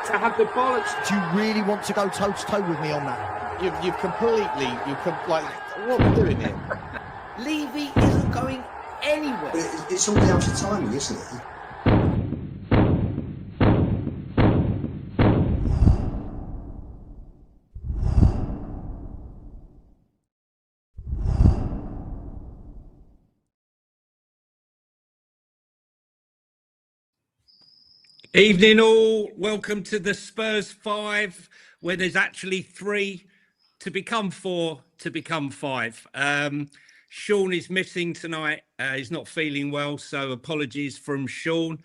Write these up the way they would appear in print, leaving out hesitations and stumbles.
to have the bollocks. Do you really want to go toe to toe with me on that? You've completely, like, what are we doing here? Levy isn't going anywhere. It's all down to timing, isn't it? Evening all, welcome to the Spurs Five, where there's actually 3 to become 4 to become 5. Sean is missing tonight, he's not feeling well, so apologies from Sean,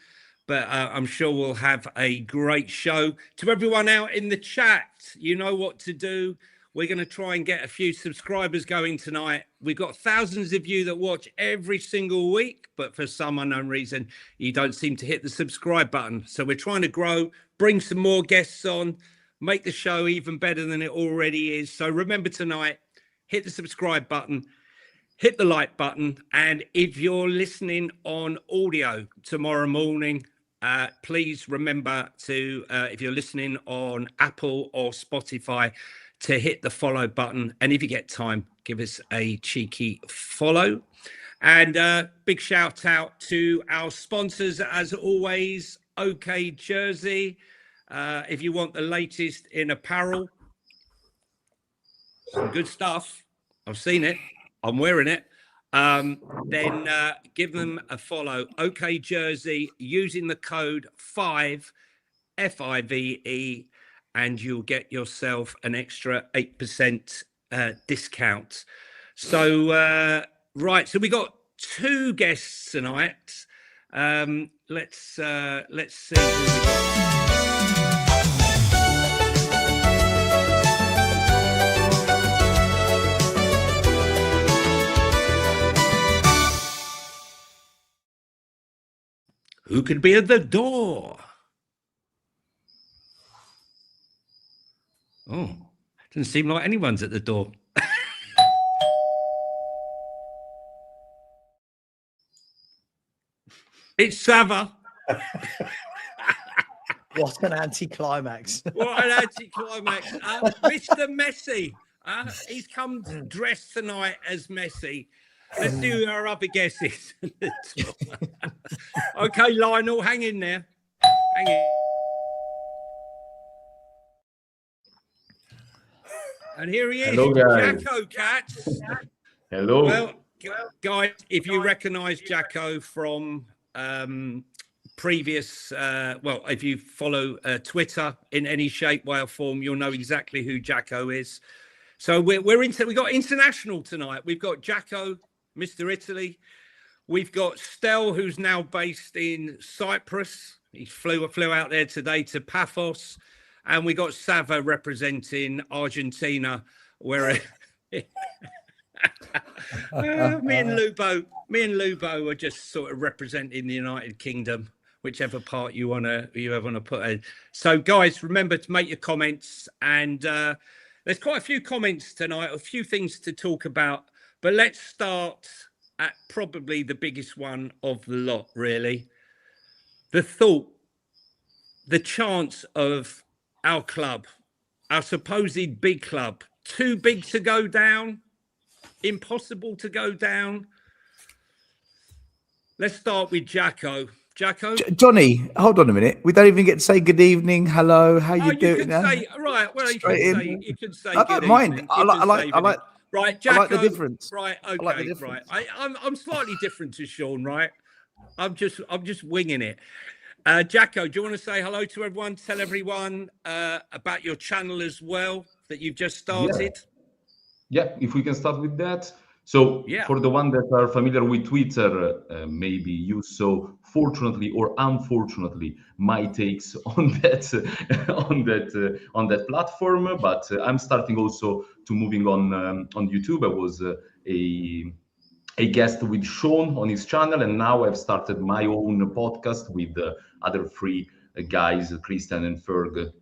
but I'm sure we'll have a great show. To everyone out in the chat, you know what to do. We're going to try and get a few subscribers going tonight. We've got thousands of you that watch every single week, but for some unknown reason, you don't seem to hit the subscribe button. So we're trying to grow, bring some more guests on, make the show even better than it already is. So remember tonight, hit the subscribe button, hit the like button. And if you're listening on audio tomorrow morning, please remember to, if you're listening on Apple or Spotify, to hit the follow button. And if you get time, give us a cheeky follow. And big shout out to our sponsors, as always, OK Jersey. If you want the latest in apparel, some good stuff. I've seen it. I'm wearing it. Then give them a follow. OK Jersey, using the code 5, F-I-V-E, and you'll get yourself an extra 8% discount. So, right, so we got 2 guests tonight. Let's see who we got. Who could be at the door? Oh, doesn't seem like anyone's at the door. It's Sava. What an anticlimax. What an anticlimax. Mr. Messi. He's come dressed tonight as Messi. Let's do our other guesses. Okay, Lionel, hang in there. Hang in. And here he is, Hello, guys. Jacko Cats. Hello. Well, guys, if you recognise Jacko from previous, if you follow Twitter in any shape, way, or form, you'll know exactly who Jacko is. So we got international tonight. We've got Jacko, Mr. Italy. We've got Stel, who's now based in Cyprus. He flew out there today to Paphos. And we got Sava representing Argentina, where me and Lubo are just sort of representing the United Kingdom, whichever part you ever want to put in. So, guys, remember to make your comments. And there's quite a few comments tonight, a few things to talk about. But let's start at probably the biggest one of the lot, really. The chance of our club, our supposed big club, too big to go down, impossible to go down. Let's start with Jacko. Jacko? Johnny, hold on a minute. We don't even get to say good evening, hello, how you doing now? Right, well, you can say I don't mind. I like right, Jacko. I like the difference. Right, okay, I like the difference. Right. I'm slightly different to Sean, right? I'm just winging it. Jacko, do you want to say hello to everyone? Tell everyone about your channel as well that you've just started. Yeah, if we can start with that. So for the one that are familiar with Twitter, maybe you saw, fortunately or unfortunately, my takes on that platform. But I'm starting also to moving on YouTube. I was a guest with Sean on his channel, and now I've started my own podcast with other 3 guys, Christian and Ferg,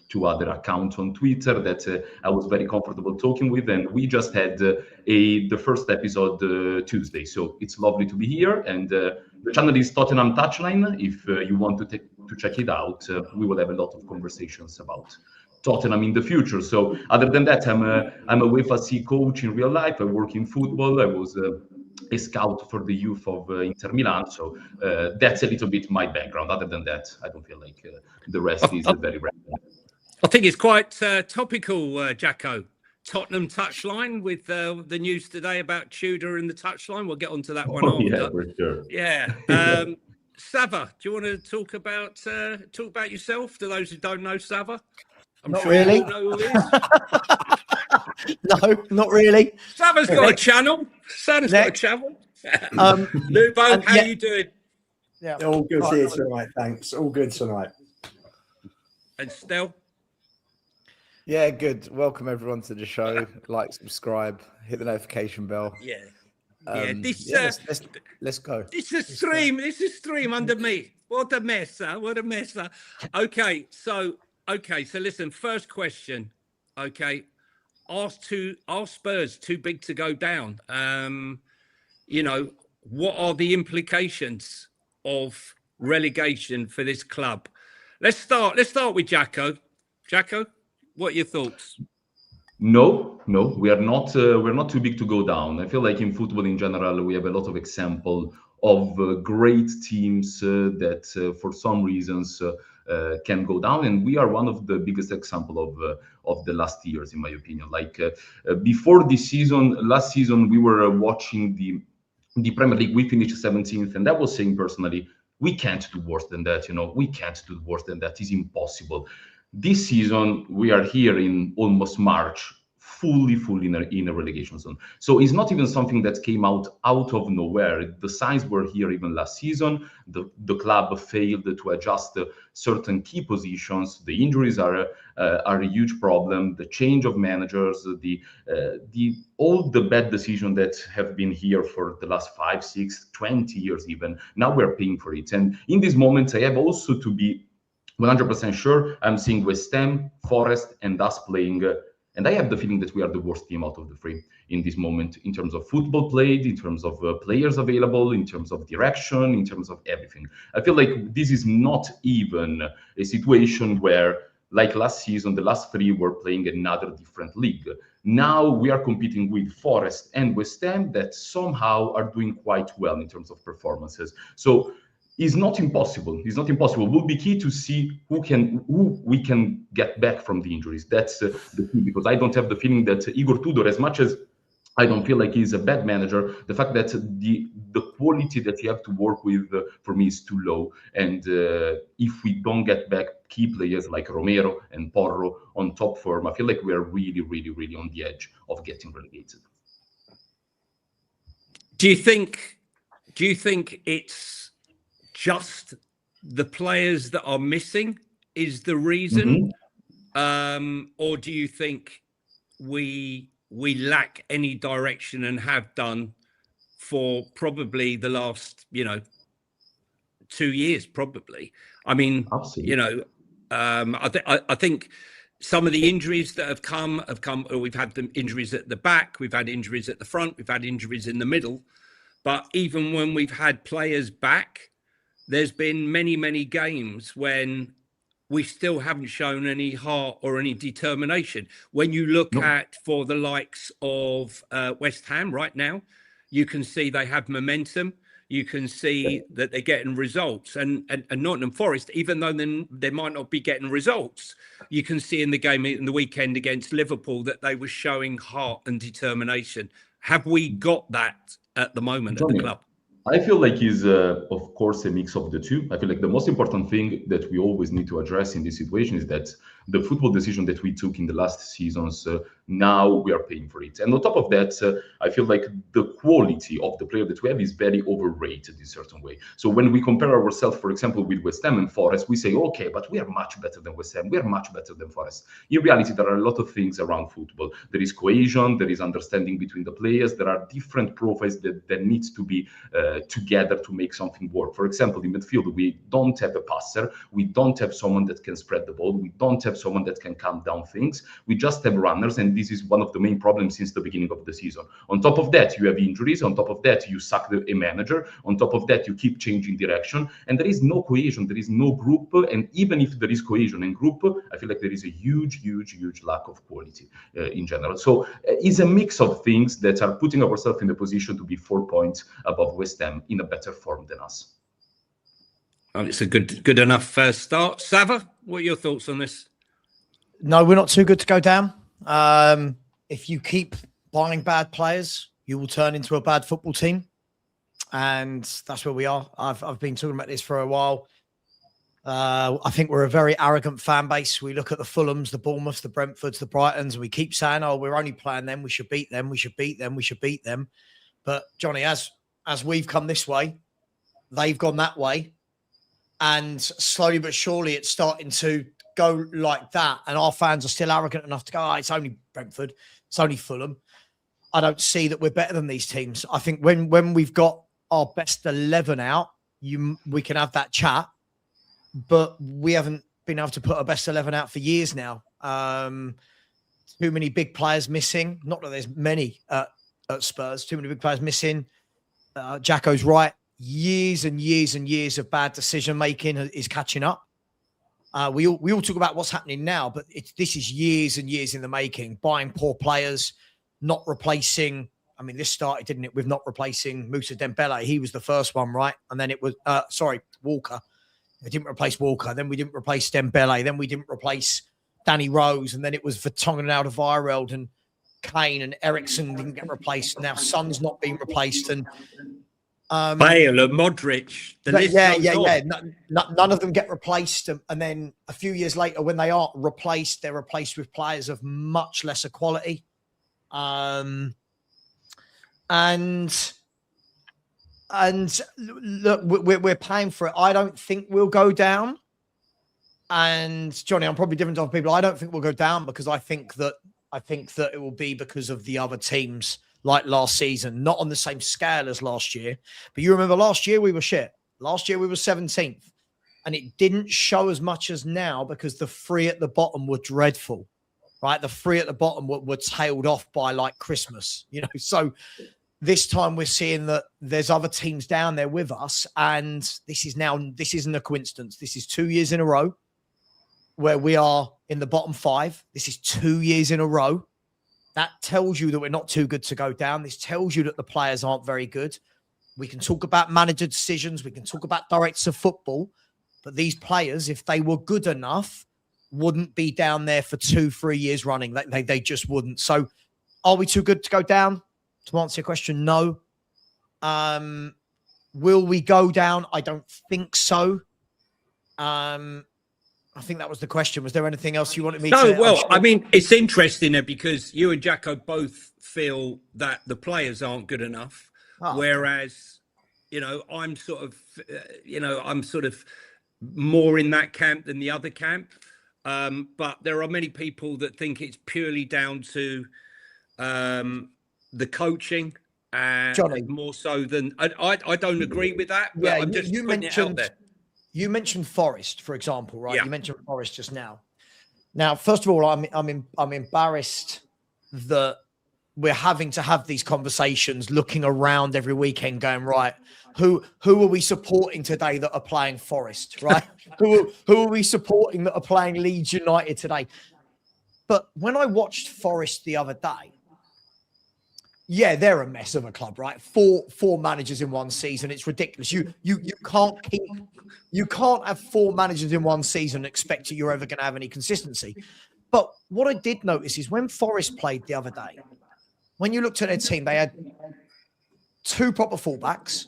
2 other accounts on Twitter that I was very comfortable talking with, and we just had the first episode Tuesday. So it's lovely to be here, and the channel is Tottenham Touchline. If you want to to check it out. We will have a lot of conversations about Tottenham in the future. So other than that, I'm a UEFA C coach in real life. I work in football. I was a scout for the youth of Inter Milan. So that's a little bit my background. Other than that, I don't feel like the rest is very relevant. I think it's quite topical, Jacko. Tottenham touchline with the news today about Tudor and the touchline. We'll get onto that one after. Yeah, for sure. Yeah. Sava, do you want to talk about yourself to those who don't know Sava? I'm Not sure really. you all know who he is. No, not really. Sava's got a channel. Sava's got a channel. Lubo, how are you doing? Yeah. All good here tonight, thanks. All good tonight. And Stel? Yeah, good. Welcome everyone to the show. Like, subscribe, hit the notification bell. Yeah. Let's go. This is stream under me. What a mess, huh? What a mess. Huh? Okay, so listen, first question. Okay. Are Spurs too big to go down? What are the implications of relegation for this club? Let's start with Jacko. Jacko, what are your thoughts? No, we are not. We're not too big to go down. I feel like in football in general, we have a lot of example of great teams that, for some reasons, can go down, and we are one of the biggest example of the last years, in my opinion. Like before this season, last season, we were watching the Premier League. We finished 17th, and I was saying personally, we can't do worse than that. We can't do worse than that. It's impossible. This season, we are here in almost March, fully in a relegation zone. So it's not even something that came out of nowhere. The signs were here even last season. The club failed to adjust certain key positions. The injuries are a huge problem. The change of managers, all the bad decisions that have been here for the last 5, 6, 20 years even. Now we're paying for it. And in this moment, I have also to be 100% sure I'm seeing West Ham, Forest, and us playing. And I have the feeling that we are the worst team out of the three in this moment, in terms of football played, in terms of players available, in terms of direction, in terms of everything. I feel like this is not even a situation where, like last season, the last three were playing another different league. Now we are competing with Forest and West Ham that somehow are doing quite well in terms of performances. So it's not impossible. It's not impossible. It will be key to see who we can get back from the injuries. That's the key, because I don't have the feeling that Igor Tudor, as much as I don't feel like he's a bad manager, the fact that the quality that you have to work with for me is too low. And if we don't get back key players like Romero and Porro on top form, I feel like we are really, really, really on the edge of getting relegated. Do you think it's just the players that are missing is the reason, or do you think we lack any direction and have done for probably the last 2 years? Probably. I mean, absolutely. I think some of the injuries that have come. We've had the injuries at the back, we've had injuries at the front, we've had injuries in the middle. But even when we've had players back, there's been many games when we still haven't shown any heart or any determination. When you look at, for the likes of West Ham right now, you can see they have momentum. You can see that they're getting results. And Nottingham Forest, even though they might not be getting results, you can see in the game in the weekend against Liverpool that they were showing heart and determination. Have we got that at the moment at the club? I feel like it's, of course, a mix of the two. I feel like the most important thing that we always need to address in this situation is that the football decision that we took in the last seasons, now we are paying for it. And on top of that, I feel like the quality of the player that we have is very overrated in a certain way. So when we compare ourselves, for example, with West Ham and Forest, we say, okay, but we are much better than West Ham. We are much better than Forest. In reality, there are a lot of things around football. There is cohesion, there is understanding between the players. There are different profiles that needs to be together to make something work. For example, in midfield, we don't have a passer. We don't have someone that can spread the ball. We don't have someone that can calm down things. We just have runners, and and this is one of the main problems since the beginning of the season. On top of that, you have injuries. On top of that, you sack a manager. On top of that, you keep changing direction, and there is no cohesion. There is no group, and even if there is cohesion and group, I feel like there is a huge lack of quality in general. So it's a mix of things that are putting ourselves in the position to be 4 points above West Ham in a better form than us. Well, it's a good enough first start. Sava, what are your thoughts on this? No, we're not too good to go down. If you keep buying bad players, you will turn into a bad football team. And that's where we are. I've been talking about this for a while. I think we're a very arrogant fan base. We look at the Fulhams, the Bournemouths, the Brentfords, the Brightons, and we keep saying, oh, we're only playing them. We should beat them. We should beat them. We should beat them. But, Johnny, as we've come this way, they've gone that way. And slowly but surely it's starting to go like that. And our fans are still arrogant enough to go, it's only Brentford. It's only Fulham. I don't see that we're better than these teams. I think when we've got our best 11 out, we can have that chat. But we haven't been able to put our best 11 out for years now. Too many big players missing. Not that there's many at Spurs. Too many big players missing. Jacko's right. Years and years and years of bad decision making is catching up. We all talk about what's happening now, but this is years and years in the making. Buying poor players, not replacing. I mean, this started, didn't it, with not replacing Moussa Dembele. He was the first one, right? And then it was Walker. We didn't replace Walker. Then we didn't replace Dembele. Then we didn't replace Danny Rose. And then it was Vertonghen and Alderweireld and Kane and Ericsson didn't get replaced. Now Son's not being replaced. And Bale and Modric. None of them get replaced. And then a few years later, when they aren't replaced, they're replaced with players of much lesser quality. And look, we're paying for it. I don't think we'll go down. And Johnny, I'm probably different to other people. I don't think we'll go down because I think that it will be because of the other teams like last season, not on the same scale as last year. But you remember last year we were shit. Last year we were 17th. And it didn't show as much as now because the three at the bottom were dreadful, right? The three at the bottom were tailed off by like Christmas, you know. So this time we're seeing that there's other teams down there with us. And this isn't a coincidence. This is 2 years in a row where we are in the bottom five. This is 2 years in a row. That tells you that we're not too good to go down. This tells you that the players aren't very good. We can talk about manager decisions. We can talk about directors of football. But these players, if they were good enough, wouldn't be down there for 2-3 years running. They just wouldn't. So are we too good to go down? To answer your question, no. Will we go down? I don't think so. I think that was the question. Was there anything else you wanted me to? No, well, I mean, it's interesting there because you and Jacko both feel that the players aren't good enough, whereas, you know, I'm sort of more in that camp than the other camp. But there are many people that think it's purely down to the coaching, Johnny, more so than I don't agree with that. But yeah, I'm just you putting it out there. You mentioned Forest, for example, right? Yeah. You mentioned Forest just now. Now, first of all, I'm embarrassed that we're having to have these conversations, looking around every weekend, going, right, who are we supporting today that are playing Forest, right? who are we supporting that are playing Leeds United today? But when I watched Forest the other day, yeah, they're a mess of a club, right? Four managers in one season. It's ridiculous. You can't have four managers in one season and expect that you're ever going to have any consistency. But what I did notice is when Forest played the other day, when you looked at their team, they had two proper fullbacks,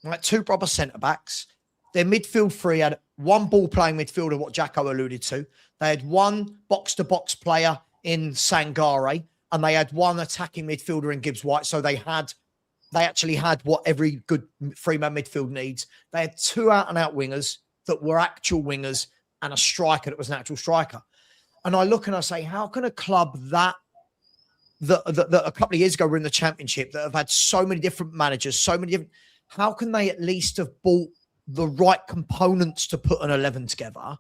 right? Two proper centre backs. Their midfield three had one ball playing midfielder, what Jacko alluded to. They had one box to box player in Sangare. And they had one attacking midfielder in Gibbs White. So they actually had what every good three-man midfield needs. They had two out-and-out wingers that were actual wingers and a striker that was an actual striker. And I look and I say, how can a club that a couple of years ago were in the Championship, that have had so many different managers, how can they at least have bought the right components to put an 11 together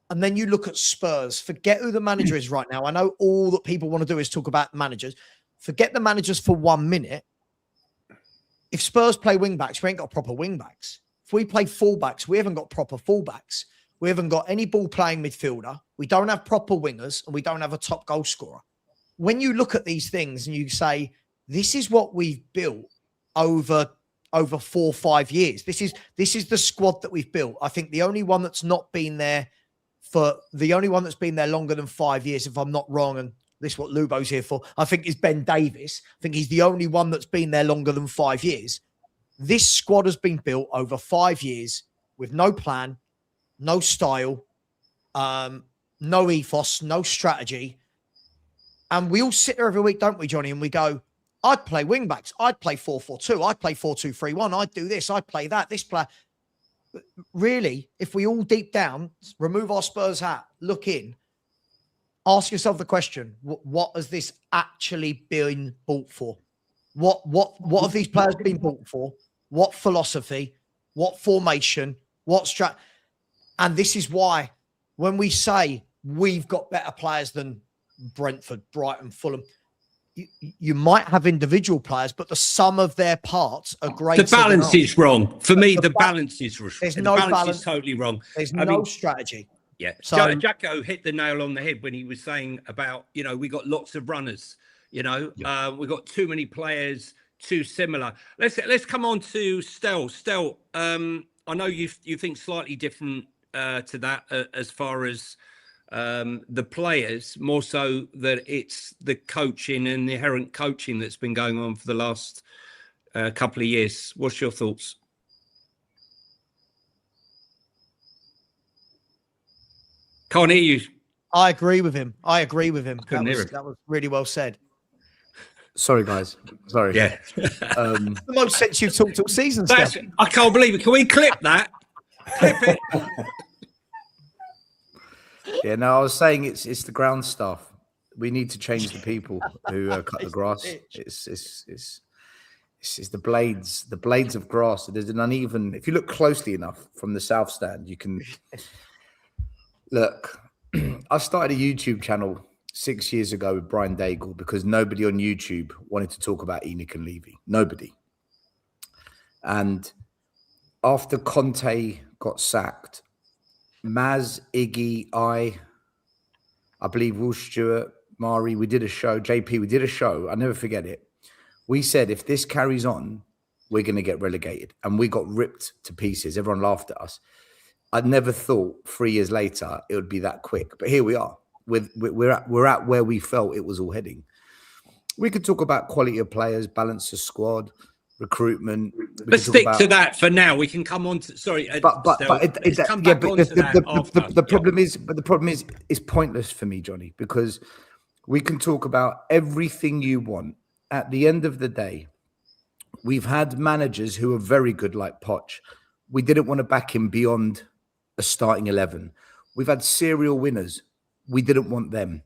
And then you look at Spurs. Forget who the manager is right now. I know all that people want to do is talk about managers. Forget the managers for 1 minute. If Spurs play wing backs, we ain't got proper wing backs. If we play fullbacks, we haven't got proper fullbacks. We haven't got any ball playing midfielder. We don't have proper wingers, and we don't have a top goal scorer. When you look at these things and you say, this is what we've built over 4 or 5 years. This is the squad that we've built. I think the only one that's been there longer than 5 years, if I'm not wrong, and this is what Lubo's here for, I think is Ben Davies. I think he's the only one that's been there longer than 5 years. This squad has been built over 5 years with no plan, no style, no ethos, no strategy. And we all sit there every week, don't we, Johnny? And we go, I'd play wing backs. I'd play 4-4-2. I'd play 4-2-3-1. I'd do this. I'd play that. This player. Really, if we all deep down remove our Spurs hat, look in, ask yourself the question: what has this actually been bought for? What have these players been bought for? What philosophy? What formation? What strat? And this is why when we say we've got better players than Brentford, Brighton, Fulham, you might have individual players, but the sum of their parts are great. The balance is wrong. For me, the balance is wrong. There's no balance. Is totally wrong. There's no strategy. Yeah. So Jacko hit the nail on the head when he was saying about, we got lots of runners, we got too many players, too similar. Let's come on to Stel. Stel, I know you think slightly different to that as far as the players, more so that it's the coaching and the inherent coaching that's been going on for the last couple of years. What's your thoughts? Can't hear you. I agree with him. That was really well said. Sorry, guys. Sorry. Yeah. The most sense you've talked all season. I can't believe it. Can we clip that? Clip it. Yeah, no, I was saying it's the ground staff. We need to change the people who cut the grass. It's the blades of grass. There's an uneven. If you look closely enough from the south stand, you can look. I started a YouTube channel 6 years ago with Brian Daigle because nobody on YouTube wanted to talk about Enoch and Levy. Nobody. And after Conte got sacked, Maz, Iggy, I believe Will Stewart, Mari, we did a show, JP, we did a show. I'll never forget it. We said, if this carries on, we're going to get relegated. And we got ripped to pieces. Everyone laughed at us. I'd never thought 3 years later it would be that quick. But here we are. We're at where we felt it was all heading. We could talk about quality of players, balance of squad, recruitment. Let's stick to that for now. We can come on to the problem is it's pointless for me, Johnny, because we can talk about everything you want. At the end of the day, we've had managers who are very good, like Poch. We didn't want to back him beyond a starting 11. We've had serial winners. We didn't want them.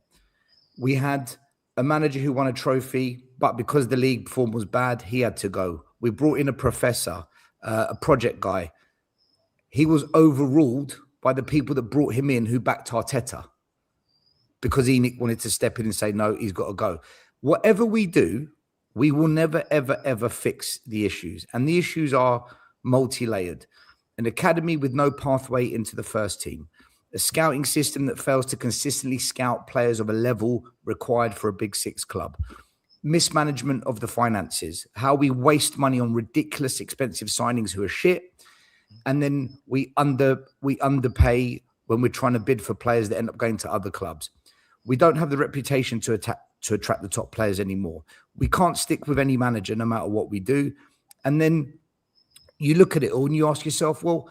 We had a manager who won a trophy, but because the league form was bad, he had to go. We brought in a professor, a project guy. He was overruled by the people that brought him in who backed Arteta because Enoch wanted to step in and say, no, he's got to go. Whatever we do, we will never, ever, ever fix the issues. And the issues are multi-layered. An academy with no pathway into the first team. A scouting system that fails to consistently scout players of a level required for a Big Six club. Mismanagement of the finances. How we waste money on ridiculous expensive signings who are shit. And then we underpay when we're trying to bid for players that end up going to other clubs. We don't have the reputation to attract the top players anymore. We can't stick with any manager no matter what we do. And then you look at it all and you ask yourself, well,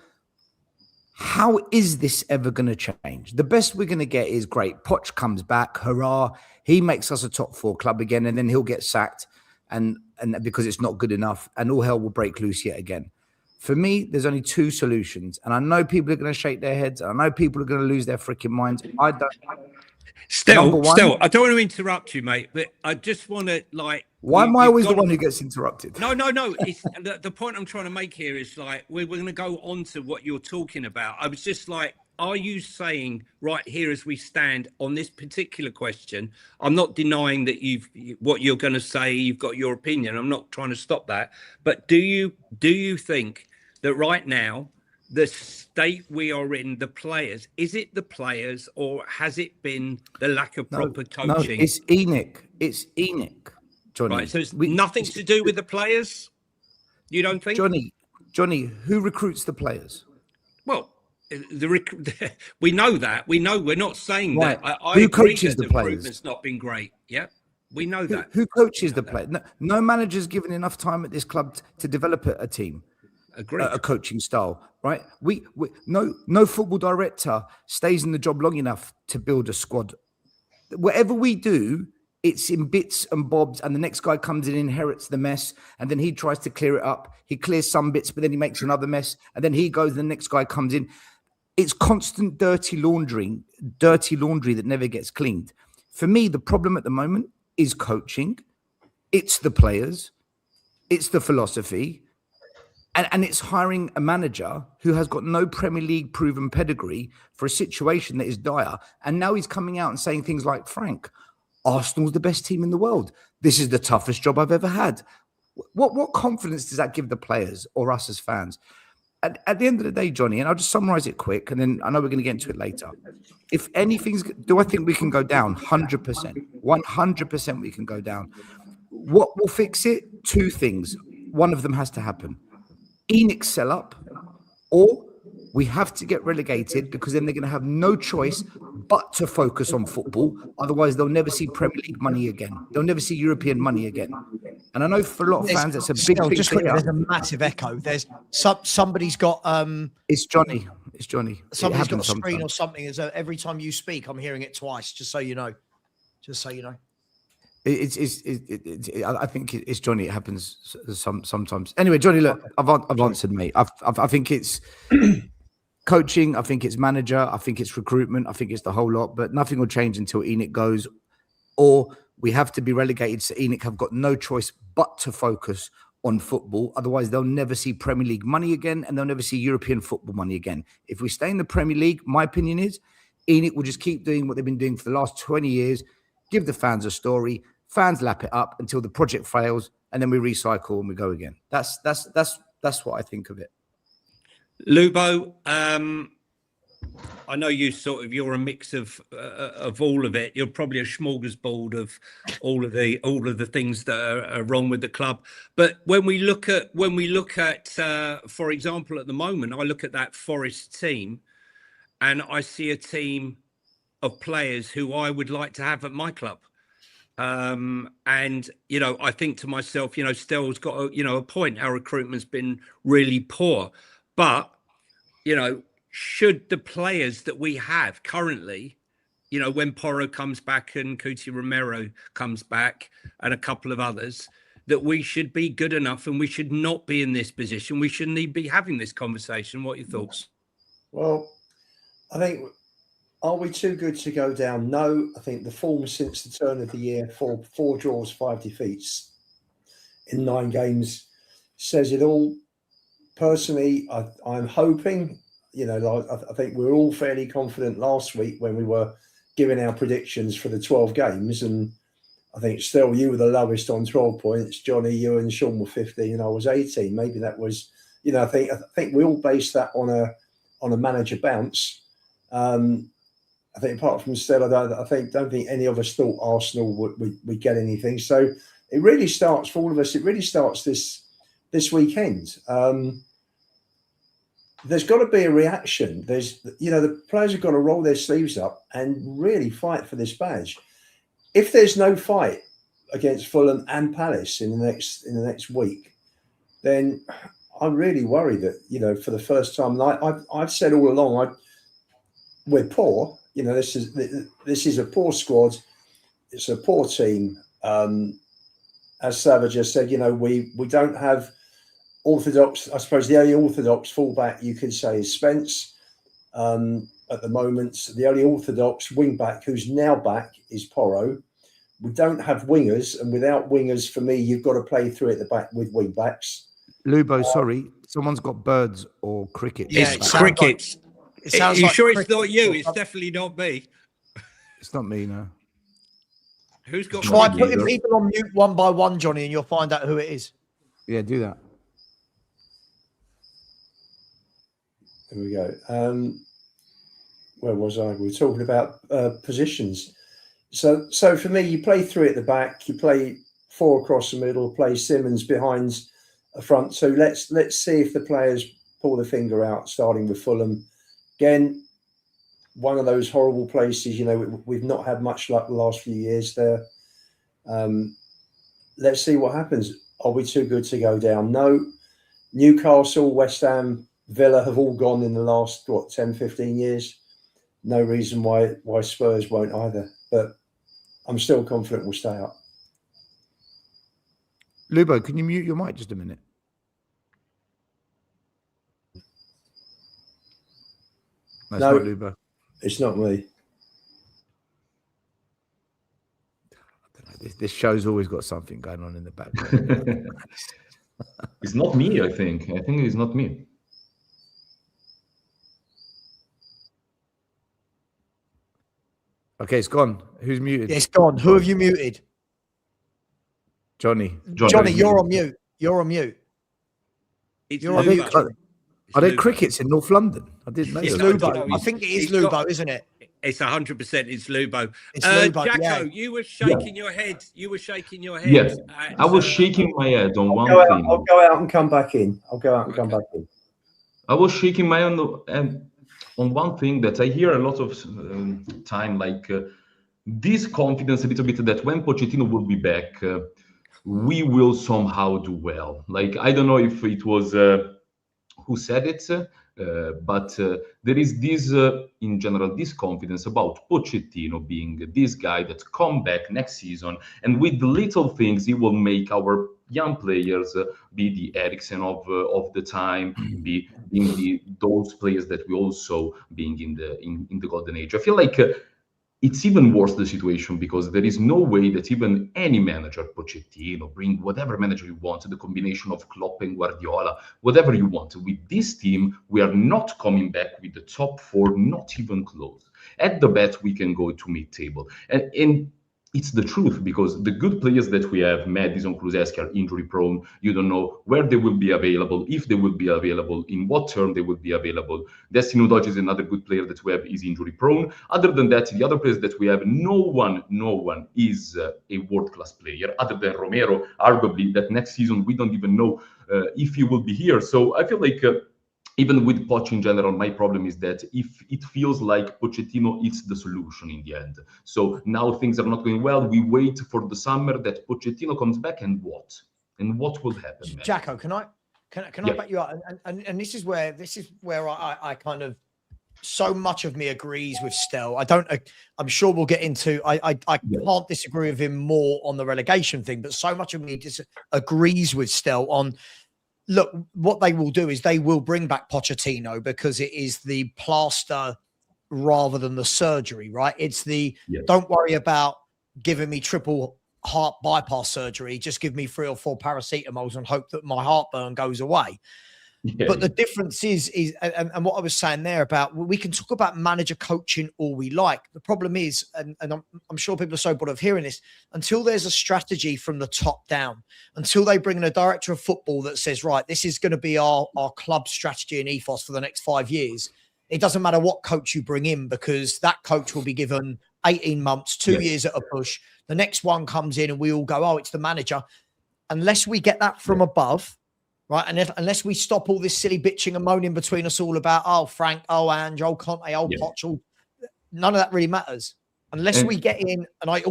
how is this ever going to change? The best we're going to get is great. Poch comes back, hurrah. He makes us a top 4 club again, and then he'll get sacked and because it's not good enough, and all hell will break loose yet again. For me, there's only 2 solutions. And I know people are going to shake their heads. I know people are going to lose their freaking minds. I don't. Still, I don't want to interrupt you, mate, but I just want to Why am I always the one who gets interrupted? No. It's, the point I'm trying to make here is we're going to go on to what you're talking about. I was just are you saying right here as we stand on this particular question? I'm not denying that what you're going to say, you've got your opinion. I'm not trying to stop that. But do you think that right now, the state we are in, the players, is it the players or has it been the lack of proper coaching? No, it's Enoch. It's Enoch, Johnny. Right, so it's nothing to do with the players? You don't think? Johnny, who recruits the players? Well, we know that. We know we're not saying Right. that. I Who agree coaches that the the players? recruitment's not been great. Yeah, we know that. Who coaches the player? No manager's given enough time at this club to develop a team. Agreed. A coaching style, right? No football director stays in the job long enough to build a squad. Whatever we do, it's in bits and bobs, and the next guy comes in, inherits the mess, and then he tries to clear it up. He clears some bits, but then he makes another mess, and then he goes, and the next guy comes in. It's constant dirty laundry that never gets cleaned. For me, the problem at the moment is coaching. It's the players. It's the philosophy. And it's hiring a manager who has got no Premier League proven pedigree for a situation that is dire. And now he's coming out and saying things like, Frank, Arsenal's the best team in the world. This is the toughest job I've ever had. What confidence does that give the players or us as fans? At the end of the day, Johnny, and I'll just summarize it quick, and then I know we're going to get into it later. If anything's, do I think we can go down? 100%. 100% we can go down. What will fix it? Two things. One of them has to happen. Enoch sell up, or we have to get relegated, because then they're going to have no choice but to focus on football. Otherwise, they'll never see Premier League money again. They'll never see European money again. And I know for a lot of fans, that's a big thing. Just quickly, there's a massive echo. There's somebody's got It's Johnny. It's Johnny. Somebody's got a screen sometimes. or something. As every time you speak, I'm hearing it twice. Just so you know. Just so you know. I think it's Johnny. It happens sometimes. Anyway, Johnny, look, I've answered, mate. I think it's coaching. I think it's manager. I think it's recruitment. I think it's the whole lot. But nothing will change until Enoch goes, or we have to be relegated. So Enoch have got no choice but to focus on football. Otherwise, they'll never see Premier League money again, and they'll never see European football money again. If we stay in the Premier League, my opinion is Enoch will just keep doing what they've been doing for the last 20 years. Give the fans a story. Fans lap it up until the project fails, and then we recycle and we go again. That's what I think of it. Lubo, I know you're a mix of all of it. You're probably a smorgasbord of all of the things that are wrong with the club. But when we look at, for example, at the moment, I look at that Forest team, and I see a team of players who I would like to have at my club. And, I think to myself, Stell's got a point. Our recruitment's been really poor. But, should the players that we have currently, when Porro comes back and Cuti Romero comes back and a couple of others, that we should be good enough and we should not be in this position. We shouldn't even be having this conversation. What are your thoughts? Well, I think, are we too good to go down? No. I think the form since the turn of the year, four draws, 5 defeats in 9 games, says it all. Personally, I'm hoping, I think we were all fairly confident last week when we were giving our predictions for the 12 games. And I think still you were the lowest on 12 points. Johnny, you and Sean were 15 and I was 18. Maybe that was, I think we all based that on a manager bounce. I think apart from Stella, don't think any of us thought Arsenal would get anything. So it really starts for all of us. It really starts this weekend. There's got to be a reaction. The players have got to roll their sleeves up and really fight for this badge. If there's no fight against Fulham and Palace in the next week, then I'm really worried that for the first time, I've said all along, we're poor. This is a poor squad. It's a poor team. As Savage just said, we don't have orthodox. I suppose the only orthodox fullback you could say is Spence. At the moment, the only orthodox wing back who's now back is Porro. We don't have wingers, and without wingers, for me, you've got to play through at the back with wing backs. Lubo, sorry, someone's got birds or crickets. Yeah, it's crickets. It sounds you like sure it's cricket. not you? It's definitely not me. It's not me, no. Who's got Try Not putting either. people on mute one by one, Johnny, and you'll find out who it is. Yeah, do that. There we go. Where was I? We were talking about positions. So for me, you play three at the back, you play four across the middle, play Simmons behind a front two. Let's see if the players pull the finger out, starting with Fulham. Again, one of those horrible places, you know, we've not had much luck the last few years there. Let's see what happens. Are we too good to go down? No. Newcastle, West Ham, Villa have all gone in the last, 10, 15 years. No reason why Spurs won't either. But I'm still confident we'll stay up. Lubo, can you mute your mic just a minute? No, it's No. not Lubo. It's not me. This show's always got something going on in the background. It's not me, I think. I think it's not me. Okay, it's gone. Who's muted? It's gone. Who have you muted? Johnny. Johnny, you're on mute. You're on mute. It's You're on Are, mute. they, Johnny. are there crickets in North London? I didn't know It's that. Lubo. I think it is He's got- Lubo, isn't it? It's 100%. It's Lubo. It's Lubo, Jacko, yeah. you were shaking your head. You were shaking your head. Yes, at, I was shaking my head on one I'll thing. go out and come back in. I'll go out and come back in. I was shaking my hand on one thing that I hear a lot of time, like this confidence a little bit that when Pochettino will be back, we will somehow do well. Like, I don't know if it was who said it, but there is this, in general, this confidence about Pochettino being this guy that come back next season, and with little things, he will make our young players be the Eriksen of the time, being those players that we also being in the golden age. I feel like it's even worse the situation because there is no way that even any manager, Pochettino, bring whatever manager you want, the combination of Klopp and Guardiola, whatever you want. With this team, we are not coming back with the top four, not even close. At the bet, we can go to mid-table. And it's the truth because the good players that we have, Maddison, Kulusevski, are injury prone. You don't know where they will be available, if they will be available, in what term they will be available. Destiny Udogie is another good player that we have, is injury prone. Other than that, the other players that we have, no one is a world-class player other than Romero, arguably that next season we don't even know if he will be here. So I feel like even with Poch in general, my problem is that if it feels like Pochettino is the solution in the end. So now things are not going well. We wait for the summer that Pochettino comes back, and what? And what will happen? Man? Jacko, can I back you up? And this is where I kind of, so much of me agrees with Stel. I'm sure we'll get into. I can't disagree with him more on the relegation thing, but so much of me agrees with Stel on. Look, what they will do is they will bring back Pochettino because it is the plaster rather than the surgery, right? It's the don't worry about giving me triple heart bypass surgery. Just give me 3 or 4 paracetamols and hope that my heartburn goes away. Yeah. But the difference is and what I was saying there about, we can talk about manager coaching all we like. The problem is, and I'm sure people are so bored of hearing this, until there's a strategy from the top down, until they bring in a director of football that says, right, this is going to be our club strategy and ethos for the next 5 years. It doesn't matter what coach you bring in because that coach will be given 18 months, 2 years at a push. The next one comes in and we all go, oh, it's the manager. Unless we get that from above, right? And unless we stop all this silly bitching and moaning between us all about, oh, Frank, oh, Ange, oh, Conte, oh, Poch, none of that really matters. Unless we get in, and I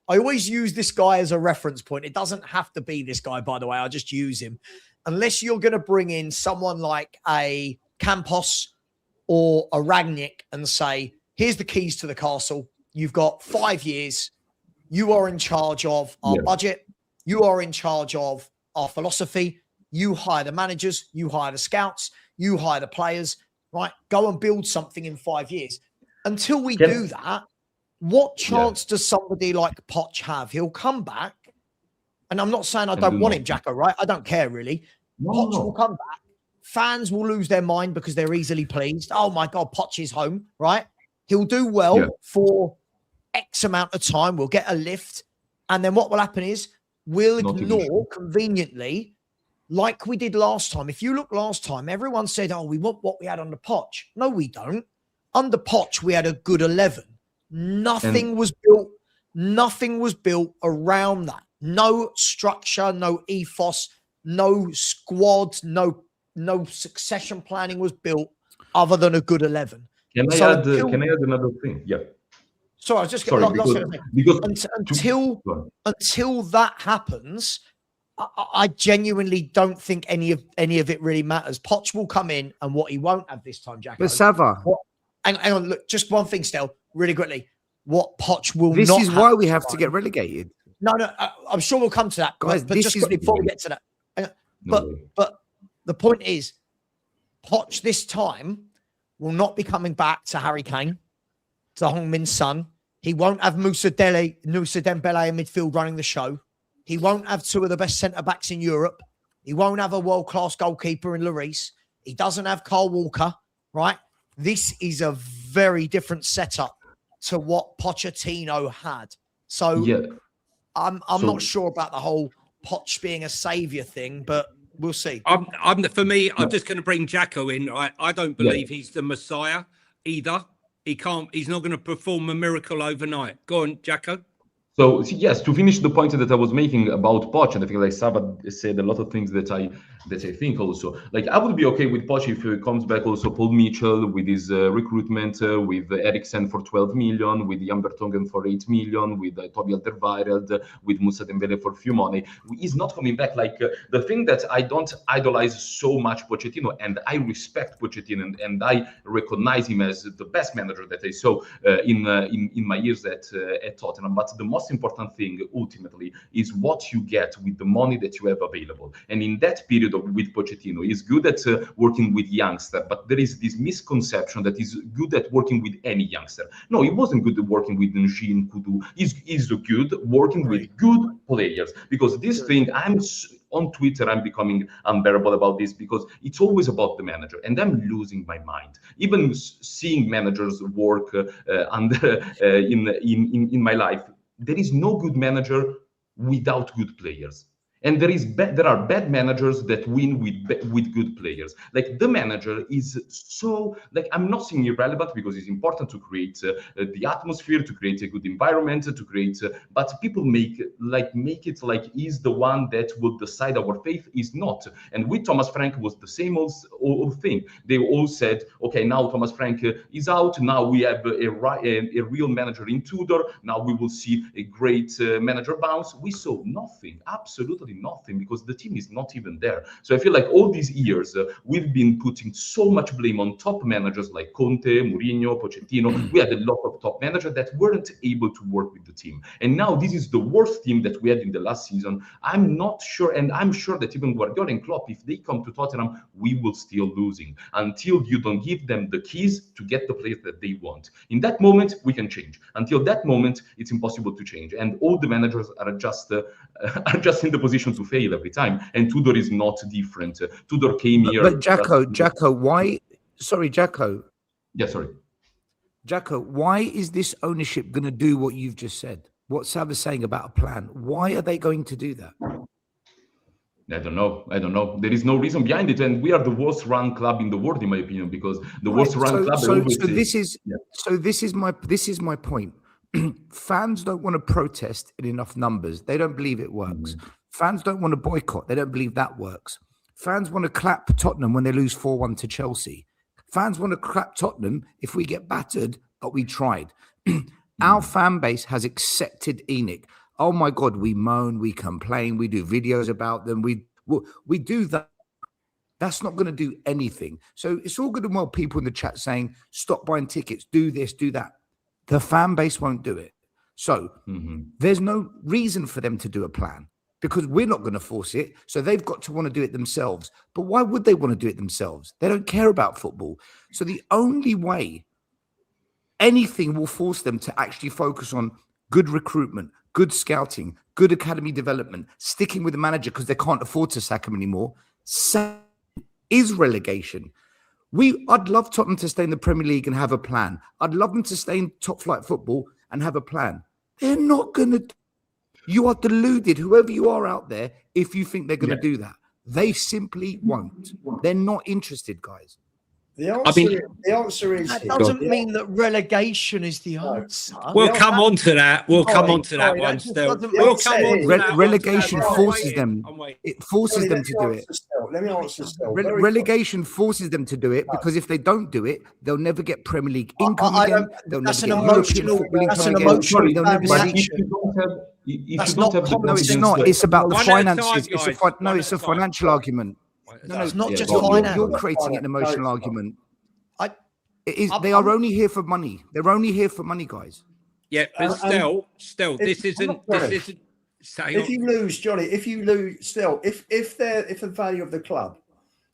always use this guy as a reference point. It doesn't have to be this guy, by the way. I just use him. Unless you're going to bring in someone like a Campos or a Rangnick and say, here's the keys to the castle. You've got 5 years. You are in charge of our budget. You are in charge of our philosophy. You hire the managers, you hire the scouts, you hire the players, right? Go and build something in 5 years. Until we do that, what chance does somebody like Poch have? He'll come back. And I'm not saying I don't want him, Jacko, right? I don't care really. Poch will come back fans will lose their mind because they're easily pleased. Oh my God, Poch is home, right? He'll do well for X amount of time. We'll get a lift. And then what will happen is we'll ignore conveniently, like we did last time. If you look last time, everyone said, oh, we want what we had under Poch. No, we don't. Under Poch, we had a good 11. Nothing was built around that. No structure, no ethos, no squad, no succession planning was built other than a good 11. Can I add another thing? Yeah. Sorry, I was just until that happens, I genuinely don't think any of it really matters. Poch will come in, and what he won't have this time, Jack. But Sava, hang on, look, just one thing still, really quickly. What Poch will this not. This is why we have to get relegated. No, I'm sure we'll come to that, guys. But just quickly before we get to that, but the point is, Poch this time will not be coming back to Harry Kane, to Heung-min Son. He won't have Moussa Dembele in midfield running the show. He won't have two of the best centre-backs in Europe. He won't have a world-class goalkeeper in Lloris. He doesn't have Kyle Walker, right? This is a very different setup to what Pochettino had. So I'm not sure about the whole Poch being a saviour thing, but we'll see. I'm just going to bring Jacko in. I don't believe he's the Messiah either. He's not going to perform a miracle overnight. Go on, Jacko. So yes, to finish the point that I was making about Poch, and I think like Sava said a lot of things that I think also. Like I would be okay with Poch if he comes back also Paul Mitchell with his recruitment, with Eriksen for 12 million, with Jan Vertonghen for 8 million, with Toby Alderweireld, with Moussa Dembele for few money. He's not coming back. Like the thing that I don't idolize so much Pochettino, and I respect Pochettino, and I recognize him as the best manager that I saw in my years at Tottenham. But the most important thing ultimately is what you get with the money that you have available. And in that period with Pochettino, he's good at working with youngsters, but there is this misconception that he's good at working with any youngster. No, he wasn't good at working with Njin, Kudu. He's good working with good players, because this thing, on Twitter, I'm becoming unbearable about this, because it's always about the manager, and I'm losing my mind. Even seeing managers work in my life, there is no good manager without good players. And there are bad managers that win with good players. Like the manager is so, like, I'm not saying irrelevant, because it's important to create the atmosphere, to create a good environment, to create, but people make it like he's the one that will decide our fate. Is not. And with Thomas Frank was the same old thing. They all said, okay, now Thomas Frank is out. Now we have a real manager in Tudor. Now we will see a great manager bounce. We saw nothing, absolutely nothing, because the team is not even there. So I feel like all these years we've been putting so much blame on top managers like Conte, Mourinho, Pochettino. We had a lot of top managers that weren't able to work with the team, and now this is the worst team that we had in the last season. I'm not sure, and I'm sure that even Guardiola and Klopp, if they come to Tottenham, we will still losing until you don't give them the keys to get the players that they want. In that moment, we can change. Until that moment, it's impossible to change, and all the managers are just in the position to fail every time. And Tudor is not different. Tudor came here. But Jacko, why? Sorry, Jacko. Yeah, sorry. Jacko, why is this ownership going to do what you've just said? What Sav is saying about a plan? Why are they going to do that? I don't know. There is no reason behind it, and we are the worst run club in the world, in my opinion, because the worst run club. So this is my point. Fans don't want to protest in enough numbers. They don't believe it works. Fans don't want to boycott. They don't believe that works. Fans want to clap Tottenham when they lose 4-1 to Chelsea. Fans want to clap Tottenham if we get battered, but we tried. Our fan base has accepted ENIC. Oh my God, we moan, we complain, we do videos about them. We do that. That's not going to do anything. So it's all good and well people in the chat saying, stop buying tickets, do this, do that. The fan base won't do it. So there's no reason for them to do a plan, because we're not going to force it. So they've got to want to do it themselves. But why would they want to do it themselves? They don't care about football. So the only way anything will force them to actually focus on good recruitment, good scouting, good academy development, sticking with the manager because they can't afford to sack him anymore. is relegation. I'd love Tottenham to stay in the Premier League and have a plan. I'd love them to stay in top flight football and have a plan. They're not going to. You are deluded, whoever you are out there, if you think they're going to do that. They simply won't. They're not interested, guys. The answer is That doesn't mean that relegation is the answer. We'll come on to that. We'll come on to that one still. We'll come on to that. Relegation forces them. It forces them to do it. Let me answer still. Relegation forces them to do it because if they don't do it, they'll never get Premier League income again. That's an emotional. That's an emotional reaction. If you don't have no, it's not. It's about the finances. It's a financial argument. No, it's not just finance. You're creating an emotional argument. They are only here for money. They're only here for money, guys. Yeah, but still, this isn't. If you lose, Johnny, if the value of the club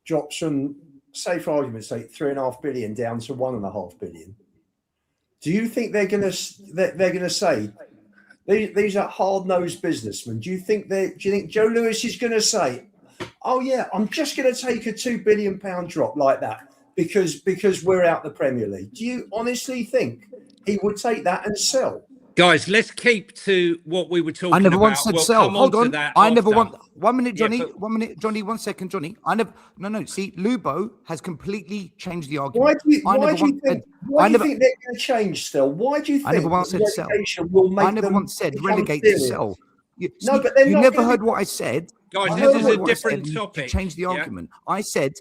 drops from, say, for argument's sake, 3.5 billion down to 1.5 billion, do you think they're going to say these are hard-nosed businessmen? Do you think Joe Lewis is going to say, "Oh yeah, I'm just going to take a £2 billion drop like that because we're out the Premier League"? Do you honestly think he would take that and sell? Guys, let's keep to what we were talking about. I never once said sell. Hold on. I never want. 1 minute, Johnny. Yeah, 1 minute, Johnny. 1 second, Johnny. I never. No. See, Lubo has completely changed the argument. Why do you think they're going to change still? Why do you think? I never once said sell. I never once said relegate to sell. But you never heard what I said. Guys, this is a different topic. Change the argument. I said.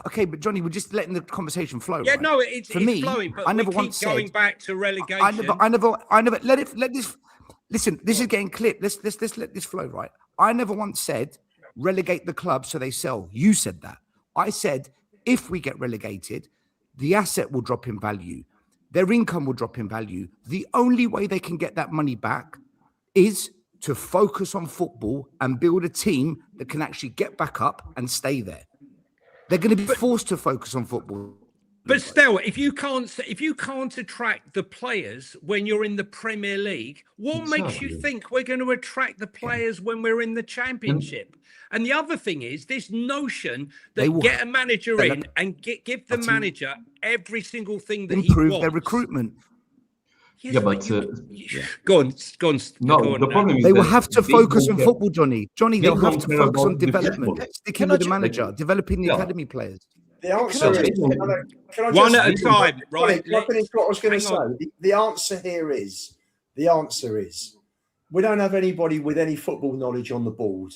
Okay, but Johnny, we're just letting the conversation flow. Yeah, right? no, it's flowing. But I never we keep once going said, back to relegation. I never let this. Listen, this is getting clipped. Let's let this flow, right? I never once said relegate the club so they sell. You said that. I said if we get relegated, the asset will drop in value, their income will drop in value. The only way they can get that money back is to focus on football and build a team that can actually get back up and stay there. They're going to be forced to focus on football. But still, if you can't attract the players when you're in the Premier League, what makes you think we're going to attract the players when we're in the Championship? And the other thing is this notion that get a manager in and give the manager every single thing that he wants. Improve their recruitment. Yes, yeah, but go on. No, the problem is they will have to focus on football, Johnny. They'll have to focus on development, sticking with the manager, developing the academy players. The answer is can I one at a time, right? Can I finish what I was going to say? The answer is we don't have anybody with any football knowledge on the board,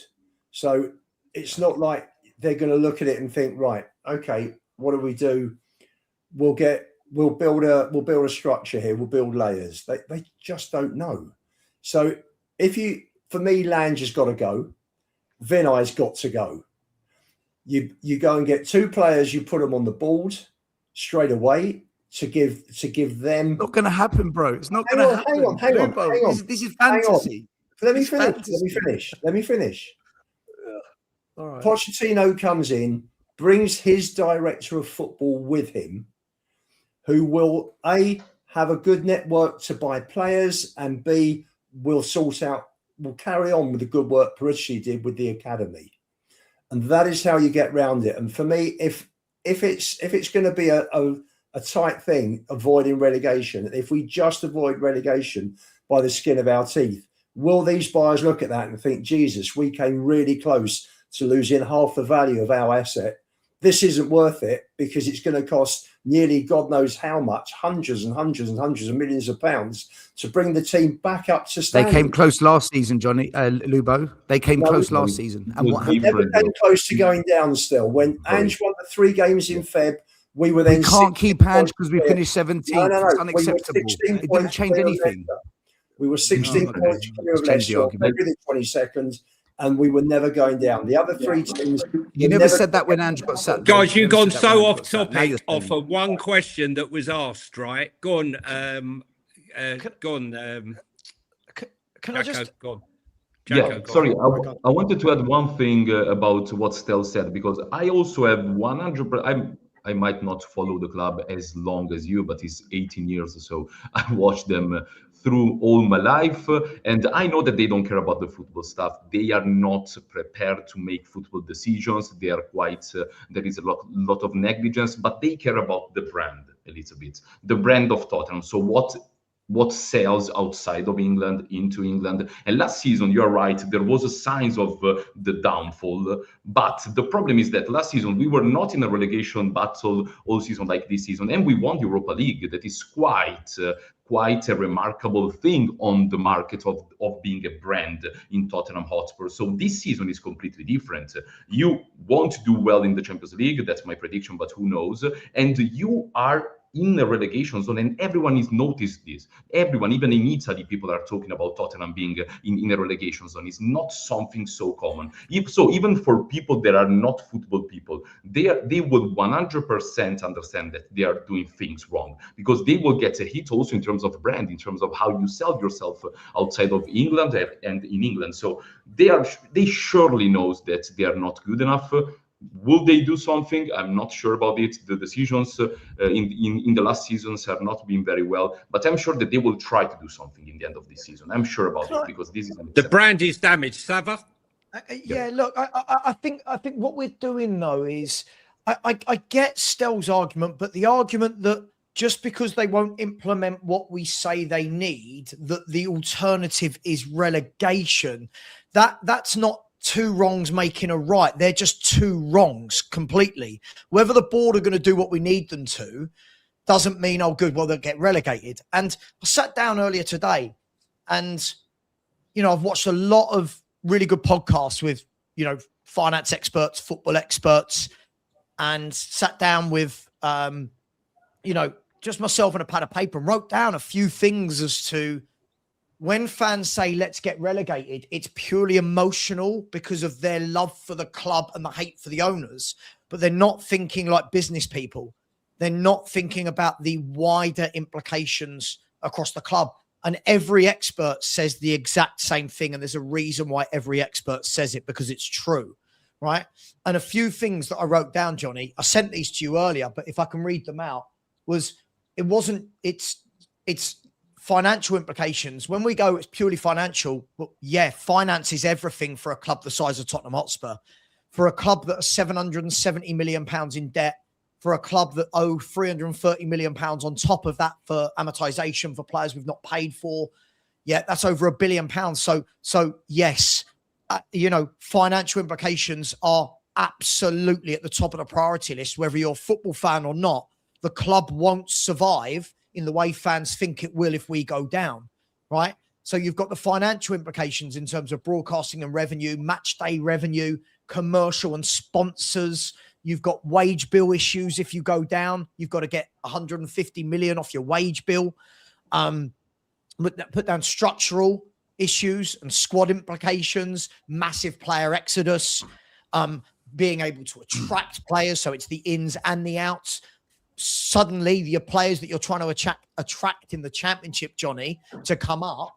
so it's not like they're going to look at it and think, right, okay, what do we do? We'll build a structure here. We'll build layers. They just don't know. So for me, Lange has got to go. Vinay's got to go. You go and get two players. You put them on the board straight away to give them. Not going to happen, bro. It's not going to happen. Hang on. This is fantasy. Let me finish. All right. Pochettino comes in, brings his director of football with him, who will A, have a good network to buy players, and B, will carry on with the good work Paratici did with the academy. And that is how you get round it. And for me, if it's going to be a tight thing, avoiding relegation, if we just avoid relegation by the skin of our teeth, will these buyers look at that and think, Jesus, we came really close to losing half the value of our asset. This isn't worth it because it's going to cost nearly God knows how much, hundreds and hundreds and hundreds of millions of pounds to bring the team back up to standard. They came close last season, Johnny, Lubo. They came close last season. And what happened? They never came close to going down still. When Ange won the 3 games in Feb, we were then... We can't keep Ange because we finished 17th. No. It's unacceptable. It didn't change anything. We were 16 points clear of Leicester on February the 22nd. And we were never going down. The other 3 teams... You never said that when Ange got sacked. Guys, you've gone so off topic off of one question that was asked, right? Go on. Can I just... Go on. Yeah, sorry. I wanted to add one thing about what Stel said, because I also have 100%... I might not follow the club as long as you, but it's 18 years or so. I watched them through all my life, and I know that they don't care about the football stuff. They are not prepared to make football decisions. They are quite there is a lot of negligence, but they care about the brand a little bit, the brand of Tottenham. So what sells outside of England into England. And last season, you're right, there was a signs of the downfall. But the problem is that last season, we were not in a relegation battle all season like this season. And we won the Europa League. That is quite a remarkable thing on the market of being a brand in Tottenham Hotspur. So this season is completely different. You won't do well in the Champions League. That's my prediction, but who knows? And you are in the relegation zone, and everyone is noticed this. Everyone, even in Italy, people are talking about Tottenham being in a relegation zone. It's not something so common. If so, even for people that are not football people, they would 100% understand that they are doing things wrong, because they will get a hit also in terms of brand, in terms of how you sell yourself outside of England and in England. So they surely knows that they are not good enough. Will they do something? I'm not sure about it. The decisions in the last seasons have not been very well, but I'm sure that they will try to do something in the end of this season. I'm sure about it, because this is the brand is damaged. Sava? Yeah, look, I think what we're doing though is I get Stell's argument, but the argument that just because they won't implement what we say they need, that the alternative is relegation, that's not two wrongs making a right. They're just two wrongs completely. Whether the board are going to do what we need them to doesn't mean, oh, good, well, they'll get relegated. And I sat down earlier today and, I've watched a lot of really good podcasts with, finance experts, football experts, and sat down with, just myself and a pad of paper and wrote down a few things as to when fans say, let's get relegated, it's purely emotional because of their love for the club and the hate for the owners, but they're not thinking like business people. They're not thinking about the wider implications across the club. And every expert says the exact same thing. And there's a reason why every expert says it, because it's true, right? And a few things that I wrote down, Johnny, I sent these to you earlier, but if I can read them out, it's financial implications. When we go, it's purely financial. Well, yeah, finance is everything for a club the size of Tottenham Hotspur. For a club that are £770 million in debt, for a club that owe £330 million on top of that for amortization for players we've not paid for. Yeah, that's over £1 billion. So yes, financial implications are absolutely at the top of the priority list, whether you're a football fan or not. The club won't survive in the way fans think it will if we go down, right? So you've got the financial implications in terms of broadcasting and revenue, match day revenue, commercial and sponsors. You've got wage bill issues. If you go down, you've got to get 150 million off your wage bill. Put down structural issues and squad implications, massive player exodus, being able to attract players. So it's the ins and the outs. Suddenly the players that you're trying to attract in the championship, Johnny, to come up,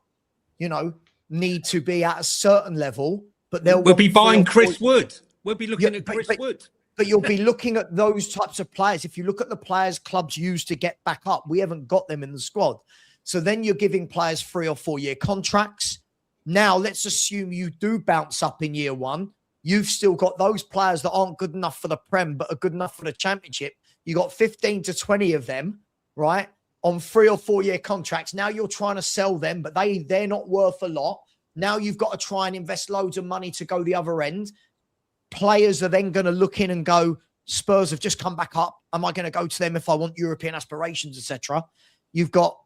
need to be at a certain level, but we'll be buying Chris Wood. We'll be looking at Chris Wood. But you'll be looking at those types of players. If you look at the players clubs use to get back up, we haven't got them in the squad. So then you're giving players 3 or 4 year contracts. Now let's assume you do bounce up in year one. You've still got those players that aren't good enough for the Prem, but are good enough for the championship. You got 15 to 20 of them, right, on 3 or 4 year contracts. Now you're trying to sell them, but they're not worth a lot. Now you've got to try and invest loads of money to go the other end. Players are then going to look in and go, Spurs have just come back up. Am I going to go to them if I want European aspirations, etc.? You've got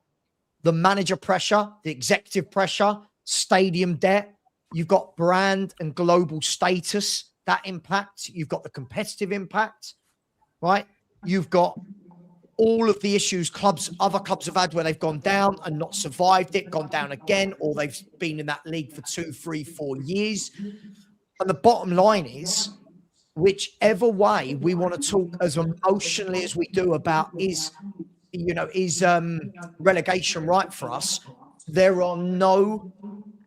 the manager pressure, the executive pressure, stadium debt. You've got brand and global status, that impact. You've got the competitive impact, right? You've got all of the issues other clubs have had where they've gone down and not survived it, gone down again, or they've been in that league for 2, 3, 4 years. And the bottom line is, whichever way we want to talk as emotionally as we do about is relegation right for us, there are no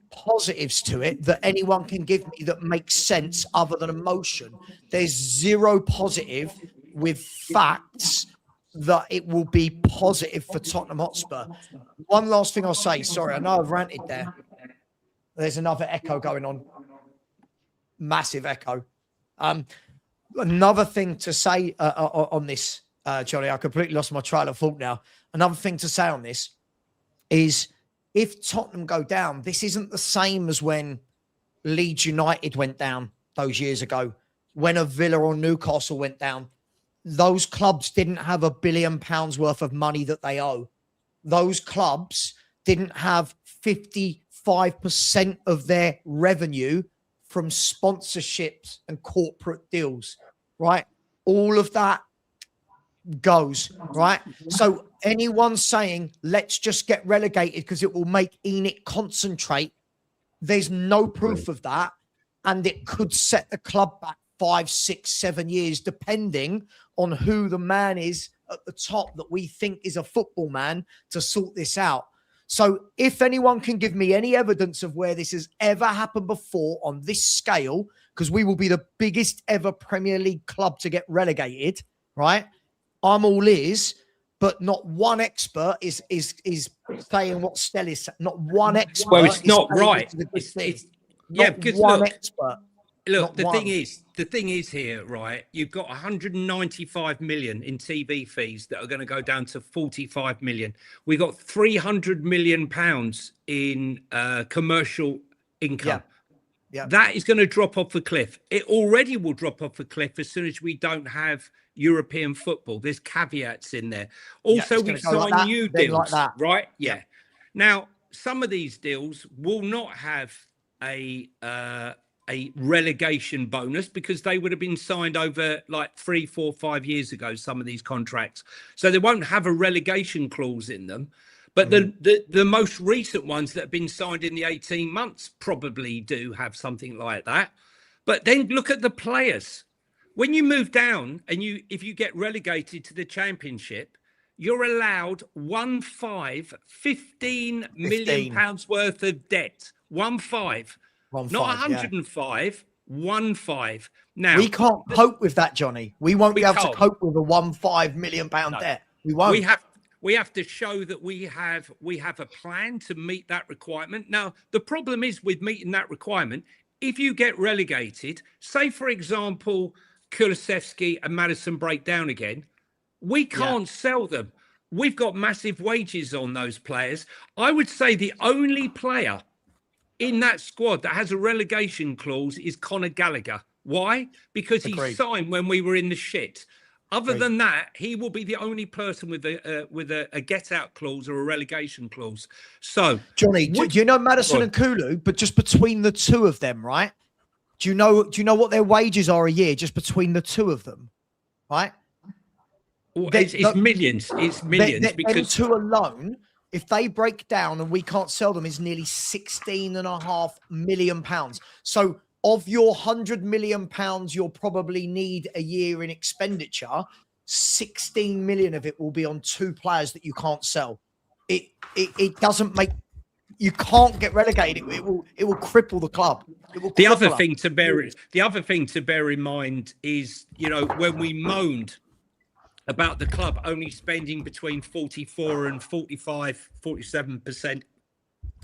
positives to it that anyone can give me that makes sense other than emotion. There's zero positive with facts that it will be positive for Tottenham Hotspur. One last thing I'll say. Sorry, I know I've ranted there. There's another echo going on. Massive echo. Another thing to say on this, Johnny, I completely lost my trail of thought now. Another thing to say on this is if Tottenham go down, this isn't the same as when Leeds United went down those years ago, when a Villa or Newcastle went down. Those clubs didn't have £1 billion worth of money that they owe. Those clubs didn't have 55% of their revenue from sponsorships and corporate deals, right? All of that goes, right? So anyone saying, let's just get relegated because it will make Enoch concentrate, there's no proof of that. And it could set the club back 5, 6, 7 years, depending on who the man is at the top that we think is a football man to sort this out. So if anyone can give me any evidence of where this has ever happened before on this scale, because we will be the biggest ever Premier League club to get relegated, right? I'm all ears, but not one expert is saying what Stell is saying. Not one expert. Well, it's not right. Yeah, because one expert. Look, the thing is here, right? You've got 195 million in TV fees that are going to go down to 45 million. We've got 300 million pounds in commercial income. Yeah. That is going to drop off a cliff. It already will drop off a cliff as soon as we don't have European football. There's caveats in there. Also, we sign new deals, right? Yeah. Now, some of these deals will not have a relegation bonus because they would have been signed over like 3, 4, 5 years ago, some of these contracts. So they won't have a relegation clause in them. But the most recent ones that have been signed in the 18 months probably do have something like that. But then look at the players. When you move down and if you get relegated to the Championship, you're allowed 15 million pounds worth of debt. 15. Not 105, 15. Now we can't cope with that, Johnny. We won't be able to cope with a £15 million debt. We won't. We have to show that we have a plan to meet that requirement. Now, the problem is with meeting that requirement, if you get relegated, say, for example, Kulusevski and Maddison break down again, we can't sell them. We've got massive wages on those players. I would say the only player in that squad that has a relegation clause is Conor Gallagher. Why? Because he signed when we were in the shit. Other than that, he will be the only person with a get-out clause or a relegation clause. So, Johnny, do you know Maddison and Kulu? But just between the two of them, right? Do you know what their wages are a year just between the two of them, right? Well, it's millions. It's millions because them two alone, if they break down and we can't sell them, is nearly £16.5 million. So of your £100 million you'll probably need a year in expenditure, 16 million of it will be on two players that you can't sell. It doesn't make, you can't get relegated. It will cripple the club. The other thing to bear in mind is, when we moaned about the club only spending between 44 and 45, 47%.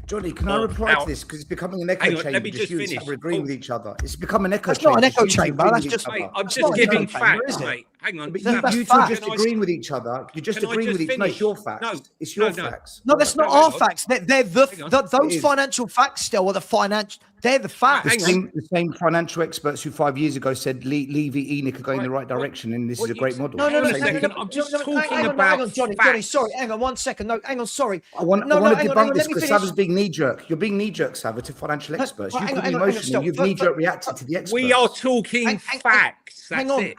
Johnny, can I reply to this? Because it's becoming an echo chamber. Let me just finish. We're agreeing with each other. It's become an echo chamber. chamber. That's not an echo chamber. That's just, mate, I'm just giving facts, mate. Hang on. But you two are just agreeing with each other. You're just agreeing with each other. No, it's your facts. No, it's your facts. No, that's not our facts. They're those financial facts still are the financial. They're the facts. The same financial experts who 5 years ago said Levy, Enoch are going in the right direction and this is a great model. No. I'm just talking about Johnny, sorry. Hang on 1 second. No, hang on, sorry. I want to debunk this because Sava's being knee-jerk. You're being knee-jerk, Sava, to financial experts. You could be emotional. You've knee-jerk reacted to the experts. We are talking facts. Hang on.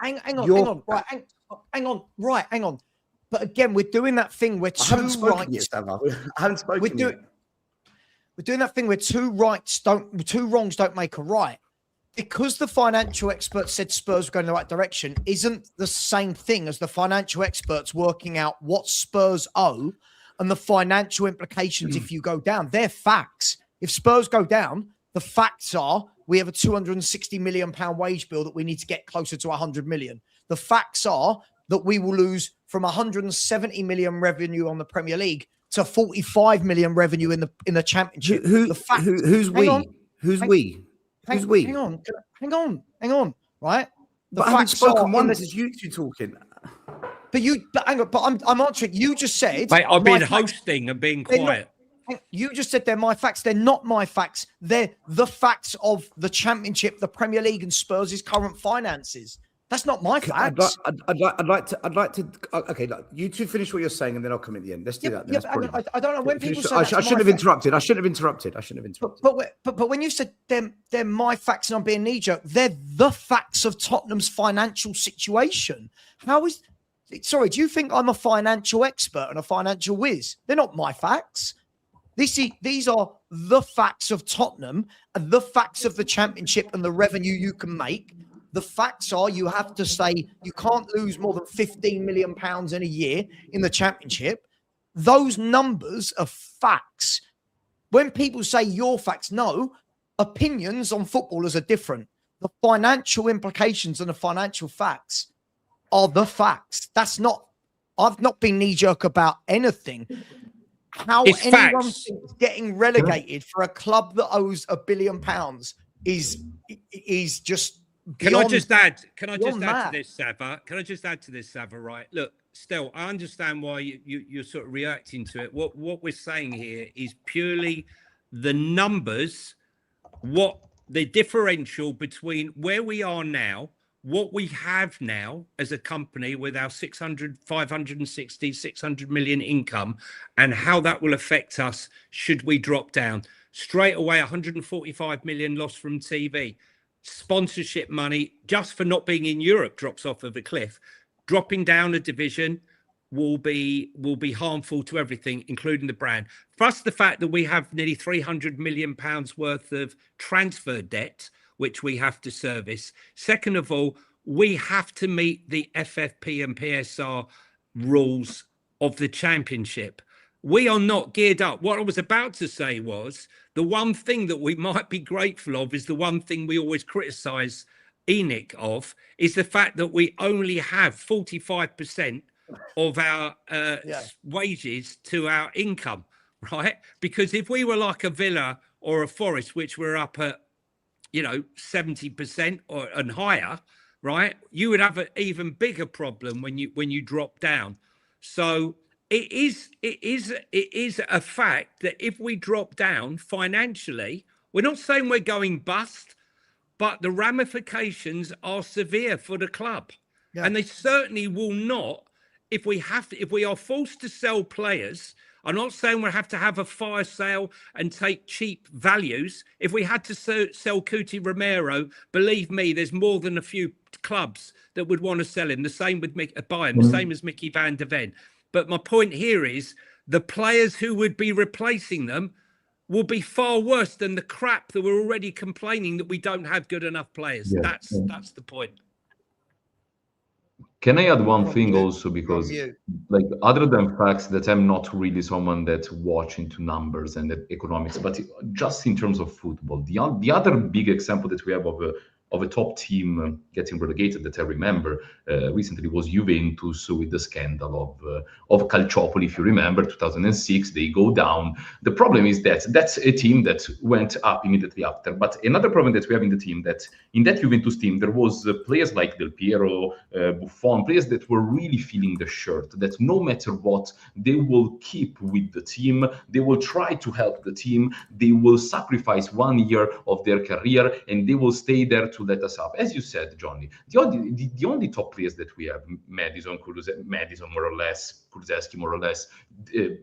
But again, we're doing that thing where two rights. I haven't spoken yet. We're doing that thing where two wrongs don't make a right. Because the financial experts said Spurs were going in the right direction isn't the same thing as the financial experts working out what Spurs owe and the financial implications if you go down. They're facts. If Spurs go down, the facts are we have a £260 million wage bill that we need to get closer to 100 million. The facts are that we will lose from 170 million revenue on the Premier League to 45 million revenue in the Championship. Who's we? Who's we? Who's we? Hang on. Right? The But I haven't facts spoken are once. It's you two talking. But hang on. But I'm answering. You just said. Mate, I've been my facts- hosting and being quiet. You just said they're my facts. They're not my facts. They're the facts of the Championship, the Premier League, and Spurs' current finances. That's not my facts. I'd like to. Okay, look, you two finish what you're saying, and then I'll come at the end. Let's do that. Then. I don't know when people say I shouldn't have interrupted. I shouldn't have interrupted. But when you said they're my facts and I'm being knee-jerk, they're the facts of Tottenham's financial situation. Sorry, do you think I'm a financial expert and a financial whiz? They're not my facts. These are the facts of Tottenham and the facts of the Championship and the revenue you can make. The facts are you have to say you can't lose more than £15 million in a year in the Championship. Those numbers are facts. When people say your facts, no, opinions on footballers are different. The financial implications and the financial facts are the facts. I've not been knee-jerk about anything. How It's anyone facts. thinks getting relegated for a club that owes £1 billion is just Can I just add to this, Sava? Right. Look, Stel, I understand why you're sort of reacting to it. What we're saying here is purely the numbers, what the differential between where we are now, what we have now as a company with our 600 million income, and how that will affect us should we drop down. Straight away, 145 million loss from TV. Sponsorship money just for not being in Europe drops off of a cliff. Dropping down a division will be harmful to everything, including the brand. Plus the fact that we have nearly 300 million pounds worth of transfer debt, which we have to service. Second of all, we have to meet the FFP and PSR rules of the Championship. We are not geared up. What I was about to say was the one thing that we might be grateful of is the one thing we always criticize ENIC of is the fact that we only have 45% of our wages to our income, right? Because if we were like a Villa or a Forest, which we're up at, 70% and higher, right? You would have an even bigger problem when you drop down. So it is a fact that if we drop down financially, we're not saying we're going bust, but the ramifications are severe for the club. Yeah. And they certainly will not if we are forced to sell players. I'm not saying we'll have to have a fire sale and take cheap values. If we had to sell Cuti Romero, believe me, there's more than a few clubs that would want to sell him. The same with buy him, the same as Mickey van der Ven. But my point here is the players who would be replacing them will be far worse than the crap that we're already complaining that we don't have good enough players. Yeah. That's the point. Can I add one thing also, because like other than facts that I'm not really someone that watch into numbers and economics, but just in terms of football, the other big example that we have of a top team getting relegated that I remember recently was Juventus with the scandal of Calciopoli. If you remember, 2006, they go down. The problem is that that's a team that went up immediately after. But another problem that we have in the team, that in that Juventus team, there was players like Del Piero, Buffon, players that were really feeling the shirt, that no matter what, they will keep with the team. They will try to help the team. They will sacrifice 1 year of their career and they will stay there to let us up. As you said, Johnny, the only top players that we have, Madison more or less, Kulusevski more or less,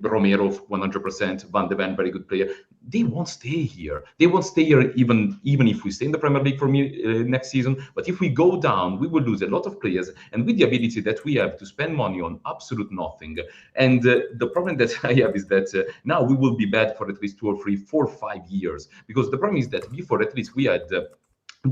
Romero 100%, Van de Ven, very good player. They won't stay here. They won't stay here even if we stay in the Premier League for me next season. But if we go down, we will lose a lot of players. And with the ability that we have to spend money on absolute nothing. And the problem that I have is that now we will be bad for at least 2 or 3, 4, 5 years. Because the problem is that before at least we had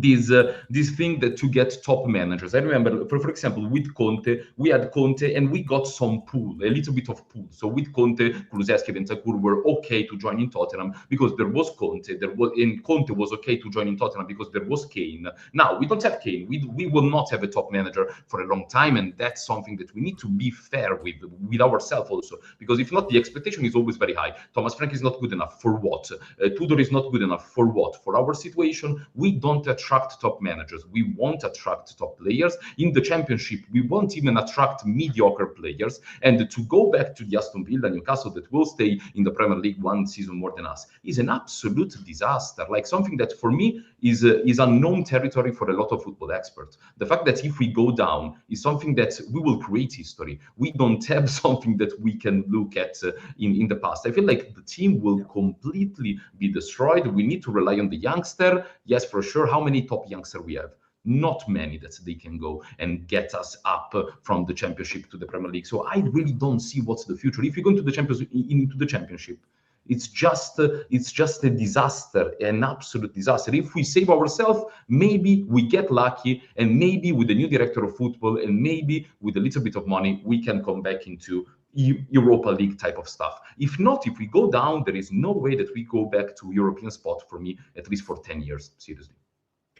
this thing that to get top managers. I remember, for example, with Conte, we had Conte and we got some pull, a little bit of pull. So with Conte, Kulusevski and Bentancur were okay to join in Tottenham because there was Conte. And Conte was okay to join in Tottenham because there was Kane. Now we don't have Kane. We will not have a top manager for a long time, and that's something that we need to be fair with ourselves also. Because if not, the expectation is always very high. Thomas Frank is not good enough for what? Tudor is not good enough for what? For our situation, we don't attract top managers. We won't attract top players. In the Championship, we won't even attract mediocre players. And to go back to the Aston Villa, Newcastle, that will stay in the Premier League one season more than us, is an absolute disaster. Like something that for me is unknown territory for a lot of football experts. The fact that if we go down is something that we will create history. We don't have something that we can look at in the past. I feel like the team will completely be destroyed. We need to rely on the youngster. Yes, for sure. How many top youngsters we have? Not many that they can go and get us up from the Championship to the Premier League. So I really don't see what's the future. If you go into the Championship, it's just a disaster, an absolute disaster. If we save ourselves, maybe we get lucky, and maybe with the new director of football, and maybe with a little bit of money, we can come back into Europa League type of stuff. If not, if we go down, there is no way that we go back to European spot for me, at least for 10 years, seriously.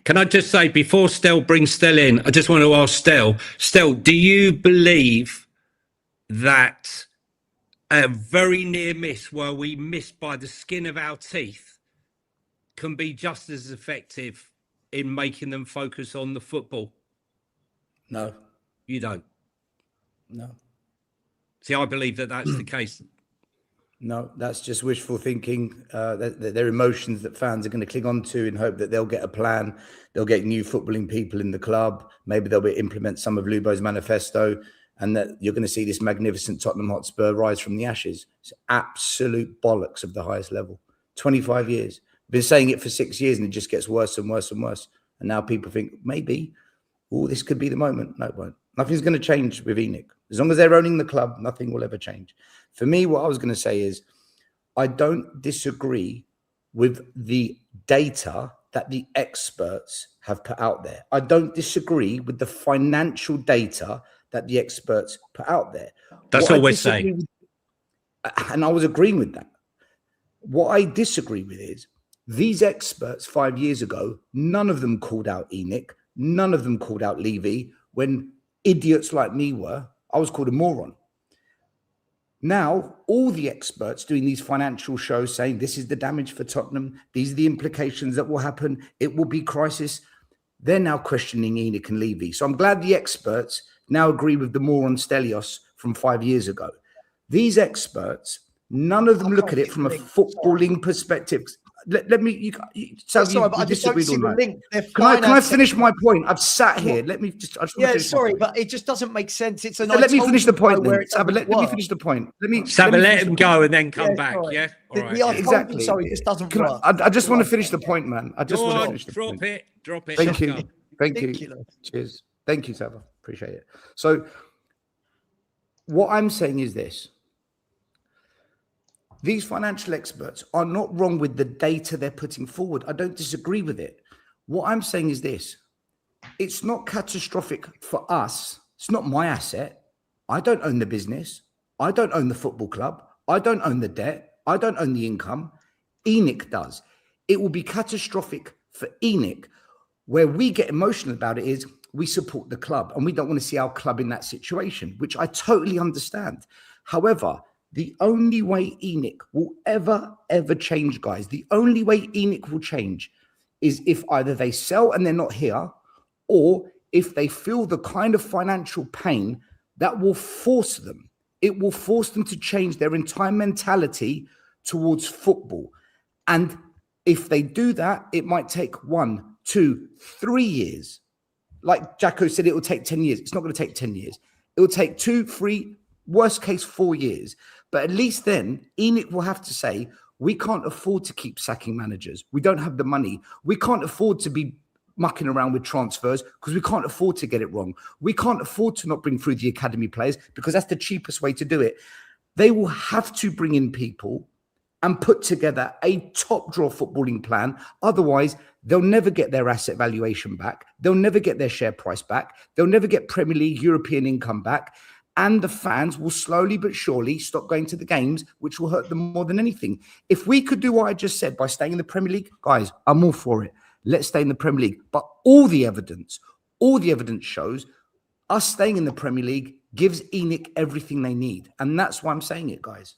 Can I just say, before Stel brings Stel in, I just want to ask Stel, do you believe that a very near miss where we missed by the skin of our teeth can be just as effective in making them focus on the football? No. You don't? No. See, I believe that that's the case. No, that's just wishful thinking. They're emotions that fans are going to cling on to in hope that they'll get a plan. They'll get new footballing people in the club. Maybe they'll implement some of Lubo's manifesto, and that you're going to see this magnificent Tottenham Hotspur rise from the ashes. It's absolute bollocks of the highest level. 25 years. Been saying it for 6 years, and it just gets worse and worse and worse. And now people think maybe, this could be the moment. No, it won't. Nothing's going to change with ENIC. As long as they're owning the club, nothing will ever change. For me, what I was going to say is I don't disagree with the data that the experts have put out there. I don't disagree with the financial data that the experts put out there. That's all we're saying. And I was agreeing with that. What I disagree with is these experts 5 years ago, none of them called out ENIC. None of them called out Levy. When idiots like me were, I was called a moron. Now, all the experts doing these financial shows saying this is the damage for Tottenham, these are the implications that will happen, it will be crisis, they're now questioning ENIC and Levy. So I'm glad the experts now agree with the moron Stelios from 5 years ago. These experts, none of them look at it from a footballing perspective. Let me. Sorry, but I just don't see the link. Can I finish my point? I've sat here. Let me just. Sorry, but it just doesn't make sense. It's let me finish the point. Let me finish the point. Let him go and then come back. Sorry. Yeah. All right. Exactly. Sorry, this doesn't work. I just want to finish the point, man. I just want to finish the point. Drop it. Thank you. Thank you. Cheers. Thank you, Sava. Appreciate it. So, what I'm saying is this. These financial experts are not wrong with the data they're putting forward. I don't disagree with it. What I'm saying is this. It's not catastrophic for us. It's not my asset. I don't own the business. I don't own the football club. I don't own the debt. I don't own the income. ENIC does. It will be catastrophic for ENIC. Where we get emotional about it is we support the club and we don't want to see our club in that situation, which I totally understand. However, the only way ENIC will ever change, guys, the only way ENIC will change is if either they sell and they're not here, or if they feel the kind of financial pain that will force them. It will force them to change their entire mentality towards football. And if they do that, it might take 1, 2, 3 years. Like Jacko said, it will take 10 years. It's not going to take 10 years. It will take 2, 3, worst case 4 years. But at least then, ENIC will have to say, we can't afford to keep sacking managers. We don't have the money. We can't afford to be mucking around with transfers because we can't afford to get it wrong. We can't afford to not bring through the academy players because that's the cheapest way to do it. They will have to bring in people and put together a top draw footballing plan. Otherwise, They'll never get their asset valuation back. They'll never get their share price back. They'll never get Premier League European income back. And the fans will slowly but surely stop going to the games, which will hurt them more than anything. If we could do what I just said by staying in the Premier League, guys, I'm all for it. Let's stay in the Premier League. But all the evidence shows us staying in the Premier League gives ENIC everything they need. And that's why I'm saying it, guys.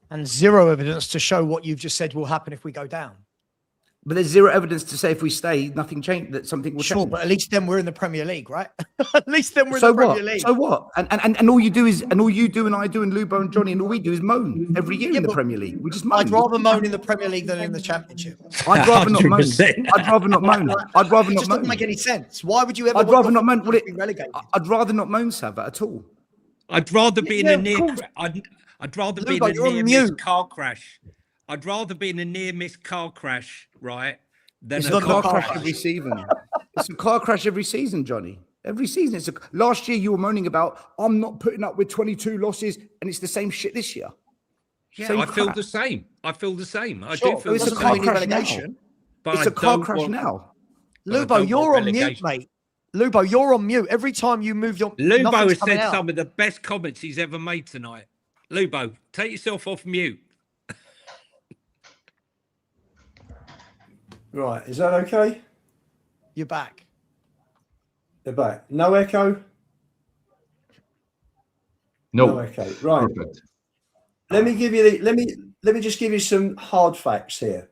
And zero evidence to show what you've just said will happen if we go down. But there's zero evidence to say if we stay, nothing changed, that something will change. But at least then we're in the Premier League, right? At least then we're in the Premier League. So what? And all you do is, and all you do and I do and Lubo and Johnny and all we do is moan every year in the Premier League. We just moan. I'd rather moan in the Premier League than in the Championship. I'd rather not moan. I'd rather not moan. I'd rather It not just moan. doesn't make any sense. Why would you ever? I'd rather not moan. Well, relegated? I'd rather not moan, Sava, at all. I'd rather be in Yeah, a of near. course. I'd rather be Lubo, in you're a on near miss mute. car crash. I'd rather be in a near miss car crash, right? Than It's a a car car crash crash. every season. It's a car crash every season, Johnny. Every season. Last year you were moaning about, I'm not putting up with 22 losses, and it's the same shit this year. Yeah, Same I feel crap. the same. I feel the same. I Sure, do feel it's the a doesn't car mean crash relegation. But It's I a car don't crash want- now. but I Lubo, don't you're want on mute, relegation. mate. Lubo, you're on mute. Every time you move your Lubo nothing's has coming said out. some of the best comments he's ever made tonight. Lubo, take yourself off mute. Right, is that okay? You're back. They're back. No echo? No. echo. Right. Perfect. Let me give you let me just give you some hard facts here.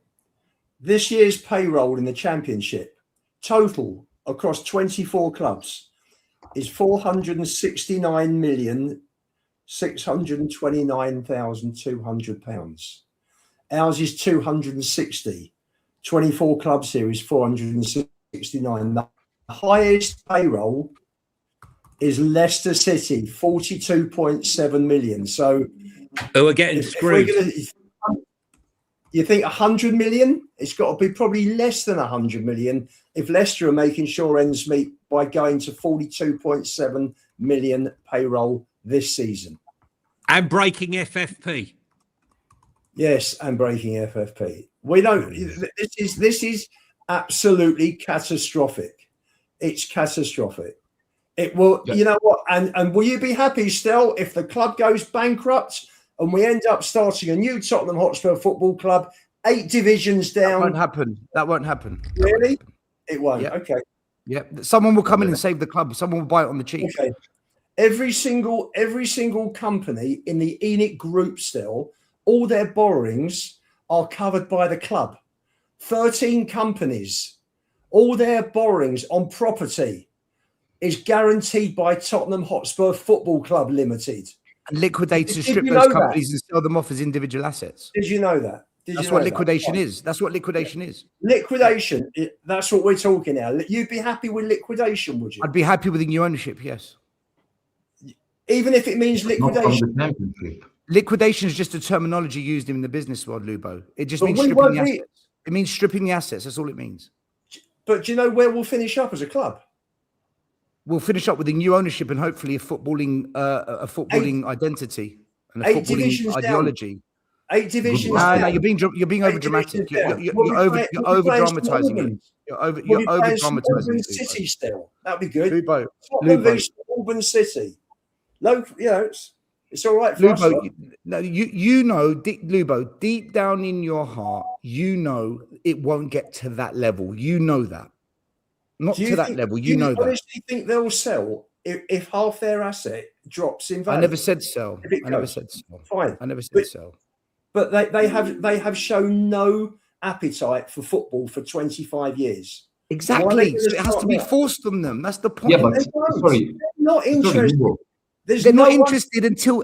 This year's payroll in the Championship, total across 24 clubs, is £469,629,200. Ours is 260. 24 clubs here is 469. The highest payroll is Leicester City, 42.7 million. So Who are getting screwed. You think 100 million? It's got to be probably less than 100 million if Leicester are making sure ends meet by going to 42.7 million payroll this season. And breaking FFP. Yes, and breaking FFP. We don't. This is absolutely catastrophic. It's catastrophic. It will. Yeah. You know what? And will you be happy still if the club goes bankrupt and we end up starting a new Tottenham Hotspur Football Club, 8 divisions That down? won't happen. That won't happen. Really? It won't. Yeah. Okay. Yeah. Someone will come in and save the club. Someone will buy it on the cheap. Okay. Every single company in the ENIC group still, all their borrowings are covered by the club. 13 companies, all their borrowings on property is guaranteed by Tottenham Hotspur Football Club Limited. And liquidators Did strip you those know companies and sell them off as individual assets. Did you know that? That's what liquidation is. That's what liquidation is. Liquidation, that's what we're talking now. You'd be happy with liquidation, would you? I'd be happy with the new ownership, yes. Even if it means Not from liquidation. the championship. Liquidation is just a terminology used in the business world, Lubo. It just But means we stripping won't the be- assets. It means stripping the assets. That's all it means. But do you know where we'll finish up as a club? We'll finish up with a new ownership and hopefully a footballing identity and a 8 footballing divisions down. ideology. 8 divisions No, down. you're being over dramatic. You're over dramatizing it. You're over dramatizing it. City still. That'd be good. Lubo, Tottenham Lubo. versus Auburn City. Local, it's all right for us. Lubo, you know, Lubo, deep down in your heart, you know it won't get to that level. You know that. Not Do you to that think- level. do You know that. honestly think they'll sell if half their asset drops in value? I never said sell. If it I never goes. said sell. Fine. I never said But- sell. But they have shown no appetite for football for 25 years. Exactly. gonna So it has to start be now? forced on them. That's the point. Yeah, but They won't. sorry, They're not sorry, interested. Lubo. There's They're no not one- interested until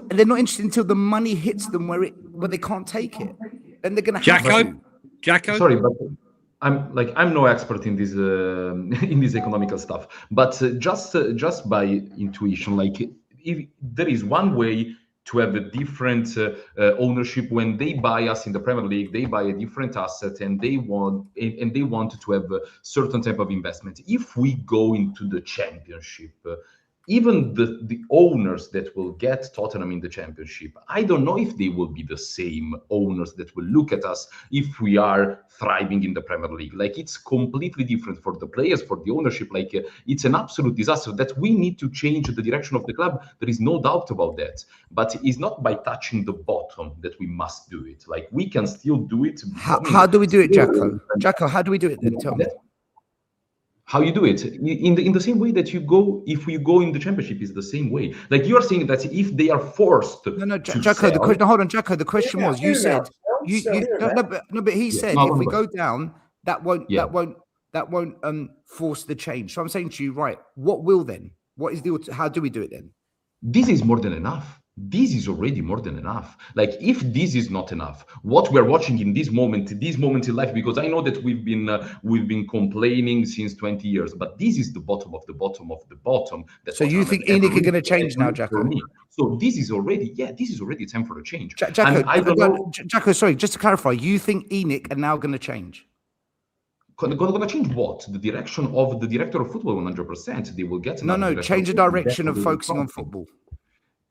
the money hits them where they can't take it. Then they're gonna have Jacko? to. Jacko? Sorry, but I'm no expert in this in this economical stuff. But just by intuition, like if there is one way to have a different ownership when they buy us in the Premier League, they buy a different asset and they want to have a certain type of investment. If we go into the Championship, even the owners that will get Tottenham in the Championship, I don't know if they will be the same owners that will look at us if we are thriving in the Premier League. Like, it's completely different for the players, for the ownership. Like, it's an absolute disaster that we need to change the direction of the club. There is no doubt about that. But it's not by touching the bottom that we must do it. Like, we can still do it. How do we do it, Jacko? Jacko, how do we do it then? Tell me. How you do it in the same way that you go, if we go in the Championship, is the same way. Like, you are saying that if they are forced Jacko, the question, hold on, Jacko, the question was, you said but he said if we go down, that won't force the change. So I'm saying to you, right, what will then? How do we do it then? This is more than enough. This is already more than enough. Like, if this is not enough, what we're watching in this moment in life, because I know that we've been complaining since 20 years, but this is the bottom of the bottom of the bottom. So you think ENIC are going to change now, Jacko? So this is already time for a change. Jacko, sorry, just to clarify, you think ENIC are now going to change? Going to change what? The direction of the director of football, 100%. They will get change the direction of focusing on football.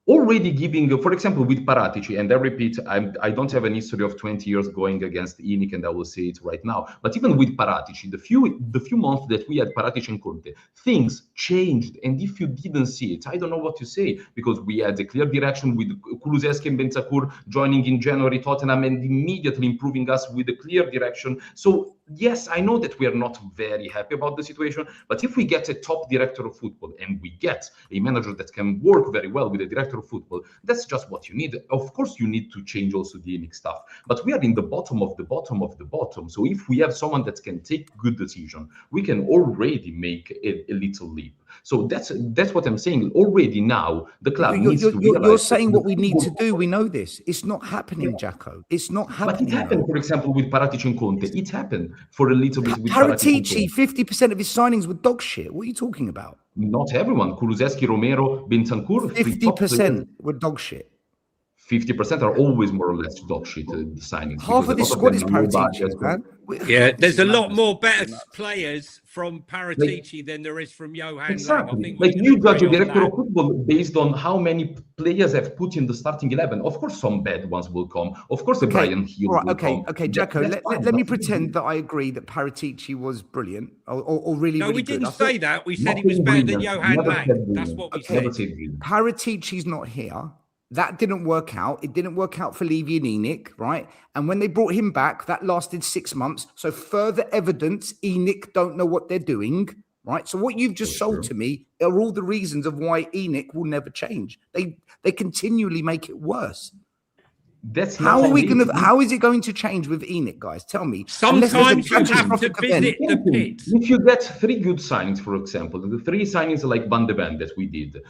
Already giving, for example, with Paratici, and I repeat, I don't have an history of 20 years going against ENIC, and I will say it right now. But even with Paratici, the few months that we had Paratici and Conte, things changed. And if you didn't see it, I don't know what to say, because we had a clear direction with Kulusevski and Bentancur joining in January Tottenham and immediately improving us with a clear direction. So yes, I know that we are not very happy about the situation, but if we get a top director of football and we get a manager that can work very well with a director of football, that's just what you need. Of course, you need to change also the ENIC stuff, but we are in the bottom of the bottom of the bottom. So if we have someone that can take good decision, we can already make a little leap. So that's what I'm saying. Already now, the club needs to realize. You're saying what we need to do. We know this. It's not happening, Jacko. It's not happening. But it happened, for example, with Paratici and Conte. It happened for a little bit with Paratici. 50% of his signings were dog shit. What are you talking about? Not everyone. Kulusevski, Romero, Bentancur. 50% were dog shit. 50% are always more or less dog shit signings. Half of this squad is Paratici, man. Yeah, there's a lot more better players from Paratici than there is from Johan. Exactly. Like, you judge a director of football based on how many players have put in the starting 11. Of course, some bad ones will come. Of course, Brian Hill will come. Okay, Jacko, let me pretend that I agree that Paratici was brilliant or really, no, really we good. didn't say that. We said he was better than Johan Lang. That's what we said. Paratici's not here. That didn't work out. It didn't work out for Levy and ENIC, right? And when they brought him back, that lasted 6 months. So further evidence, ENIC don't know what they're doing, right? So what you've just sold to me are all the reasons of why ENIC will never change. They continually make it worse. How is it going to change with ENIC, guys? Tell me. Sometimes you have to visit the pit. If you get 3 good signings, for example, the 3 signings like Van de Ven that we did,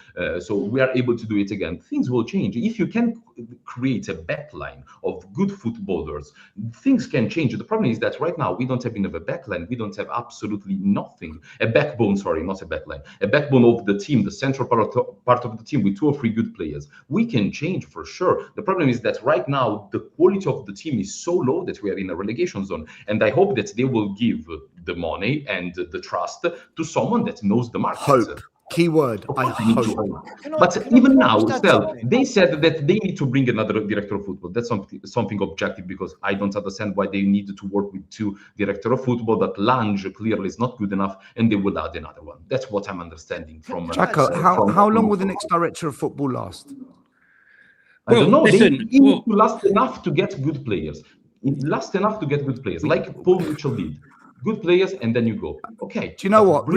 so we are able to do it again, things will change. If you can create a backline of good footballers, things can change. The problem is that right now we don't have enough a backline. We don't have absolutely nothing. A backbone, sorry, not a backline. A backbone of the team, the central part of the team with 2 or 3 good players. We can change for sure. The problem is that right now the quality of the team is so low that we are in a relegation zone, and I hope that they will give the money and the trust to someone that knows the market. Hope. Keyword, I hope. But even now, still, they said that they need to bring another director of football. That's something objective, because I don't understand why they need to work with 2 director of football. That Lange clearly is not good enough, and they will add another one. That's what I'm understanding from. Jacko, how long will the next director of football last? I don't know. Listen, they need to last enough to get good players. Last enough to get good players, like Paul Mitchell did. Good players, and then you go. Okay. Do you know what?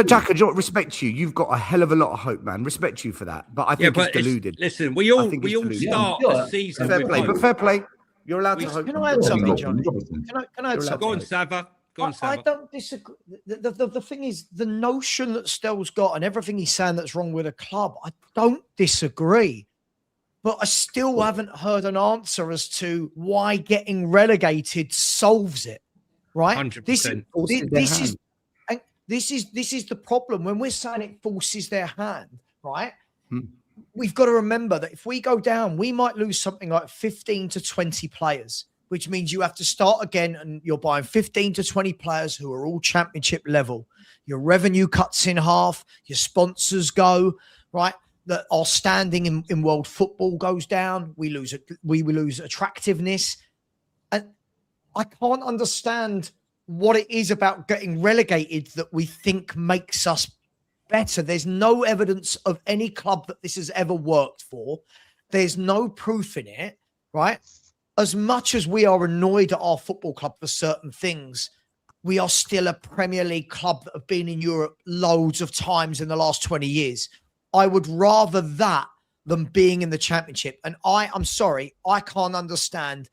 Jacko, respect you. You've got a hell of a lot of hope, man. Respect you for that. But I think it's deluded. Listen, we all start a season. Fair play, but fair play. You're allowed to hope. Can I add something, Johnny? Can I add something? Go on, Sava. I don't disagree. The thing is, the notion that Stell's got and everything he's saying that's wrong with the club, I don't disagree. But I still haven't heard an answer as to why getting relegated solves it. Right? 100%. This is the problem. When we're saying it forces their hand, right? We've got to remember that if we go down, we might lose something like 15 to 20 players, which means you have to start again, and you're buying 15 to 20 players who are all championship level. Your revenue cuts in half, your sponsors go. right? That our standing in world football goes down. We lose attractiveness. And I can't understand what it is about getting relegated that we think makes us better. There's no evidence of any club that this has ever worked for. There's no proof in it, right? As much as we are annoyed at our football club for certain things, we are still a Premier League club that have been in Europe loads of times in the last 20 years. I would rather that than being in the Championship. And I'm sorry, I can't understand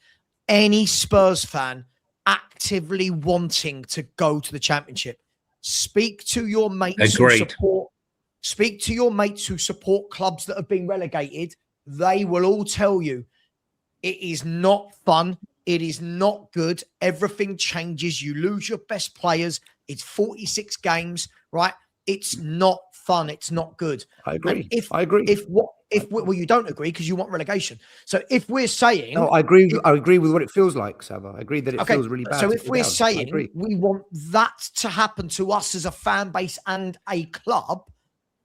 any Spurs fan actively wanting to go to the Championship. Speak to your mates who support clubs that have been relegated. They will all tell you it is not fun. It is not good. Everything changes. You lose your best players. It's 46 games, right? It's not fun. It's not good. I agree. I agree. Well, you don't agree because you want relegation. So if we're saying, no, I agree. I agree with what it feels like, Sava. I agree that it feels really bad. So if we're saying we want that to happen to us as a fan base and a club,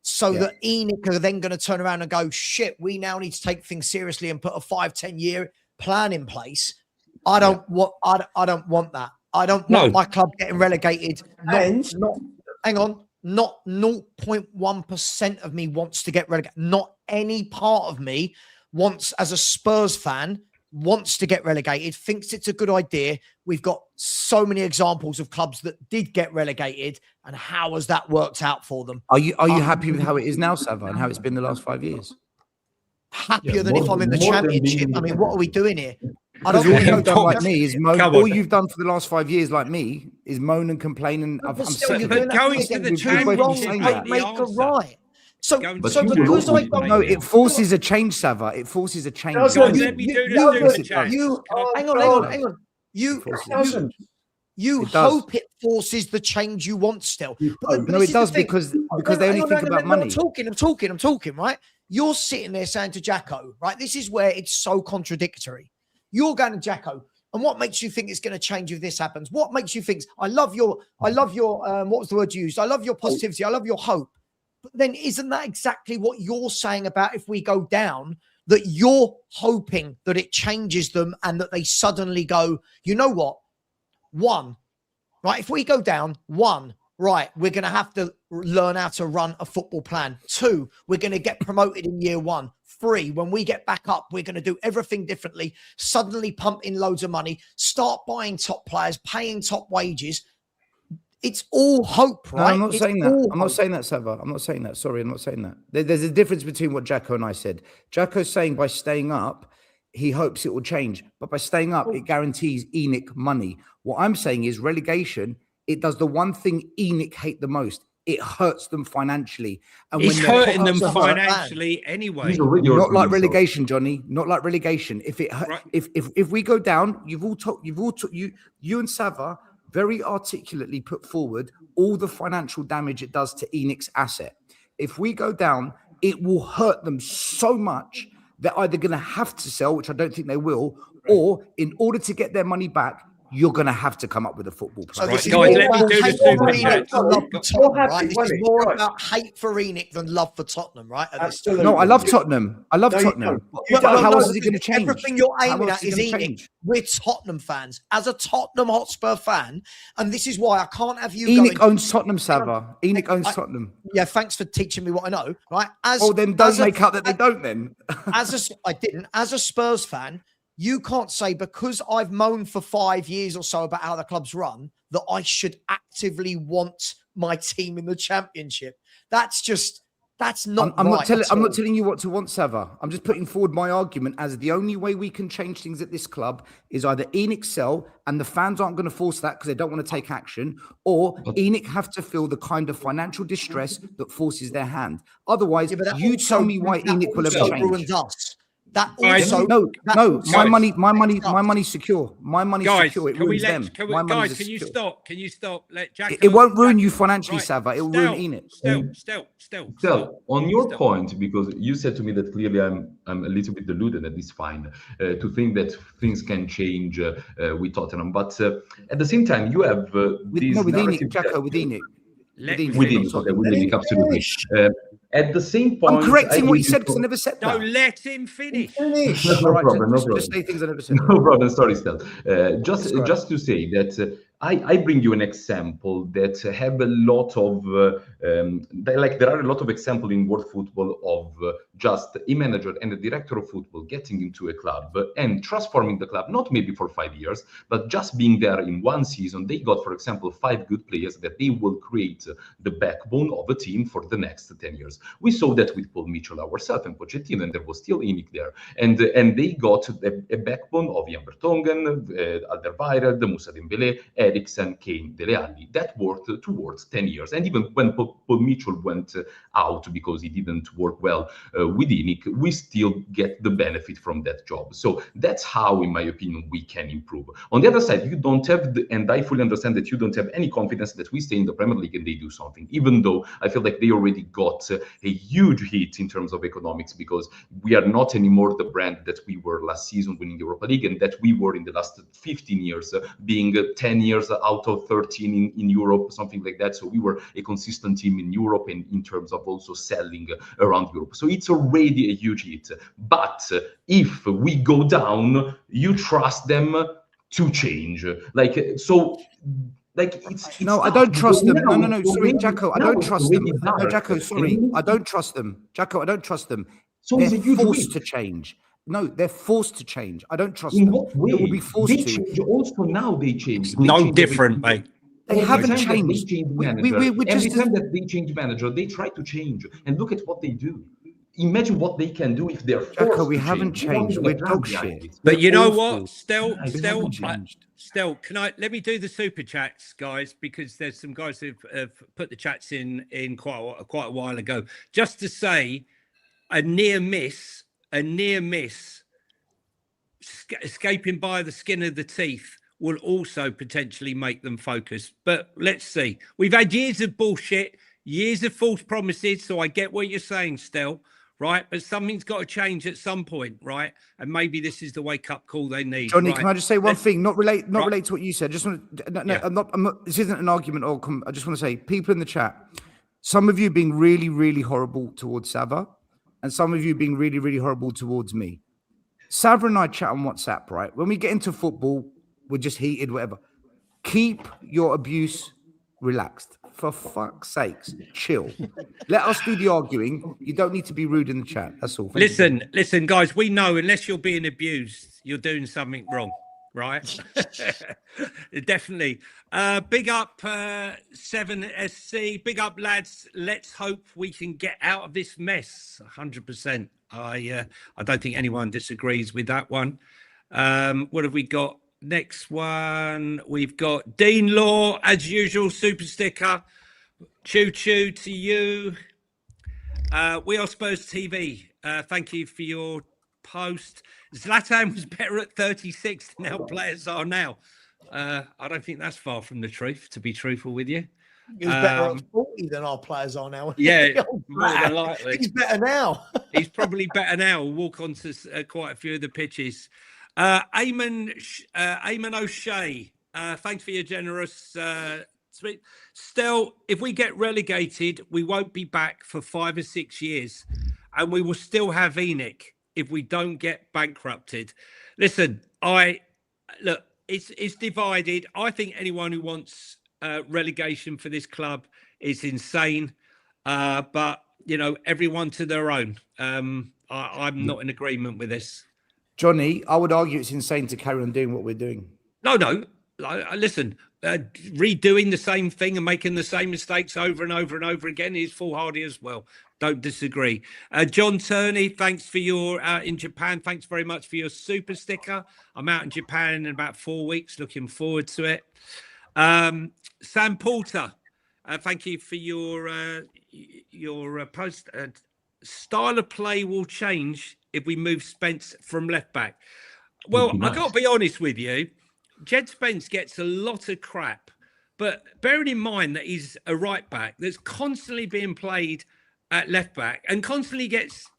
so that ENIC are then going to turn around and go, shit, we now need to take things seriously and put a 5-10 year plan in place. I don't want that. I don't want my club getting relegated. Not 0.1% of me wants to get relegated. Not any part of me wants, as a Spurs fan, wants to get relegated, thinks it's a good idea. We've got so many examples of clubs that did get relegated, and how has that worked out for them? Are you happy with how it is now, Sava, and how it's been the last 5 years? Happier than if I'm in the Championship. I mean, what are we doing here? All you've done like me is moan. All you've done for the last 5 years, like me, is moan and complain. And going to the Championship don't make a right. So because I don't know, it forces a change, Sava. It forces a change. Let me do the hang on. You hope it forces the change you want still. No, it does because they only think about money. I'm talking, right? You're sitting there saying to Jacko, right? This is where it's so contradictory. You're going to Jacko, and what makes you think it's going to change if this happens? What makes you think? I love your what was the word you used? I love your positivity. I love your hope. But then isn't that exactly what you're saying about if we go down, that you're hoping that it changes them and that they suddenly go, you know what? Right? If we go down, right, we're going to have to learn how to run a football plan. 2, we're going to get promoted in year 1. 3, when we get back up, we're going to do everything differently, suddenly pump in loads of money, start buying top players, paying top wages. It's all hope, right? No, I'm not saying that. I'm not saying that, Sava. I'm not saying that. Sorry, I'm not saying that. There's a difference between what Jacko and I said. Jacko's saying by staying up, he hopes it will change. But by staying up, it guarantees ENIC money. What I'm saying is relegation, it does the one thing ENIC hate the most. It hurts them financially. And it's hurting them financially anyway. Not like relegation, Johnny. Not like relegation. If we go down, you and Sava very articulately put forward all the financial damage it does to ENIC's asset. If we go down, it will hurt them so much they're either going to have to sell, which I don't think they will, or in order to get their money back, you're going to have to come up with a football plan. Right, guys, let me do the super chat. Right? This is more about hate for ENIC than love for Tottenham, right? No, I love Tottenham. Tottenham. How else is it going to change? Everything you're aiming at is ENIC. We're Tottenham fans. As a Tottenham Hotspur fan, and this is why I can't have you ENIC owns Tottenham, Sava. ENIC owns Tottenham. Yeah, thanks for teaching me what I know, right? Then don't make out that they don't then. I didn't. As a Spurs fan, you can't say because I've moaned for 5 years or so about how the club's run that I should actively want my team in the Championship. That's not I'm right. I'm not telling you what to want, Sava. I'm just putting forward my argument as the only way we can change things at this club is either ENIC sell and the fans aren't going to force that because they don't want to take action, or ENIC have to feel the kind of financial distress that forces their hand. Otherwise, you tell me why ENIC will ever change. That also my money's secure. My money's secure. It ruins them. Guys, can you stop? Can you stop? Let Jack. It won't ruin you financially, Sava. It will ruin ENIC. Still, on your point, because you said to me that clearly I'm a little bit deluded, and it's fine to think that things can change with Tottenham. But at the same time, you have with ENIC, Jacko, with ENIC. Within, okay, within, absolutely. At the same point, I'm correcting what he said because I never said that. Don't let him finish. No problem, no problem. Just say things I never said. No problem. Sorry, Stel. Just to say that I bring you an example that have a lot of there are a lot of examples in world football of just a manager and a director of football getting into a club and transforming the club, not maybe for 5 years, but just being there in one season. They got, for example, 5 good players that they will create the backbone of a team for the next 10 years. We saw that with Paul Mitchell ourselves and Pochettino, and there was still Inic there, and they got a backbone of Jan Vertonghen, Alderweireld, Moussa Dembélé, Eriksen, Kane, Dele Alli. That worked towards 10 years. And even when Paul Mitchell went out because he didn't work well with Inic, we still get the benefit from that job. So that's how, in my opinion, we can improve. On the other side, you don't have, and I fully understand that you don't have any confidence that we stay in the Premier League and they do something, even though I feel like they already got a huge hit in terms of economics, because we are not anymore the brand that we were last season winning Europa League and that we were in the last 15 years, being 10 years out of 13 in Europe, something like that. So we were a consistent team in Europe and in terms of also selling around Europe. So it's already a huge hit. But if we go down, you trust them to change. It's no, I don't trust them. No. Sorry, Jacko, I don't trust them. No, Jacko, sorry, I don't trust them. Jacko, I don't trust them. So they're forced to change. No, they're forced to change. I don't trust them. What way? They will be forced to. Change. Also, now they change. It's no different, mate. They haven't changed. Every time that they change manager, they try to change. And look at what they do. Imagine what they can do if they're forced Jacko, we to haven't change. changed. We're dog shit. But you know awful. what? Still, changed. let me do the super chats, guys, because there's some guys who've put the chats in quite a while ago. Just to say, a near miss, escaping by the skin of the teeth will also potentially make them focus. But let's see. We've had years of bullshit, years of false promises. So I get what you're saying, Stel, right? But something's got to change at some point, right? And maybe this is the wake-up call they need. Johnny, right? can I just say one thing? Not relate to what you said. Just want to, Yeah. I'm not. This isn't an argument. I just want to say, people in the chat, some of you being really, really horrible towards Sava, and some of you being really, really horrible towards me. Sava and I chat on WhatsApp, right? When we get into football, we're just heated, whatever. Keep your abuse relaxed. For fuck's sakes, chill. Let us do the arguing. You don't need to be rude in the chat. That's all. Listen, guys, we know unless you're being abused, you're doing something wrong, right? Definitely. Big up 7SC. Big up, lads. Let's hope we can get out of this mess. 100%. I don't think anyone disagrees with that one. What have we got? Next one, we've got Dean Law, as usual, super sticker. Choo choo to you. We are Spurs TV. Thank you for your post. Zlatan was better at 36 than our players are now. I don't think that's far from the truth, to be truthful with you. He was better at 40 than our players are now. Yeah, more than likely. He's better now. He's probably better now. We'll walk on to quite a few of the pitches. Eamon O'Shea, thanks for your generous tweet. Still, if we get relegated, we won't be back for 5 or 6 years, and we will still have Enoch if we don't get bankrupted. Listen, it's divided. I think anyone who wants relegation for this club is insane, but everyone to their own. I'm not in agreement with this. Johnny, I would argue it's insane to carry on doing what we're doing. No. Listen, redoing the same thing and making the same mistakes over and over and over again is foolhardy as well. Don't disagree. John Turney, thanks for your in Japan. Thanks very much for your super sticker. I'm out in Japan in about 4 weeks. Looking forward to it. Sam Porter, thank you for your post. Style of play will change if we move Spence from left back. Well, I've got to be honest with you. Jed Spence gets a lot of crap, but bearing in mind that he's a right back that's constantly being played at left back and constantly gets,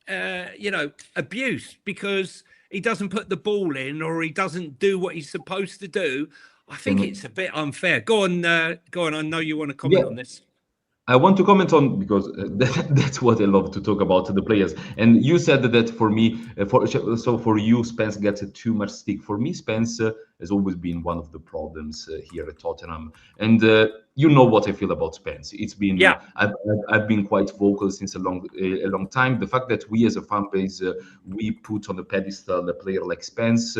abused because he doesn't put the ball in or he doesn't do what he's supposed to do. I think it's a bit unfair. Go on. I know you want to comment on this. I want to comment on, because that's what I love to talk about, the players. And you said that for me, for you, Spence gets too much stick. For me, Spence has always been one of the problems here at Tottenham. And you know what I feel about Spence. It's been Yeah. I've been quite vocal since a long time. The fact that we as a fan base we put on a pedestal a player like Spence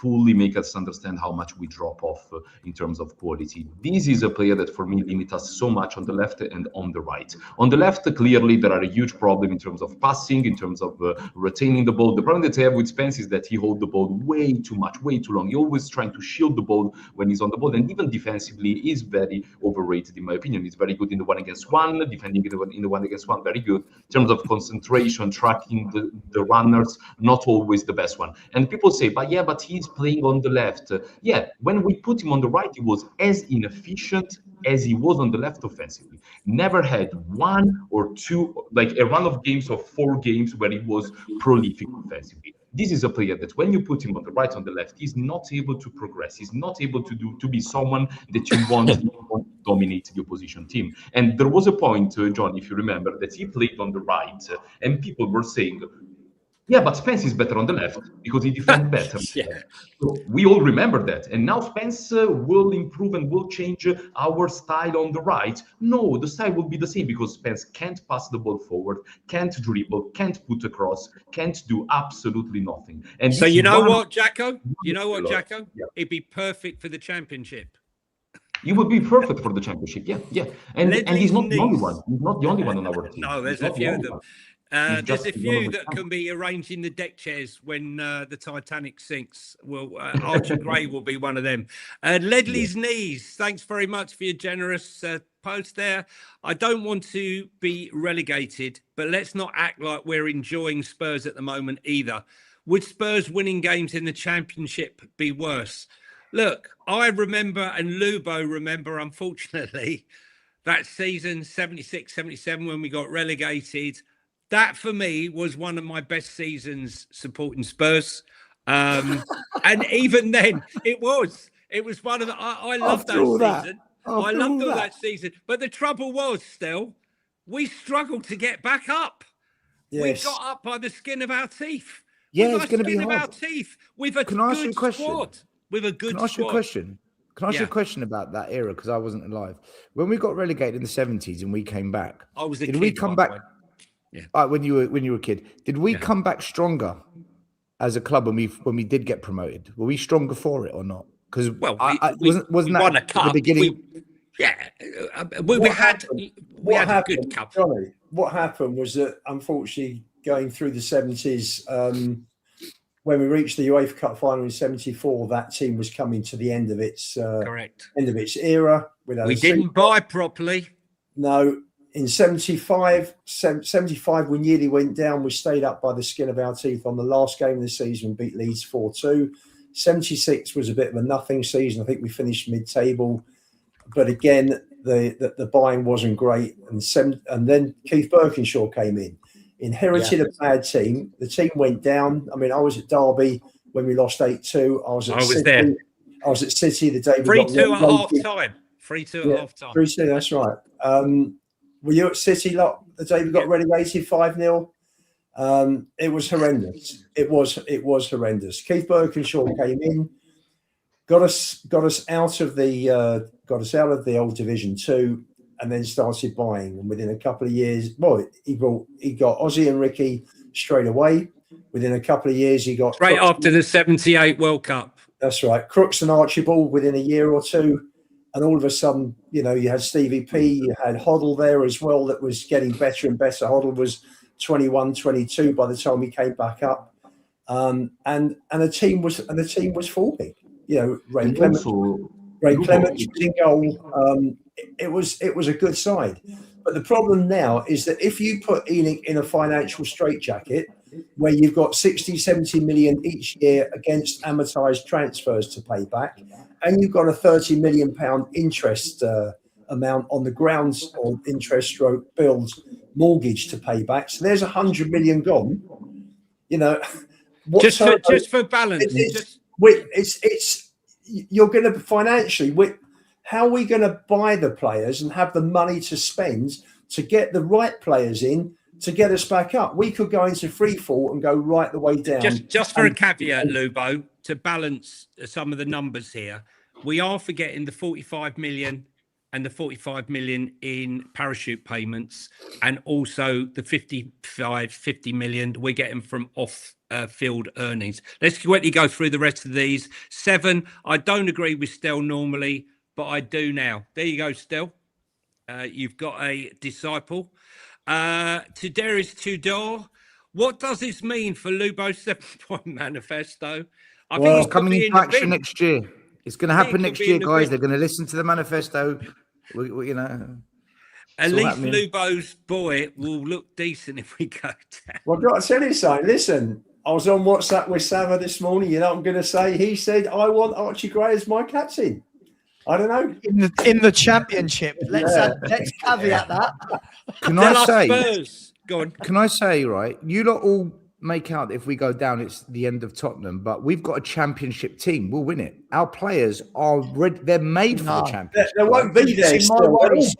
fully make us understand how much we drop off in terms of quality. This is a player that for me limits us so much on the left and on the right. On the left, clearly there are a huge problem in terms of passing, in terms of retaining the ball. The problem that I have with Spence is that he holds the ball way too much, way too long. He's always trying to shield the ball when he's on the ball, and even defensively is very overrated in my opinion. He's very good in the 1-against-1, defending in the 1-against-1, very good. In terms of concentration, tracking the runners, not always the best one. And people say, but he's playing on the left. Yeah, when we put him on the right, he was as inefficient as he was on the left offensively. Never had one or two, like a run of games of 4 games where he was prolific offensively. This is a player that when you put him on the right, on the left, he's not able to progress. He's not able to be someone that you want to dominate the opposition team. And there was a point, John, if you remember, that he played on the right, and people were saying, yeah, but Spence is better on the left because he defends better. Yeah. So we all remember that. And now Spence will improve and will change our style on the right. No, the style will be the same because Spence can't pass the ball forward, can't dribble, can't put across, can't do absolutely nothing. And So you know what, Jacko? Yeah. It'd be perfect for the Championship. He would be perfect for the Championship. Yeah. And he's not the only one. He's not the only one on our team. No, there's a few of them. There's a few that can be arranged in the deck chairs when the Titanic sinks. Well, Archie Gray will be one of them. Ledley's knees. Thanks very much for your generous post there. I don't want to be relegated, but let's not act like we're enjoying Spurs at the moment either. Would Spurs winning games in the Championship be worse? Look, I remember, and Lubo remember, unfortunately, that season 76-77 when we got relegated. That for me was one of my best seasons supporting Spurs. And even then it was one of the, I loved that season. I loved all that season. But the trouble was still, we struggled to get back up. Yes. We got up by the skin of our teeth. Yeah, it's going to be hard. Our teeth with a Can I ask you a good question? squad. With a good Can I ask you a question? Can I ask you a question about that era? Because I wasn't alive. When we got relegated in the 70s and we came back, I was a did kid, we come back? Yeah. When you were a kid, did we come back stronger as a club when we did get promoted? Were we stronger for it or not? Because wasn't that won a cup. the beginning? We had a good cup. Johnny, what happened was that unfortunately going through the 70s, when we reached the UEFA Cup final in 74, that team was coming to the end of its era. We didn't buy properly. No. In 75, we nearly went down. We stayed up by the skin of our teeth on the last game of the season and beat Leeds 4-2. 76 was a bit of a nothing season. I think we finished mid-table. But again, the buying wasn't great. And then Keith Birkinshaw came in. Inherited a bad team. The team went down. I mean, I was at Derby when we lost 8-2. I was there. I was at City the day we got 3-2 at half-time. 3-2 at half-time. 3-2, that's right. Were you at City the day we got relegated 5-0? It was horrendous. It was horrendous. Keith Birkinshaw came in, got us out of the old Division 2, and then started buying. And within a couple of years, he got Ozzy and Ricky straight away. Within a couple of years, he got straight after the 78 World Cup. That's right, Crooks and Archibald within a year or two. And all of a sudden, you had Stevie P, you had Hoddle there as well that was getting better and better. Hoddle was 21, 22 by the time he came back up. And the team was forming. Ray Clements was in goal. It was a good side. But the problem now is that if you put ENIC in a financial straitjacket where you've got 60, 70 million each year against amortized transfers to pay back, and you've got a £30 million interest amount on the grounds or interest stroke build mortgage to pay back. So there's 100 million gone. Just for balance. You're going to financially, How are we going to buy the players and have the money to spend to get the right players in to get us back up? We could go into free fall and go right the way down. Just for a caveat, Lubo, to balance some of the numbers here, we are forgetting the 45 million and the 45 million in parachute payments, and also the 50 million we're getting from off field earnings. Let's quickly go through the rest of these. 7, I don't agree with Stel normally, but I do now. There you go, Stel. You've got a disciple. Tudor's Tudor. What does this mean for Lubo's 7-point manifesto? I think It's coming into action next year. It's going to happen next year, guys. They're going to listen to the manifesto. You know. At least Lubo's boy will look decent if we go down. Well, I've got to tell you something. Listen, I was on WhatsApp with Sava this morning. You know what I'm going to say? He said, I want Archie Gray as my captain. I don't know. In the championship. Let's caveat that. Can I say? Spurs. Go on. Can I say, right? You lot all make out that if we go down, it's the end of Tottenham, but we've got a championship team. We'll win it. Our players are ready. They're made for the championship. There won't be there.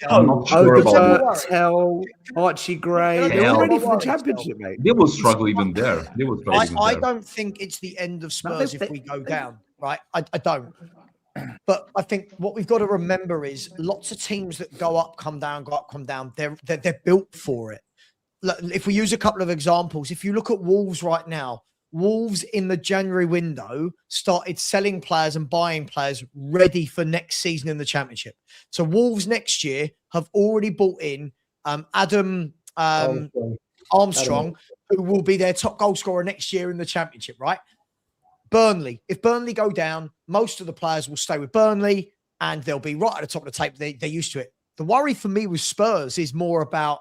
I'm not sure about Tell Archie Gray. They're all ready for the championship, mate. They will struggle even there. I don't think it's the end of Spurs if we go down, right? I don't. But I think what we've got to remember is lots of teams that go up, come down, go up, come down. They're built for it. If we use a couple of examples, if you look at Wolves right now, Wolves in the January window started selling players and buying players ready for next season in the Championship. So Wolves next year have already bought in Adam Armstrong, who will be their top goal scorer next year in the Championship, right? Burnley. If Burnley go down, most of the players will stay with Burnley and they'll be right at the top of the tape. They're used to it. The worry for me with Spurs is more about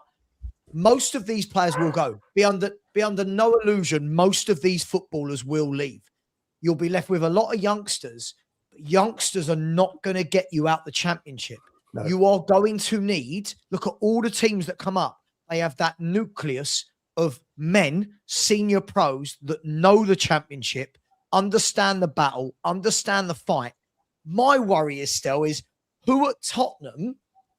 most of these players will go. Be under no illusion, most of these footballers will leave. You'll be left with a lot of youngsters. Youngsters are not going to get you out the Championship. No. You are going to need, look at all the teams that come up. They have that nucleus of men, senior pros that know the Championship, understand the battle, understand the fight. My worry is still is who at Tottenham,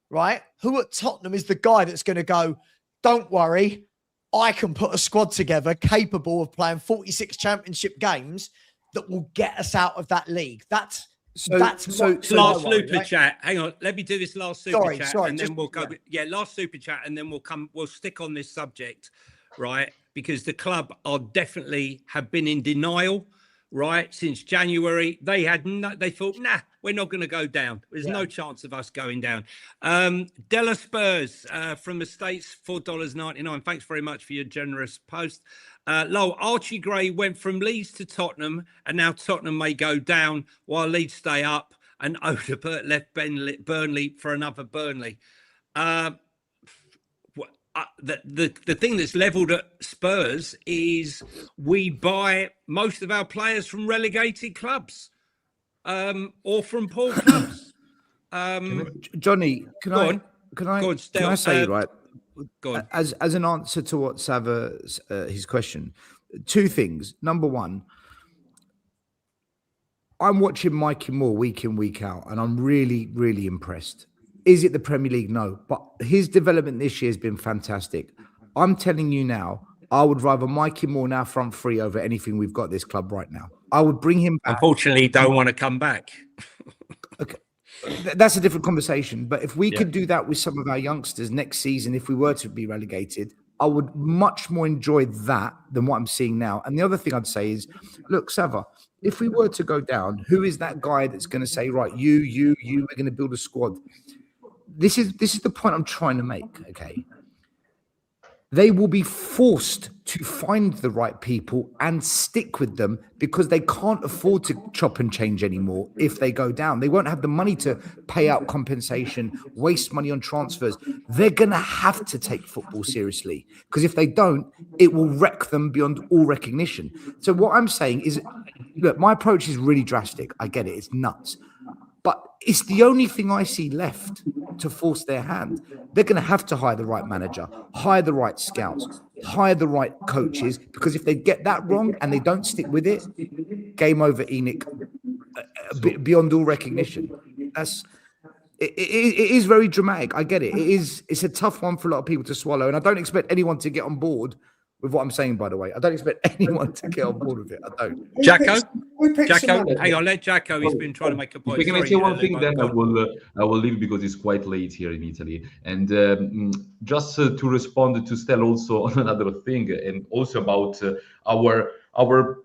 right? Who at Tottenham is the guy that's going to go, don't worry, I can put a squad together capable of playing 46 Championship games that will get us out of that league. That's last super chat. Hang on, let me do this last super chat, and then we'll go. Yeah, last super chat, and then we'll stick on this subject, right? Because the club have been in denial, right, since January. They thought, nah, we're not going to go down. There's no chance of us going down. Della Spurs from the States, $4.99. Thanks very much for your generous post. Lowell, Archie Gray went from Leeds to Tottenham, and now Tottenham may go down while Leeds stay up, and Odebert left Burnley for another Burnley. The thing that's levelled at Spurs is we buy most of our players from relegated clubs or from poor clubs. Johnny, can I say, right? Go on. As an answer to what Sava, his question, two things. Number one, I'm watching Mikey Moore week in, week out, and I'm really, really impressed. Is it the Premier League? No. But his development this year has been fantastic. I'm telling you now, I would rather Mikey Moore now front three over anything we've got this club right now. I would bring him back. Unfortunately, he don't want to come back. Okay. That's a different conversation. But if we could do that with some of our youngsters next season, if we were to be relegated, I would much more enjoy that than what I'm seeing now. And the other thing I'd say is, look, Sava, if we were to go down, who is that guy that's going to say, right, you, we're going to build a squad? This is the point I'm trying to make, okay? They will be forced to find the right people and stick with them because they can't afford to chop and change anymore if they go down. They won't have the money to pay out compensation, waste money on transfers. They're going to have to take football seriously because if they don't, it will wreck them beyond all recognition. So what I'm saying is, look, my approach is really drastic. I get it. It's nuts. But it's the only thing I see left to force their hand. They're going to have to hire the right manager, hire the right scouts, hire the right coaches, because if they get that wrong and they don't stick with it, game over, Enoch, beyond all recognition. It is very dramatic. I get it. It's a tough one for a lot of people to swallow, and I don't expect anyone to get on board with what I'm saying. By the way, I don't expect anyone to get on board with it. I don't. Jacko, Who picks the Jacko, manager? hang on, let Jacko. He's been trying to make a point. If I can Sorry, say one thing, Lubo, then go on. I will leave because it's quite late here in Italy. And just to respond to Stel also on another thing, and also about our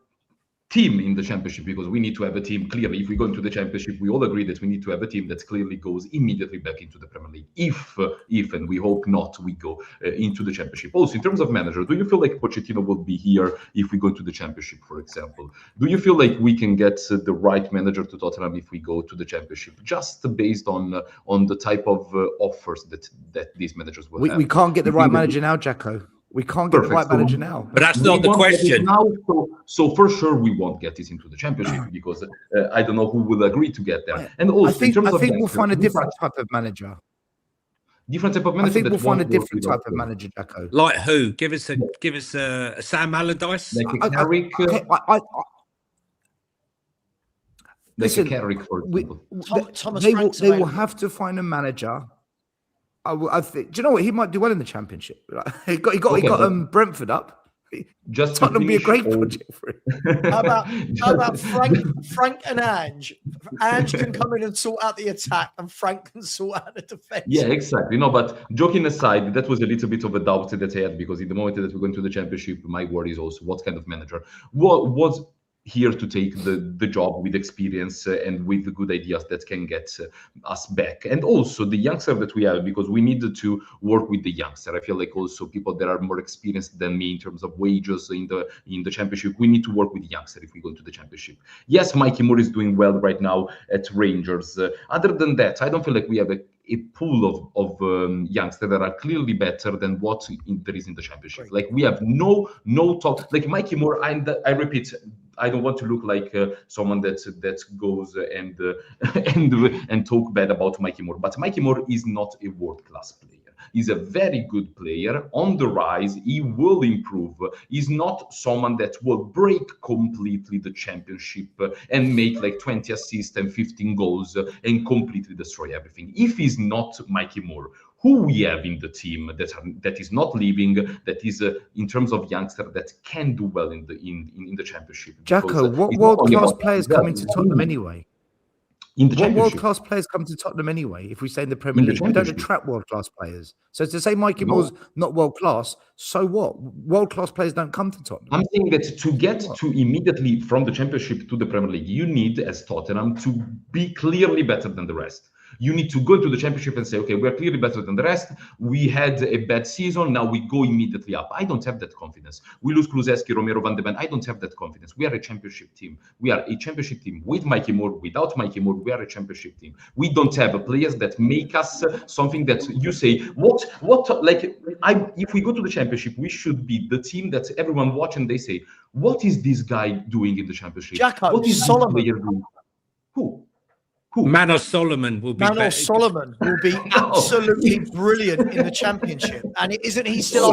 team in the championship, because we need to have a team. Clearly, if we go into the championship, we all agree that we need to have a team that clearly goes immediately back into the Premier League. If and we hope not, we go into the championship. Also, in terms of manager, do you feel like Pochettino will be here if we go to the championship, for example? Do you feel like we can get the right manager to Tottenham if we go to the championship, just based on the type of offers that these managers will have? We can't get the right manager now, Jacko. We can't get the right manager now. But that's not the question. Now, so for sure we won't get this into the championship because I don't know who will agree to get there. And also, I think we'll find a different type of manager. Different type of manager. I think we'll find a different type of manager, Jacko. Like who? Give us a Sam Allardyce. Like a Carrick. Listen, Carrick, for example. Thomas they Frank's will available. have to find a manager. I think. Do you know what? He might do well in the championship. He got Brentford up. Just Tottenham would be a great project for him. How about Frank and Ange? Ange can come in and sort out the attack, and Frank can sort out the defense. Yeah, exactly. No, but joking aside, that was a little bit of a doubt that I had, because in the moment that we're going to the championship, my worry is also what kind of manager was here to take the job with experience and with the good ideas that can get us back. And also the youngster that we have, because we need to work with the youngster. I feel like also people that are more experienced than me in terms of wages in the championship, we need to work with the youngster if we go into the championship. Yes, Mikey Moore is doing well right now at Rangers. Other than that, I don't feel like we have a pool of youngsters that are clearly better than what there is in the championship. Like we have no talk. Like Mikey Moore, I repeat, I don't want to look like someone that goes and talk bad about Mikey Moore. But Mikey Moore is not a world-class player. He's a very good player on the rise. He will improve. He's not someone that will break completely the championship and make like 20 assists and 15 goals and completely destroy everything. If he's not Mikey Moore, who we have in the team that is not leaving, that is in terms of youngster that can do well in the championship. Jacko, what world-class players come into Tottenham anyway? What world-class players come to Tottenham anyway if we stay in the Premier League? We don't attract world-class players. So to say Mikey Moore's not world-class, so what? World-class players don't come to Tottenham. I'm saying that to get to immediately from the Championship to the Premier League, you need, as Tottenham, to be clearly better than the rest. You need to go into the championship and say, okay, we're clearly better than the rest. We had a bad season. Now we go immediately up. I don't have that confidence. We lose Kulusevski, Romero, Van de Ven. I don't have that confidence. We are a championship team. We are a championship team with Mikey Moore. Without Mikey Moore, we are a championship team. We don't have players that make us something that you say, if we go to the championship, we should be the team that everyone watch and they say, what is this guy doing in the championship? Jacko, what is Solomon. This player doing? Who? Manos Solomon will be Solomon will be absolutely brilliant in the championship. And isn't he still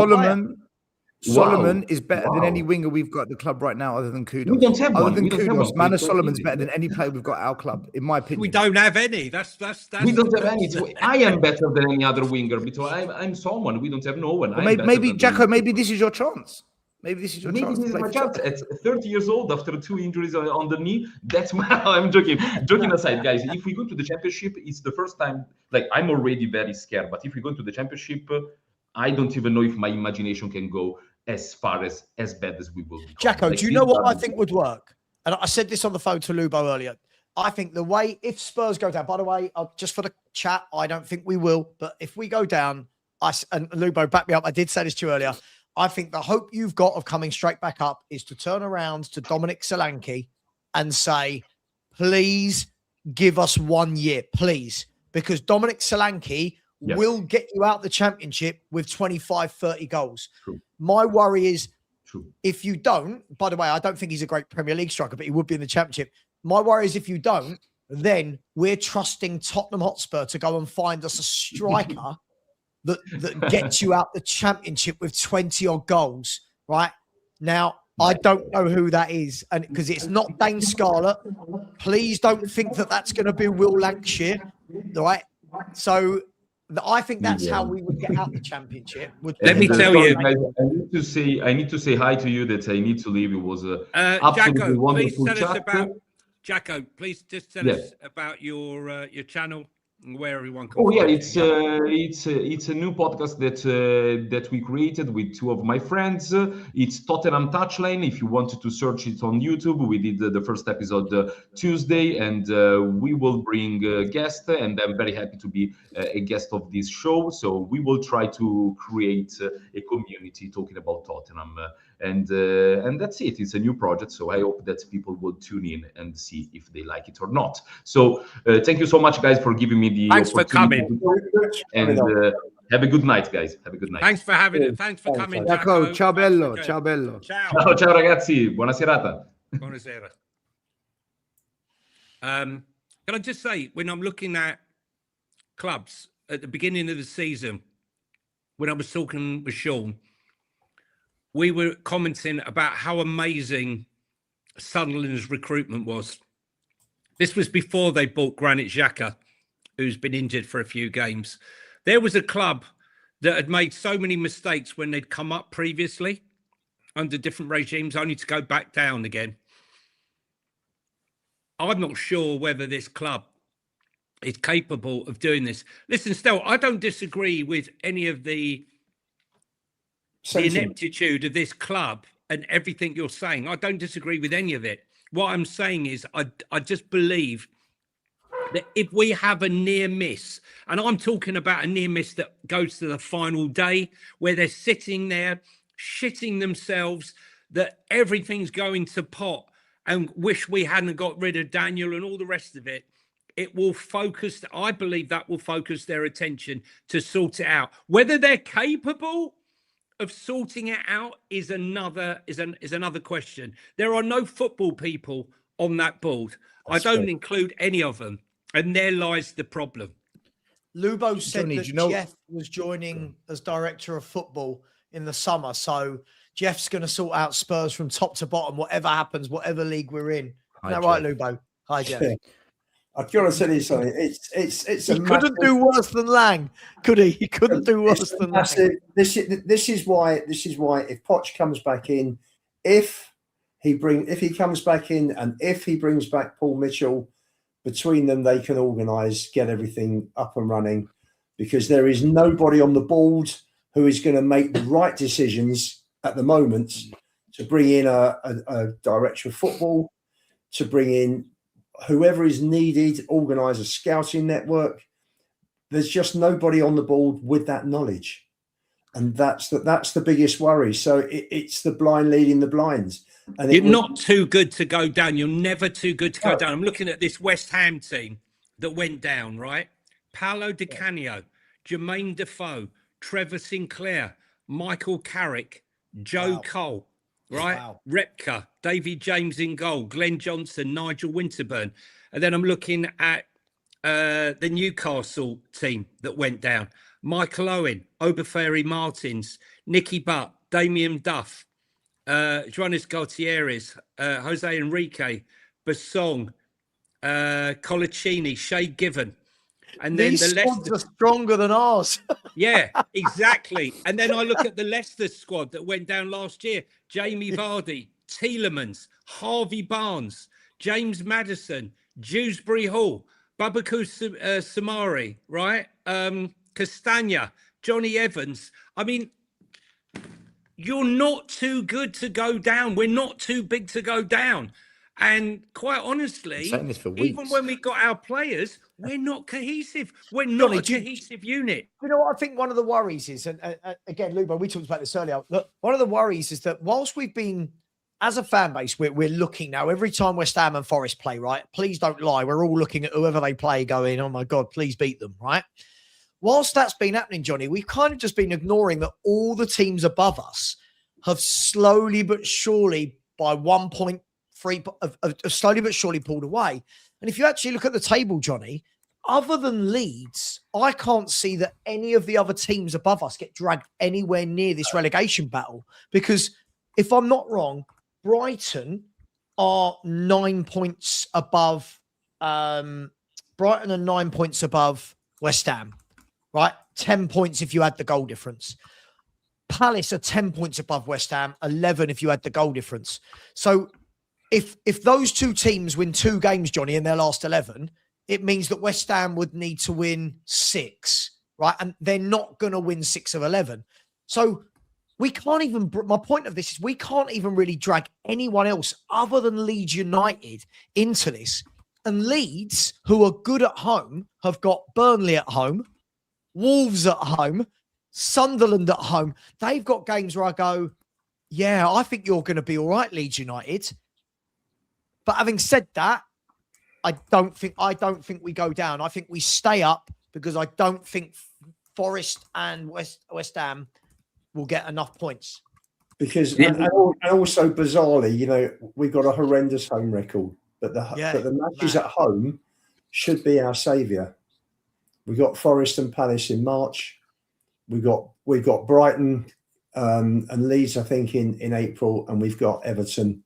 Solomon is better than any winger we've got at the club right now, other than Kudos. We don't have other one. than We don't have Kudos, one. Manos Solomon's better than any player we've got at our club, in my opinion. We don't have any. That's we don't have any. I am better than any other winger because I'm someone. We don't have no one. Well, maybe Jacko, maybe this is your chance. Maybe this is your chance. This is my chance. At 30 years old, after 2 injuries on the knee, that's why I'm joking. Joking aside, guys, if we go to the championship, it's the first time. Like I'm already very scared, but if we go to the championship, I don't even know if my imagination can go as far as bad as we will. Jacko, do you know what I think would work? And I said this on the phone to Lubo earlier. I think the way, if Spurs go down, by the way, just for the chat, I don't think we will, but if we go down, and Lubo, back me up, I did say this to you earlier, I think the hope you've got of coming straight back up is to turn around to Dominic Solanke and say, please give us 1 year, please. Because Dominic Solanke will get you out the championship with 25, 30 goals. True. My worry is if you don't, by the way, I don't think he's a great Premier League striker, but he would be in the championship. My worry is if you don't, then we're trusting Tottenham Hotspur to go and find us a striker that gets you out the championship with 20 odd goals, right? Now, I don't know who that is, and because it's not Dane Scarlett. Please don't think that that's going to be Will Lancashire, right? So I think that's how we would get out the championship. Let me tell sorry, you. guys, I need to say hi to you that I need to leave. It was absolutely Jacko, please wonderful tell us chat. about Jacko. Please just tell Yes. us about your channel and where everyone can. Oh yeah, find it's a new podcast that we created with two of my friends. It's Tottenham Touchline. If you wanted to search it on YouTube, we did the first episode Tuesday, and we will bring guests. And I'm very happy to be a guest of this show. So we will try to create a community talking about Tottenham, and that's it. It's a new project, so I hope that people will tune in and see if they like it or not. So thank you so much, guys, for giving me the Thanks for opportunity coming. to talk, and have a good night, guys. Have a good night. Thanks for having it. Thanks for coming, Jacko, Jacko. ciao Thanks bello, for ciao bello. Ciao. Ciao, ciao ragazzi, buona serata. Buonasera. Can I just say, when I'm looking at clubs at the beginning of the season, when I was talking with Sean, we were commenting about how amazing Sunderland's recruitment was. This was before they bought Granit Xhaka, who's been injured for a few games. There was a club that had made so many mistakes when they'd come up previously under different regimes, only to go back down again. I'm not sure whether this club is capable of doing this. Listen, Stel, I don't disagree with any of the ineptitude of this club and everything you're saying. I don't disagree with any of it. What I'm saying is I just believe that if we have a near miss, and I'm talking about a near miss that goes to the final day where they're sitting there shitting themselves, that everything's going to pot and wish we hadn't got rid of Daniel and all the rest of it, it will focus, I believe that will focus their attention to sort it out. Whether they're capable of sorting it out is another question. There are no football people on that board. I don't include any of them, and there lies the problem. Lubo said Johnny, that do you know- Jeff was joining as director of football in the summer, so Jeff's going to sort out Spurs from top to bottom, whatever happens, whatever league we're in. Hi, Is that right, Jeff. Lubo? Hi, Jeff. Yeah. I've got to tell you something. It's He couldn't do worse than Lang, could he? He couldn't do worse than Lang. This is why if Poch comes back in, if he comes back in, and if he brings back Paul Mitchell, between them they can organise, get everything up and running, because there is nobody on the board who is going to make the right decisions at the moment to bring in a director of football, to bring in whoever is needed, organise a scouting network. There's just nobody on the board with that knowledge, and that's the biggest worry. So it's the blind leading the blinds. And You're not too good to go down. You're never too good to go down. I'm looking at this West Ham team that went down, right? Paolo Di Canio, Jermaine Defoe, Trevor Sinclair, Michael Carrick, Joe Cole, right? Wow. Repka, David James in goal, Glenn Johnson, Nigel Winterburn. And then I'm looking at the Newcastle team that went down. Michael Owen, Obafemi Martins, Nicky Butt, Damian Duff, Jonas Gutierrez, Jose Enrique, Basong, Colaccini, Shea Given. And then These the squads Leicester are stronger than ours. Yeah, exactly. And then I look at the Leicester squad that went down last year. Jamie Vardy, Tielemans, Harvey Barnes, James Maddison, Dewsbury Hall, Babaku Samari, right? Castagna, Johnny Evans. I mean, you're not too good to go down. We're not too big to go down. And quite honestly, I'm saying this for even weeks. when we got our players, we're not cohesive. We're not a cohesive unit. You know what I think one of the worries is, and again, Lubo, we talked about this earlier. Look, one of the worries is that whilst we've been, as a fan base, we're looking now every time West Ham and Forest play, right? Please don't lie. We're all looking at whoever they play going, oh my God, please beat them, right? Whilst that's been happening, Johnny, we've kind of just been ignoring that all the teams above us have slowly but surely, by 1.3, have slowly but surely pulled away. And if you actually look at the table, Johnny, other than Leeds, I can't see that any of the other teams above us get dragged anywhere near this relegation battle. Because if I'm not wrong, Brighton are 9 points above. Brighton are 9 points above West Ham, right? 10 points if you add the goal difference. Palace are 10 points above West Ham, 11 if you add the goal difference. So if those two teams win 2 games, Johnny, in their last 11, it means that West Ham would need to win 6, right? And they're not going to win 6 of 11. So we can't even, my point of this is we can't even really drag anyone else other than Leeds United into this. And Leeds, who are good at home, have got Burnley at home, Wolves at home, Sunderland at home. They've got games where I go, yeah, I think you're going to be all right, Leeds United. But having said that, I don't think we go down. I think we stay up because I don't think Forest and West Ham will get enough points. Because and also bizarrely, we've got a horrendous home record, but the matches at home should be our saviour. We got Forest and Palace in March. We've got Brighton and Leeds, I think, in April, and we've got Everton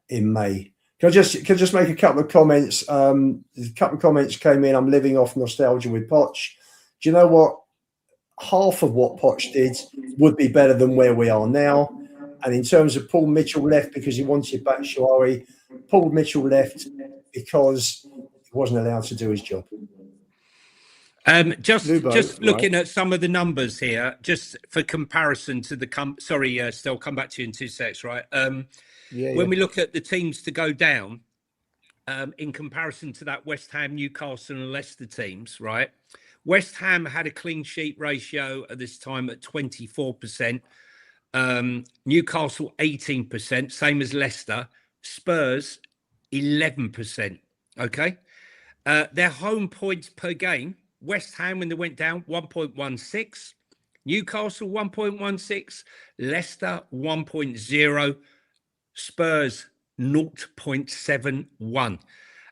in May. Can I just make a couple of comments? A couple of comments came in. I'm living off nostalgia with Poch. Do you know what? Half of what Poch did would be better than where we are now. And in terms of Paul Mitchell left because he wanted Batshuayi, Paul Mitchell left because he wasn't allowed to do his job. Just looking at some of the numbers here, just for comparison to the sorry, Stel, come back to you in 2 secs, right? When we look at the teams to go down, in comparison to that West Ham, Newcastle and Leicester teams, right? West Ham had a clean sheet ratio at this time at 24%. Newcastle 18%, same as Leicester. Spurs 11%. Okay, their home points per game. West Ham, when they went down, 1.16. Newcastle 1.16. Leicester 1.0. Spurs 0.71.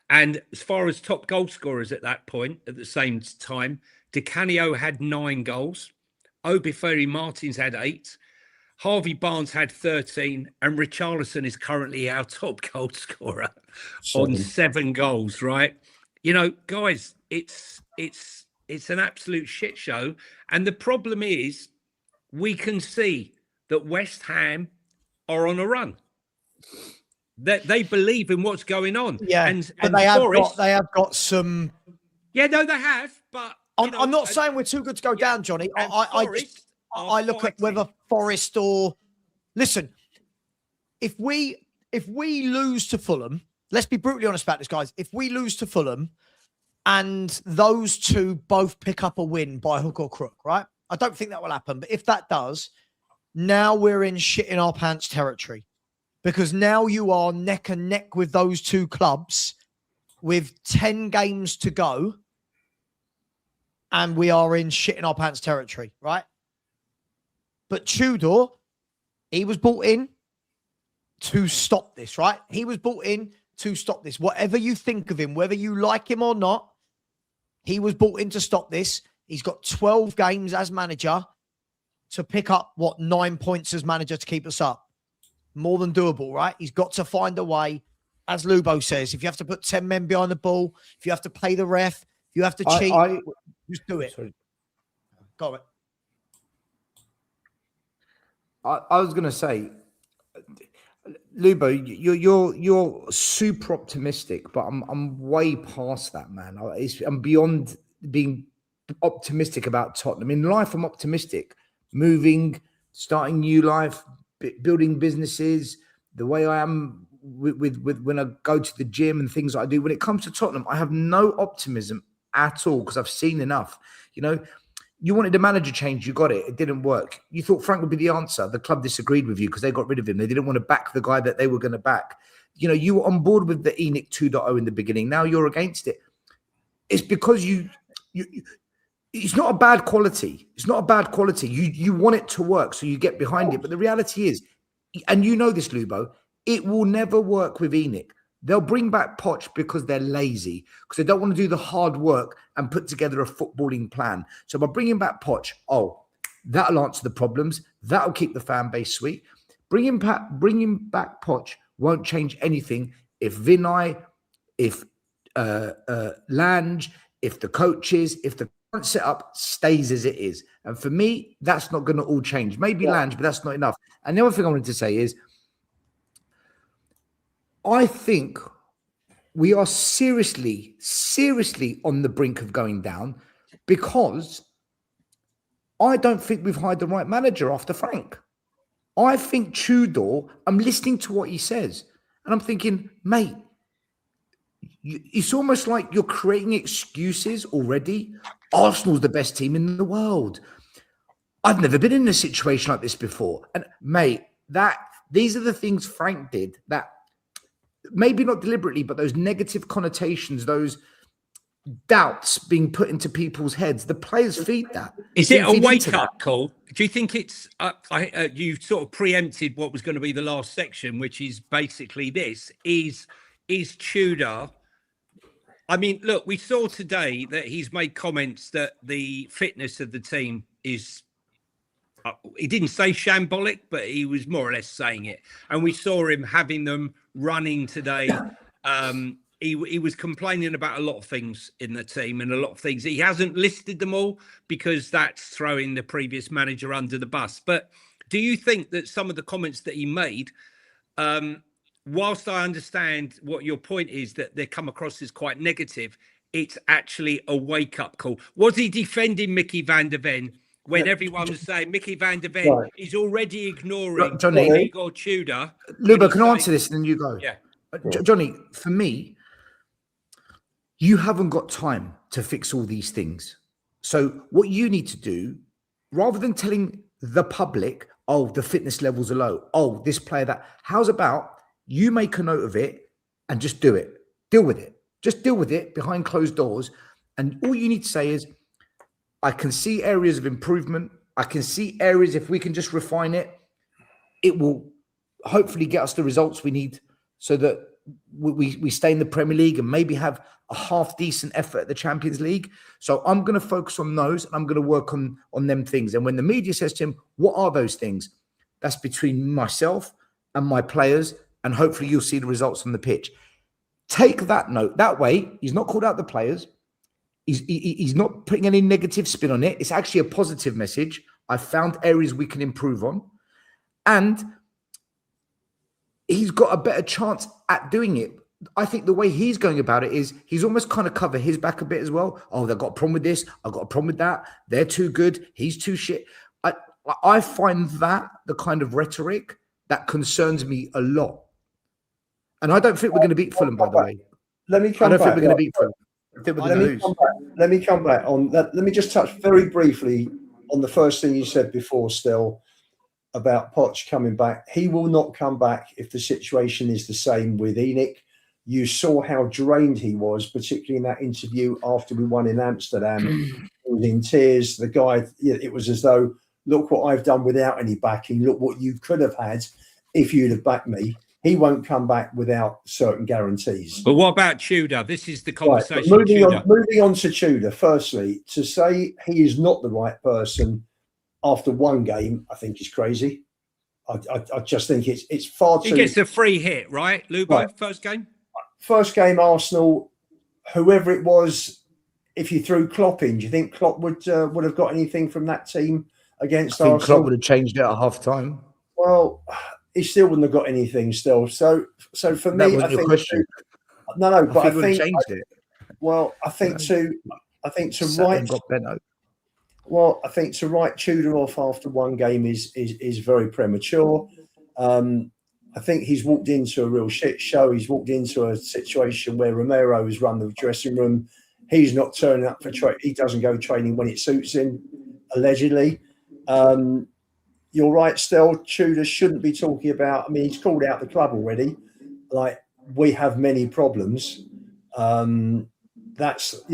And as far as top goal scorers at that point, at the same time, Di Canio had 9 goals. Obafemi Martins had 8. Harvey Barnes had 13. And Richarlison is currently our top goal scorer on 7 goals, right? Guys, it's an absolute shit show. And the problem is we can see that West Ham are on a run. That they believe in what's going on. Yeah, and they Forest, have got some. Yeah, no, they have. But I'm not saying we're too good to go down, Johnny. I look at whether Forest or listen. If we lose to Fulham, let's be brutally honest about this, guys. If we lose to Fulham, and those two both pick up a win by hook or crook, right? I don't think that will happen. But if that does, now we're in shit in our pants territory. Because now you are neck and neck with those two clubs with 10 games to go. And we are in shit in our pants territory, right? But Tudor, he was brought in to stop this, right? He was brought in to stop this. Whatever you think of him, whether you like him or not, he was brought in to stop this. He's got 12 games as manager to pick up, 9 points as manager to keep us up. More than doable, right? He's got to find a way. As Lubo says, if you have to put 10 men behind the ball, if you have to pay the ref, if you have to cheat, just do it. Sorry. Go on. I was going to say, Lubo, you're super optimistic, but I'm way past that, man. I'm beyond being optimistic about Tottenham. In life, I'm optimistic. Moving, starting new life, building businesses, the way I am with when I go to the gym and things I do. When it comes to Tottenham, I have no optimism at all because I've seen enough. You wanted a manager change, you got it. It didn't work. You thought Frank would be the answer. The club disagreed with you because they got rid of him. They didn't want to back the guy that they were going to back. You were on board with the ENIC 2.0 in the beginning. Now you're against it. It's because you it's not a bad quality. It's not a bad quality. You want it to work, so you get behind it. But the reality is, and you know this, Lubo, it will never work with ENIC. They'll bring back Poch because they're lazy, because they don't want to do the hard work and put together a footballing plan. So by bringing back Poch, that'll answer the problems. That'll keep the fan base sweet. Bringing back Poch won't change anything if Vinay, if Lange, if the coaches, if the setup stays as it is. And for me, that's not going to all change. Maybe Lange, but that's not enough. And the other thing I wanted to say is, I think we are seriously on the brink of going down, because I don't think we've hired the right manager after Frank. I think Tudor, I'm listening to what he says, and I'm thinking, mate, it's almost like you're creating excuses already. Arsenal's the best team in the world. I've never been in a situation like this before. And mate, these are the things Frank did that, maybe not deliberately, but those negative connotations, those doubts being put into people's heads, the players feed that. Is it a wake-up call? Do you think it's you sort of preempted what was going to be the last section, which is basically this: is Tudor? I mean, look, we saw today that he's made comments that the fitness of the team is. He didn't say shambolic, but he was more or less saying it. And we saw him having them running today. He was complaining about a lot of things in the team and a lot of things. He hasn't listed them all because that's throwing the previous manager under the bus. But do you think that some of the comments that he made, whilst I understand what your point is, that they come across as quite negative, it's actually a wake-up call? Was he defending Mickey van der Ven when everyone was saying Mickey van der Ven is already ignoring Igor Tudor? Luba, can I answer this and then you go? Yeah. Johnny, for me, you haven't got time to fix all these things. So what you need to do, rather than telling the public, oh, the fitness levels are low, oh, this player, that, how's about you make a note of it and just do it. Deal with it. Just deal with it behind closed doors. And all you need to say is, I can see areas of improvement. I can see areas, if we can just refine it, it will hopefully get us the results we need so that we stay in the Premier League and maybe have a half decent effort at the Champions League. So I'm going to focus on those and I'm going to work on them things. And when the media says to him, what are those things? That's between myself and my players. And hopefully you'll see the results on the pitch. Take that note. That way, he's not called out the players. He's not putting any negative spin on it. It's actually a positive message. I've found areas we can improve on. And he's got a better chance at doing it. I think the way he's going about it is he's almost kind of cover his back a bit as well. Oh, they've got a problem with this. I've got a problem with that. They're too good. He's too shit. I find that the kind of rhetoric that concerns me a lot. And I don't think we're going to beat Fulham, by the way. Let me come back. I don't think we're going to beat Fulham. I think we're going to lose. Let me come back on that. Let me just touch very briefly on the first thing you said before, Still, about Poch coming back. He will not come back if the situation is the same with Enoch. You saw how drained he was, particularly in that interview after we won in Amsterdam. He was in tears. The guy, it was as though, look what I've done without any backing. Look what you could have had if you'd have backed me. He won't come back without certain guarantees. But what about Tudor? This is the conversation. Right, moving on to Tudor. Firstly, to say he is not the right person after one game, I think is crazy. I just think it's far too. He gets a free hit, right, Lubo? Right. First game, Arsenal. Whoever it was, if you threw Klopp in, do you think Klopp would have got anything from that team against Arsenal? Klopp would have changed it at half time. Well, he still wouldn't have got anything. So for me, I think question. No, but I think changed it. Well, I think to write Tudor off after one game is very premature. I think he's walked into a real shit show. He's walked into a situation where Romero has run the dressing room. He's not turning up for training. He doesn't go training when it suits him, allegedly. You're right, Still. Tudor shouldn't be talking about. I mean, he's called out the club already. Like, we have many problems. That's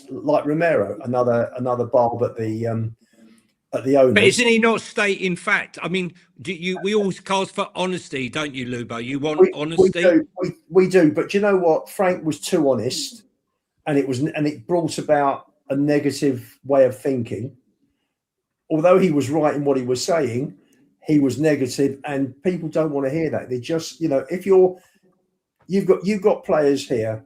like Romero, another bulb at the owners. But isn't he not stating fact? I mean, we always cast for honesty, don't you, Lubo? You want honesty. We do, but do you know what? Frank was too honest, and it brought about a negative way of thinking. Although he was right in what he was saying, he was negative, and people don't want to hear that. They just, if you've got players here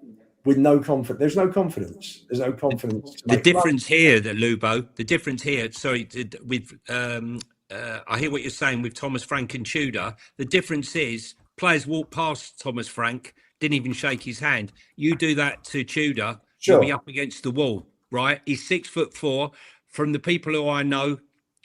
with no confidence. There's no confidence. There's no confidence. The difference here, the difference here, sorry, with I hear what you're saying with Thomas Frank and Tudor. The difference is players walk past Thomas Frank, didn't even shake his hand. You do that to Tudor, Sure. you'll be up against the wall, right? He's 6'4". From the people who I know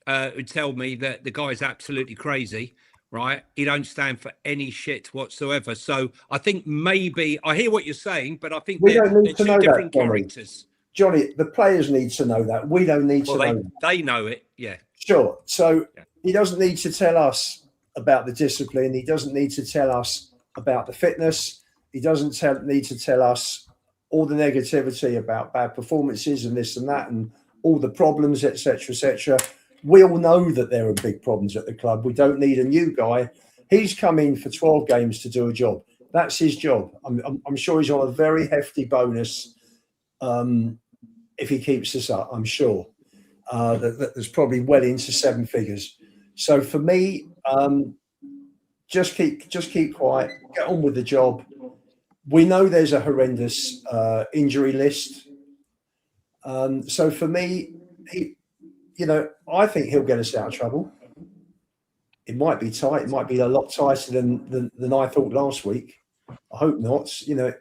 who tell me that the guy's absolutely crazy, right? He don't stand for any shit whatsoever. So I think maybe I hear what you're saying, but I think We they're don't need to two know that, different Johnny. characters. Johnny, the players need to know that. We don't need to know that. They know it, yeah. Sure. So he doesn't need to tell us about the discipline. He doesn't need to tell us about the fitness. He doesn't need to tell us all the negativity about bad performances and this and that and all the problems, etc., etc. We all know that there are big problems at the club. We don't need a new guy. He's come in for 12 games to do a job. That's his job. I'm sure he's on a very hefty bonus if he keeps us up. I'm sure that there's probably well into 7 figures. So for me, just keep quiet. Get on with the job. We know there's a horrendous injury list. So for me, I think he'll get us out of trouble. It might be tight. It might be a lot tighter than I thought last week. I hope not.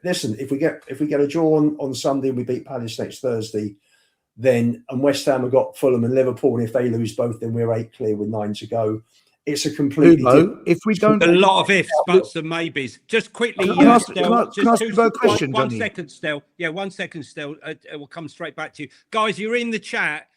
Listen, if we get a draw on Sunday and we beat Palace next Thursday, and West Ham have got Fulham and Liverpool, and if they lose both, then we're 8 clear with 9 to go. It's a completely if we don't, a lot of ifs, buts, and maybes. Just quickly, can I ask you a question, one Johnny? second, Stel. Yeah, 1 second, Stel. We'll come straight back to you, guys. You're in the chat.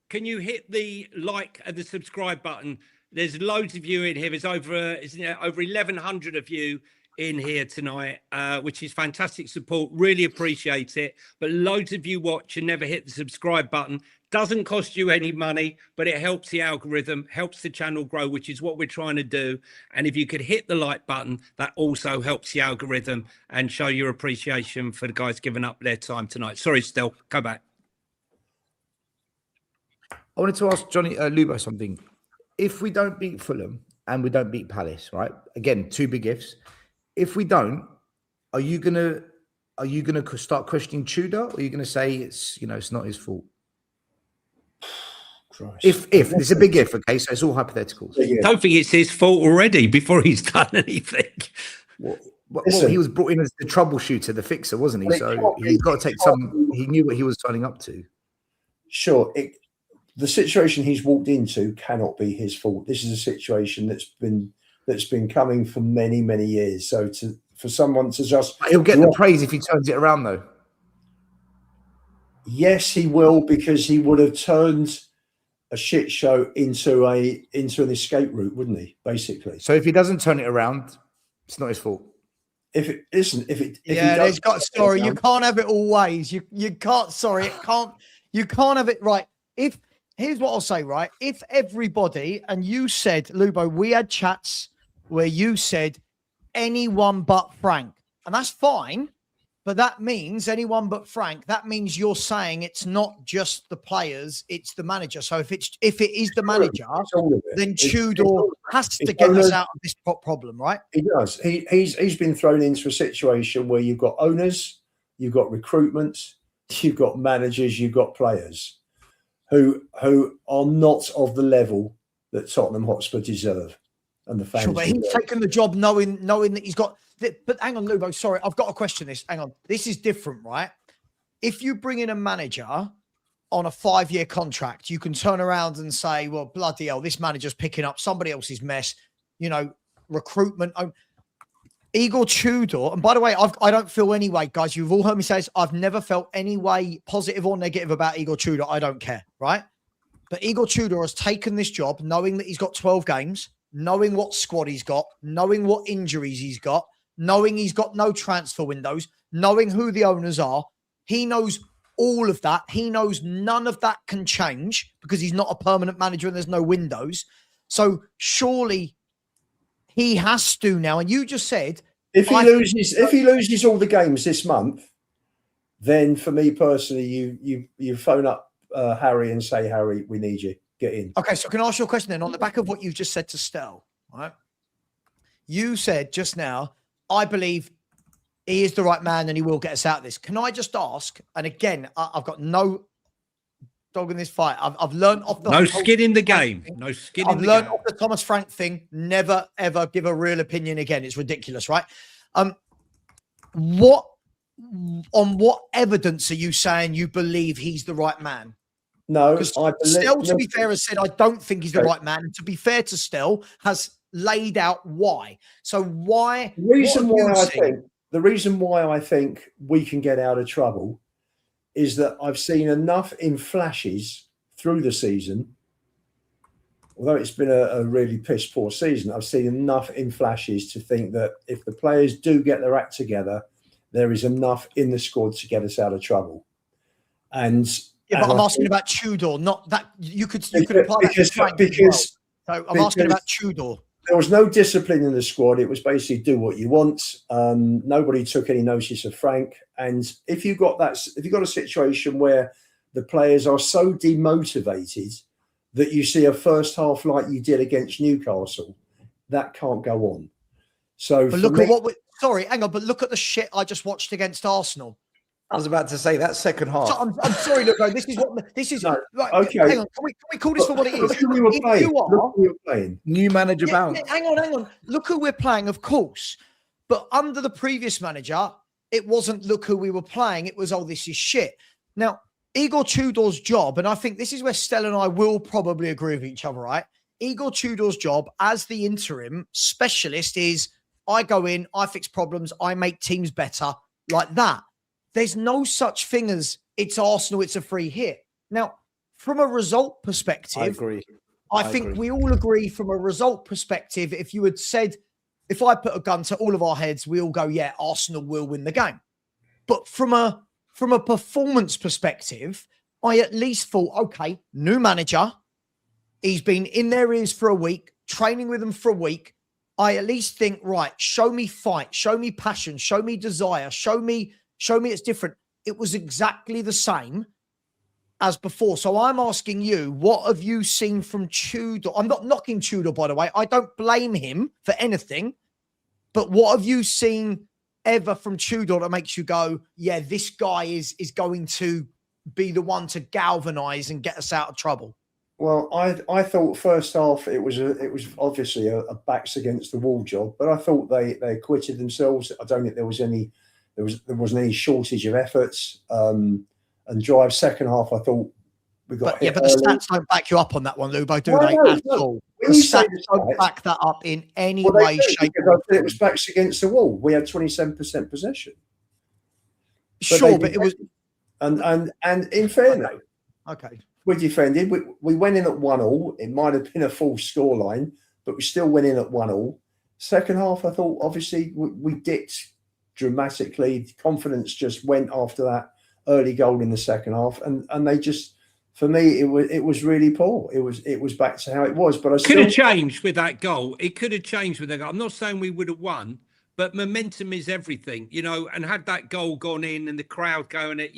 Can you hit the like and the subscribe button? There's loads of you in here. There's over 1,100 of you in here tonight, which is fantastic support. Really appreciate it. But loads of you watch and never hit the subscribe button. Doesn't cost you any money, but it helps the algorithm, helps the channel grow, which is what we're trying to do. And if you could hit the like button, that also helps the algorithm and show your appreciation for the guys giving up their time tonight. Sorry, Stel, go back. I wanted to ask Johnny Lubo something. If we don't beat Fulham and we don't beat Palace, right? Again, 2 big ifs. If we don't, are you gonna start questioning Tudor, or are you gonna say it's not his fault? Christ. If it's a big if, okay, so it's all hypotheticals. I don't think it's his fault already before he's done anything. Well, he was brought in as the troubleshooter, the fixer, wasn't he? So he's got to take some. He knew what he was signing up to. Sure. The situation he's walked into cannot be his fault. This is a situation that's been coming for many, many years. So for someone to just he'll get the praise if he turns it around, though. Yes, he will, because he would have turned a shit show into an escape route, wouldn't he? Basically. So if he doesn't turn it around, it's not his fault. There's got story. You can't have it always. You can't. Sorry, it can't. You can't have it right. Here's what I'll say, right? If everybody, and you said, Lubo, we had chats where you said anyone but Frank, and that's fine, but that means anyone but Frank. That means you're saying it's not just the players, it's the manager. So if it is the manager, then Tudor has to get us out of this problem, right? He does. He's been thrown into a situation where you've got owners, you've got recruitment, you've got managers, you've got players who are not of the level that Tottenham Hotspur deserve, and the fans. Sure, but he's taken the job knowing that he's got. But hang on, Lubo. Sorry, I've got to question this. Hang on, this is different, right? If you bring in a manager on a 5-year contract, you can turn around and say, "Well, bloody hell, this manager's picking up somebody else's mess." Recruitment. Igor Tudor, and by the way, I don't feel any way, guys. You've all heard me say this. I've never felt any way positive or negative about Igor Tudor. I don't care, right? But Igor Tudor has taken this job knowing that he's got 12 games, knowing what squad he's got, knowing what injuries he's got, knowing he's got no transfer windows, knowing who the owners are. He knows all of that. He knows none of that can change because he's not a permanent manager and there's no windows. So surely he has to now. And you just said, if he loses all the games this month, then for me personally, you phone up Harry and say, Harry, we need you. Get in. Okay, so can I ask you a question then on the back of what you just said to Stel, right? You said just now, I believe he is the right man and he will get us out of this. Can I just ask, and again, I've got no dog in this fight. I've learned off the No skin in the game. thing. No skin in I've the learned game. off the Thomas Frank thing. Never ever give a real opinion again. It's ridiculous, right? What on what evidence are you saying you believe he's the right man? No, Because I believe. Stell, to be fair, has said I don't think he's the right man. And to be fair to Stell, has laid out why. So why? The reason what why have you seen? the reason why I think we can get out of trouble is that I've seen enough in flashes through the season. Although it's been a really piss poor season, I've seen enough in flashes to think that if the players do get their act together, there is enough in the squad to get us out of trouble. And Yeah, but I'm asking about Tudor, not that you could apply that to Frank as well. So I'm asking about Tudor. There was no discipline in the squad. It was basically do what you want. Nobody took any notice of Frank. And if you've got a situation where the players are so demotivated that you see a first half like you did against Newcastle, that can't go on. So, But look at what. Sorry, hang on. But look at the shit I just watched against Arsenal. I was about to say that second half. So I'm sorry, look, this is what this is. No, Right, okay. Hang on. Can we call this for what it is? Look who we were If playing. you are- Look who we were playing. New manager bounce. hang on. Look who we're playing, of course. But under the previous manager, it wasn't look who we were playing. It was, oh, this is shit. Now, Igor Tudor's job, and I think this is where Stella and I will probably agree with each other, right? Igor Tudor's job as the interim specialist is I go in, I fix problems, I make teams better, like that. There's no such thing as it's Arsenal, it's a free hit. Now, from a result perspective, I agree. I think we all agree from a result perspective, if you had said, if I put a gun to all of our heads, we all go, yeah, Arsenal will win the game. But from a performance perspective, I at least thought, okay, new manager, he's been in their ears for a week, training with them for a week. I at least think, right, show me fight, show me passion, show me desire, show me it's different. It was exactly the same as before. So I'm asking you, what have you seen from Tudor? I'm not knocking Tudor, by the way. I don't blame him for anything. But what have you seen ever from Tudor that makes you go, yeah, this guy is going to be the one to galvanise and get us out of trouble? Well, I thought first half it was obviously a backs against the wall job, but I thought they acquitted themselves. I don't think there wasn't any shortage of efforts and drive. Second half, I thought we got hit but early. the stats don't back you up on that one, Lubo, do No, they? no, At no. all. When The you say stats the don't stats- back that up in any Well, they way, do, shape, because I said it was backs against the wall. We had 27% possession. Sure, but it was and in fairness, okay. we defended. We went in at 1-1. It might have been a full scoreline, but we still went in at 1-1. Second half, I thought obviously we dipped dramatically. Confidence just went after that early goal in the second half, and they just, for me, it was really poor. It was back to how it was. But I Could have changed with that goal. It could have changed with that goal. I'm not saying we would have won, but momentum is everything, and had that goal gone in and the crowd going at,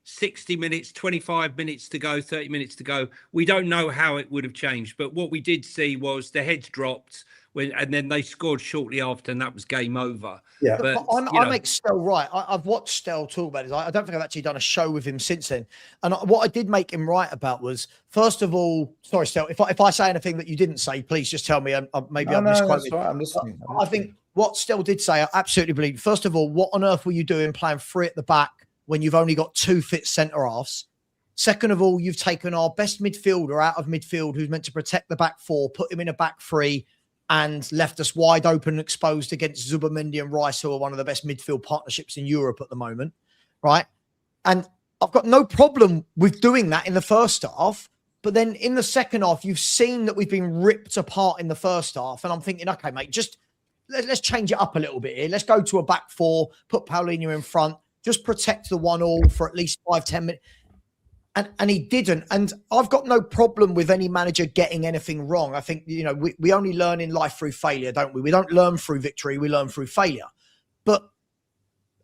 60 minutes, 25 minutes to go, 30 minutes to go, we don't know how it would have changed. But what we did see was the heads dropped and then they scored shortly after, and that was game over. Yeah, But I make Stell right. I've watched Stell talk about it. I don't think I've actually done a show with him since then. And what I did make him right about was, first of all, sorry, Stell, if I say anything that you didn't say, please just tell me. I'm misquoting. That's right. I'm listening. I think what Stell did say, I absolutely believe. First of all, what on earth were you doing playing three at the back when you've only got two fit centre halves? Second of all, you've taken our best midfielder out of midfield, who's meant to protect the back four, put him in a back three, and left us wide open and exposed against Zubimendi and Rice, who are one of the best midfield partnerships in Europe at the moment, right? And I've got no problem with doing that in the first half. But then in the second half, you've seen that we've been ripped apart in the first half. And I'm thinking, okay, mate, just let's change it up a little bit here. Let's go to a back four, put Paulinho in front, just protect the 1-1 for at least 5-10 minutes. And he didn't. And I've got no problem with any manager getting anything wrong. I think, we only learn in life through failure, don't we? We don't learn through victory. We learn through failure. But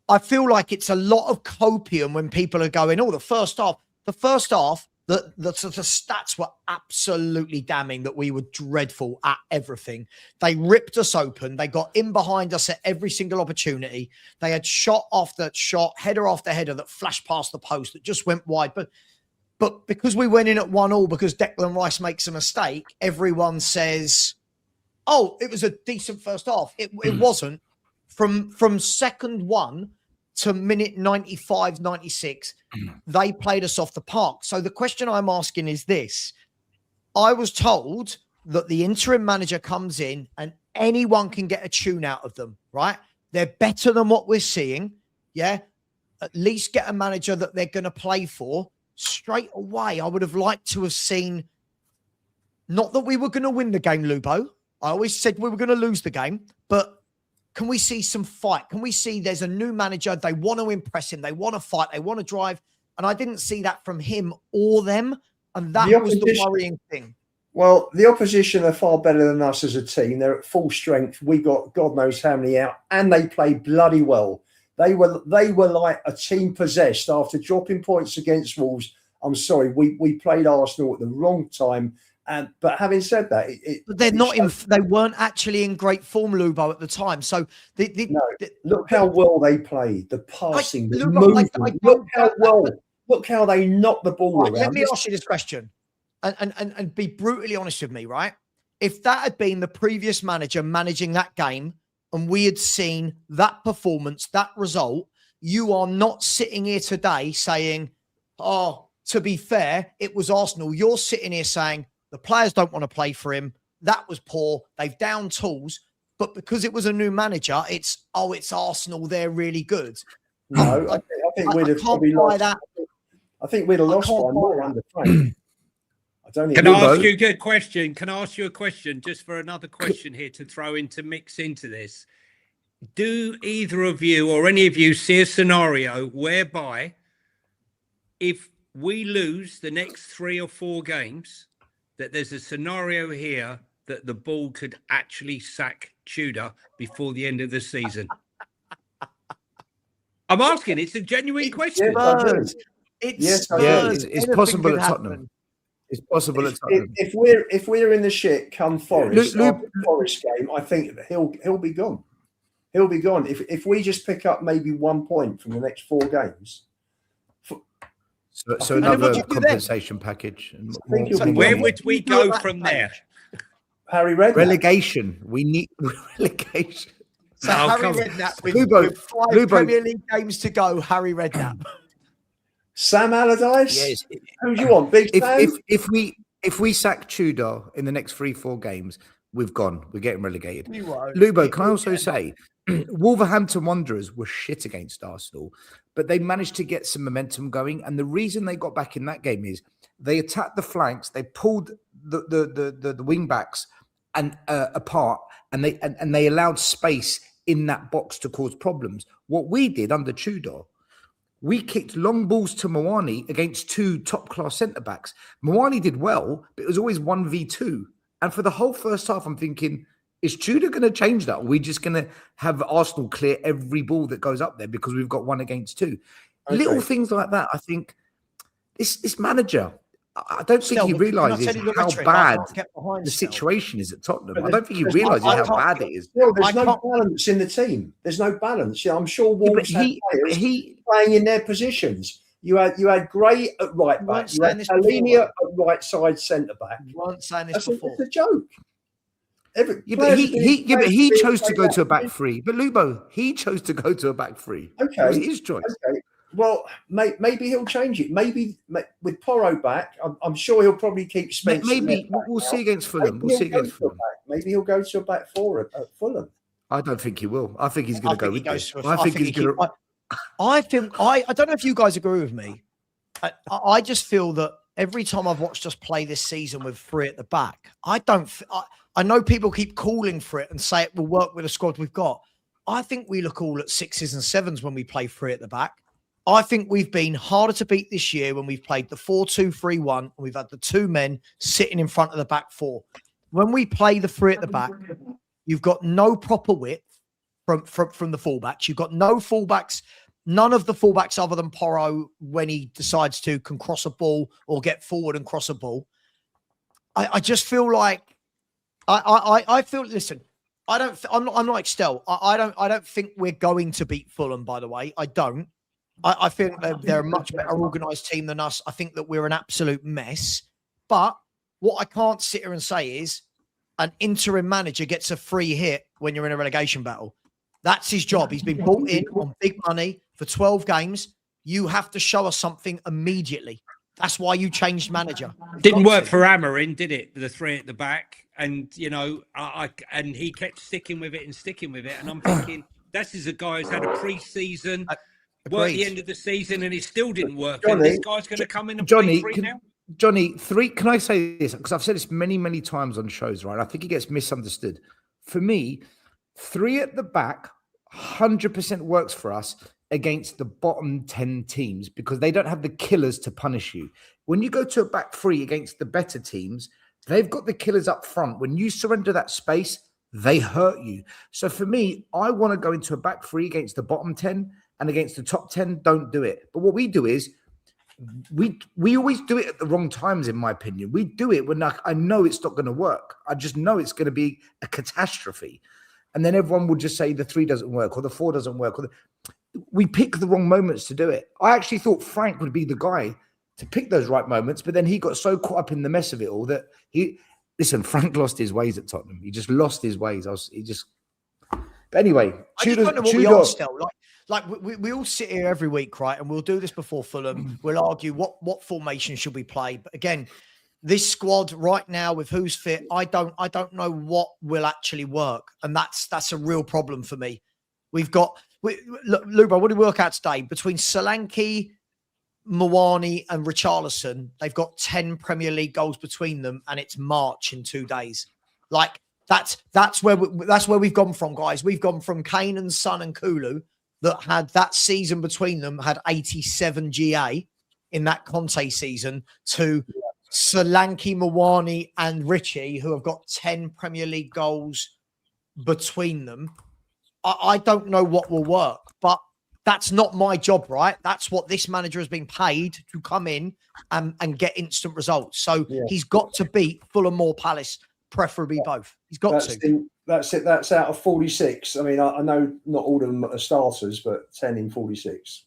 I feel like it's a lot of copium when people are going, the first half, The stats were absolutely damning that we were dreadful at everything. They ripped us open. They got in behind us at every single opportunity. They had shot after shot, header after header that flashed past the post that just went wide. But because we went in at 1-1, because Declan Rice makes a mistake, everyone says, oh, it was a decent first half. It wasn't. From second one to minute 95, 96, they played us off the park. So the question I'm asking is this. I was told that the interim manager comes in and anyone can get a tune out of them, right? They're better than what we're seeing. Yeah. At least get a manager that they're going to play for. Straight away, I would have liked to have seen, not that we were going to win the game, Lubo. I always said we were going to lose the game, but can we see some fight? Can we see there's a new manager? They want to impress him. They want to fight. They want to drive. And I didn't see that from him or them. And that was the worrying thing. Well, the opposition are far better than us as a team. They're at full strength. We got God knows how many out, and they played bloody well. They were like a team possessed after dropping points against Wolves. I'm sorry, we played Arsenal at the wrong time. But having said that, but they're not in. They weren't actually in great form, Lubo, at the time. So look how well they played. The passing, the movement. Look how they knocked the ball around. Let me ask you this question, and be brutally honest with me, right? If that had been the previous manager managing that game, and we had seen that performance, that result, you are not sitting here today saying, "Oh, to be fair, it was Arsenal." You're sitting here saying, the players don't want to play for him. That was poor. They've downed tools. But because it was a new manager, it's Arsenal. They're really good. No, I think we'd have probably lost. I think we'd have lost by more under Frank. Can I ask you a good question? Can I ask you a question just for another question here to throw into mix into this? Do either of you or any of you see a scenario whereby if we lose the next 3 or 4 games, that there's a scenario here that the ball could actually sack Tudor before the end of the season? I'm asking. It's a genuine question. It's possible at Tottenham. It's possible at Tottenham. If we're in the shit come Forest, Forest game, I think he'll be gone. He'll be gone. If we just pick up maybe 1 point from the next 4 games. So another compensation package. Where would we go from there? Harry Redknapp. Relegation. We need relegation. So Harry Redknapp with 5 Premier League games to go. Harry Redknapp. Sam Allardyce. Yes. Who do you want? Big Sam? If we sack Tudor in the next 3-4 games, we've gone. We're getting relegated. Lubo, can I also say, Wolverhampton Wanderers were shit against Arsenal, but they managed to get some momentum going. And the reason they got back in that game is they attacked the flanks, they pulled the wing backs and apart, and they allowed space in that box to cause problems. What we did under Tudor, we kicked long balls to Moani against 2 top-class centre-backs. Moani did well, but it was always 1v2. And for the whole first half, I'm thinking, is Tudor going to change that? Or are we just going to have Arsenal clear every ball that goes up there because we've got 1 against 2? Okay. Little things like that, I think, this manager, I don't think he realises how bad the situation is at Tottenham. I don't think he realises how bad it is. No, there's no balance in the team. There's no balance. I'm sure Wolves had players playing in their positions. You had Gray at right back. You had Alenia at right side centre back. You weren't saying this before. It's a joke. He chose to go to a back 3. But Lubo, he chose to go to a back 3. Okay, it was his choice. Okay. Well, maybe he'll change it. Maybe with Porro back, I'm sure he'll probably keep Spencer. Maybe we'll see against Fulham. Maybe he'll go to a back 4 at Fulham. I don't think he will. I think he's going to go with this. I think he's going to. I don't know if you guys agree with me. I just feel that every time I've watched us play this season with 3 at the back, I know people keep calling for it and say it will work with the squad we've got. I think we look all at 6s and 7s when we play 3 at the back. I think we've been harder to beat this year when we've played the 4-2-3-1 and we've had the 2 men sitting in front of the back 4. When we play the 3 at the back, you've got no proper width from the fullbacks. You've got no fullbacks None of the fullbacks other than Porro, when he decides to, can cross a ball or get forward and cross a ball. I just feel like I feel. Listen, I'm not like Stel. I don't think we're going to beat Fulham. By the way, I don't. I think they're a much better organised team than us. I think that we're an absolute mess. But what I can't sit here and say is an interim manager gets a free hit when you're in a relegation battle. That's his job. He's been brought in on big money for 12 games. You have to show us something immediately. That's why you changed manager. Didn't work for Amarin, did it? The three at the back, and and he kept sticking with it. And I'm thinking, this is a guy who's had a pre-season, worked the end of the season, and it still didn't work. Johnny, and this guy's going to come in and play three now. Johnny, can I say this? Because I've said this many, many times on shows, right? I think it gets misunderstood. For me, 3 at the back, 100% works for us against the bottom 10 teams because they don't have the killers to punish you. When you go to a back 3 against the better teams, they've got the killers up front. When you surrender that space, they hurt you. So for me, I want to go into a back 3 against the bottom 10 and against the top 10, don't do it. But what we do is we always do it at the wrong times, in my opinion. We do it when I know it's not going to work. I just know it's going to be a catastrophe. And then everyone will just say the 3 doesn't work or the 4 doesn't work. We pick the wrong moments to do it. I actually thought Frank would be the guy to pick those right moments, but then he got so caught up in the mess of it all that Frank lost his ways at Tottenham. He just lost his ways. But anyway, I just don't know what we are still. Like we all sit here every week, right? And we'll do this before Fulham. We'll argue what formation should we play. But again, this squad right now with who's fit, I don't know what will actually work, and that's a real problem for me. We've got Luba. What did we work out today? Between Solanke, Mwani, and Richarlison, they've got 10 Premier League goals between them, and it's March in 2 days. Like that's where we've gone from, guys. We've gone from Kane and Son and Kulu that had that season between them had 87 GA in that Conte season to Solanke, Mwani, and Richie, who have got 10 Premier League goals between them. I don't know what will work, but that's not my job, right? That's what this manager has been paid to come in and get instant results. So he's got to beat Fulham or Palace, preferably both. He's got to. That's it. That's out of 46. I mean, I know not all of them are starters, but 10 in 46.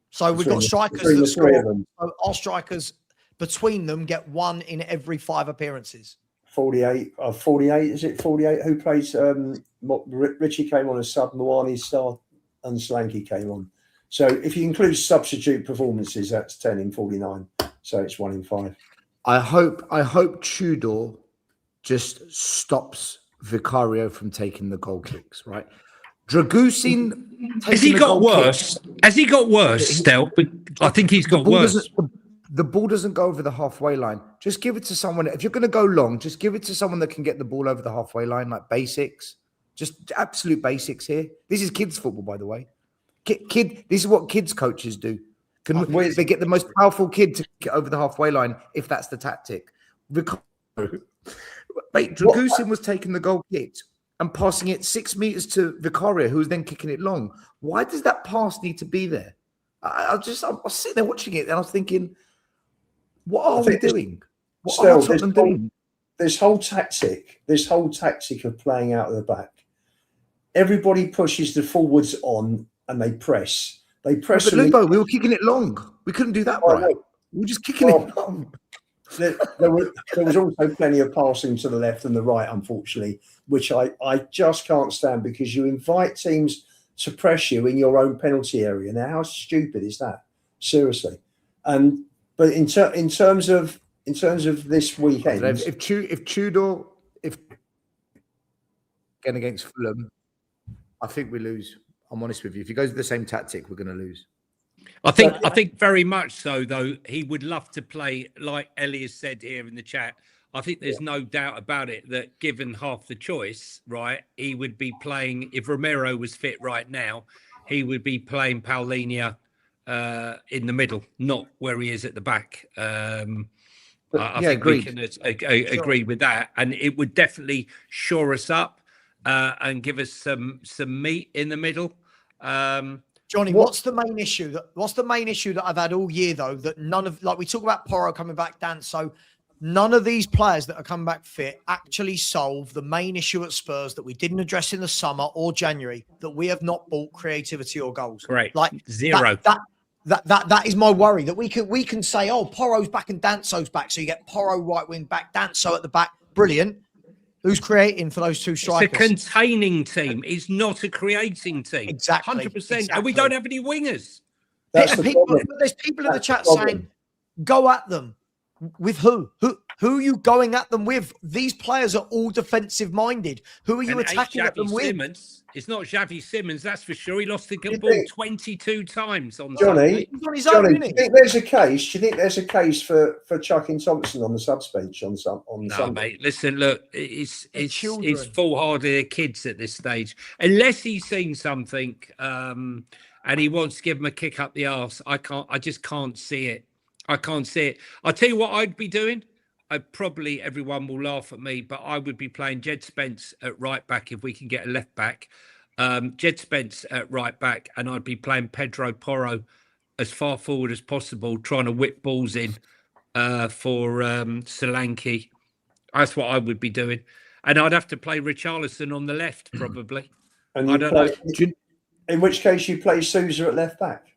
So we've got strikers that score. So our strikers between them get 1 in every 5 appearances. 48. 48, is it 48? Who plays? Richie came on as sub, Mwani star, and Solanke came on. So if you include substitute performances, that's 10 in 49. So it's 1 in 5. I hope Tudor just stops Vicario from taking the goal kicks, right? Dragusin has he got worse? Has he got worse, Stel? I think he's got worse. The ball doesn't go over the halfway line. Just give it to someone. If you're going to go long, just give it to someone that can get the ball over the halfway line, like basics. Just absolute basics here. This is kids' football, by the way. This is what kids' coaches do. They get the most powerful kid to get over the halfway line if that's the tactic. Dragusin was taking the goal kicked and passing it 6 meters to Vicario, who was then kicking it long. Why does that pass need to be there? I was sitting there watching it and I was thinking, what are we doing? What are Tottenham doing? This whole tactic of playing out of the back, everybody pushes the forwards on and they press. They press. But Lubo, we were kicking it long. We couldn't do that right. We were just kicking it long. There was also plenty of passing to the left and the right, unfortunately, which I just can't stand because you invite teams to press you in your own penalty area. Now, how stupid is that? Seriously. But in terms of this weekend, if Tudor again against Fulham, I think we lose. I'm honest with you. If he goes with the same tactic, we're going to lose. I think very much so, though. He would love to play, like Ellie has said here in the chat. I think there's no doubt about it that given half the choice, right, he would be playing, if Romero was fit right now, he would be playing Paulinho in the middle, not where he is at the back. I think agreed. We can agree with that. And it would definitely shore us up and give us some meat in the middle. Johnny, what's the main issue that I've had all year though, that none of, like we talk about Porro coming back, Danso, none of these players that are coming back fit actually solve the main issue at Spurs that we didn't address in the summer or January, that we have not bought creativity or goals. Correct. Like Zero. That is my worry, that we can say, oh, Porro's back and Danso's back. So you get Porro right wing back, Danso at the back. Brilliant. Who's creating for those two strikers? It's a containing team. It's not a creating team. Exactly. 100%. And we don't have any wingers. That's the problem. There's people in the That's chat the problem. saying, go at them. With who? Who are you going at them with? These players are all defensive minded. Who are you attacking at them with? Simmons. It's not Xavi Simmons, that's for sure. He lost the You ball think- 22 times on Johnny, Sunday. He's on his own, Johnny, isn't do he? you think there's a case? Do you think there's a case for chucking Thompson on the subs bench on No, Sunday? mate. Listen, look, it's children. foolhardy kids at this stage. Unless he's seen something and he wants to give them a kick up the arse, I just can't see it. I can't see it. I'll tell you what I'd be doing. Everyone will laugh at me, but I would be playing Jed Spence at right back if we can get a left back. Jed Spence at right back, and I'd be playing Pedro Porro as far forward as possible, trying to whip balls in for Solanke. That's what I would be doing. And I'd have to play Richarlison on the left, probably. And I you don't play, know. in which case you play Sousa at left back.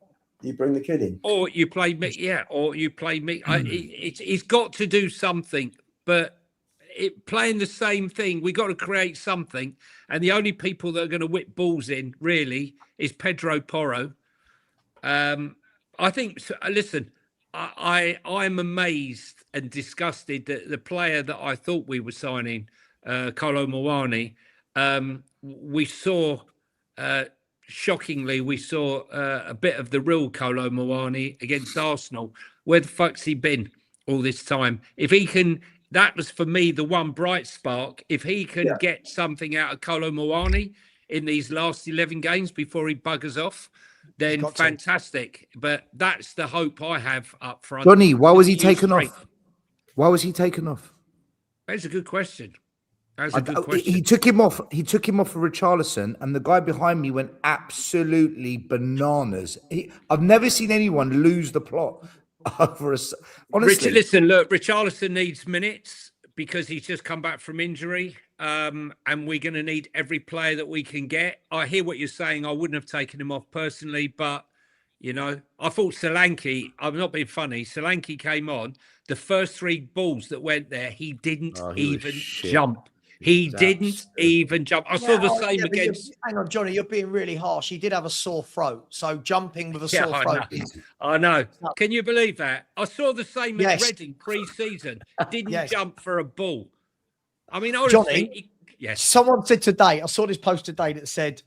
You bring the kid in. Or you play me, or you play me. It's got to do something, but playing the same thing, we got to create something. And the only people that are going to whip balls in, really, is Pedro Porro. I think, listen, I'm amazed and disgusted that the player that I thought we were signing, Kolo Muani, we saw... shockingly, we saw a bit of the real Kolo Muani against Arsenal. Where the fuck's he been all this time? If he can, that was for me the one bright spark. If he can get something out of Kolo Muani in these last 11 games before he buggers off, then fantastic. But that's the hope I have up front. Johnny, why was he taken off? Why was he taken off? That's a good question. That's a good question. He took him off. He took him off for Richarlison, and the guy behind me went absolutely bananas. I've never seen anyone lose the plot over us. Honestly, Listen, look, Richarlison needs minutes because he's just come back from injury, and we're going to need every player that we can get. I hear what you're saying. I wouldn't have taken him off personally, but you know, I thought Solanke. I'm not being funny. Solanke came on. The first three balls that went there, he didn't even jump. He didn't even jump. I saw the same against. Hang on, Johnny, you're being really harsh. He did have a sore throat, so jumping with a sore throat. I know. Can you believe that? I saw the same at Reading pre-season. Didn't jump for a ball. I mean, honestly, Johnny, someone said today. I saw this post today that said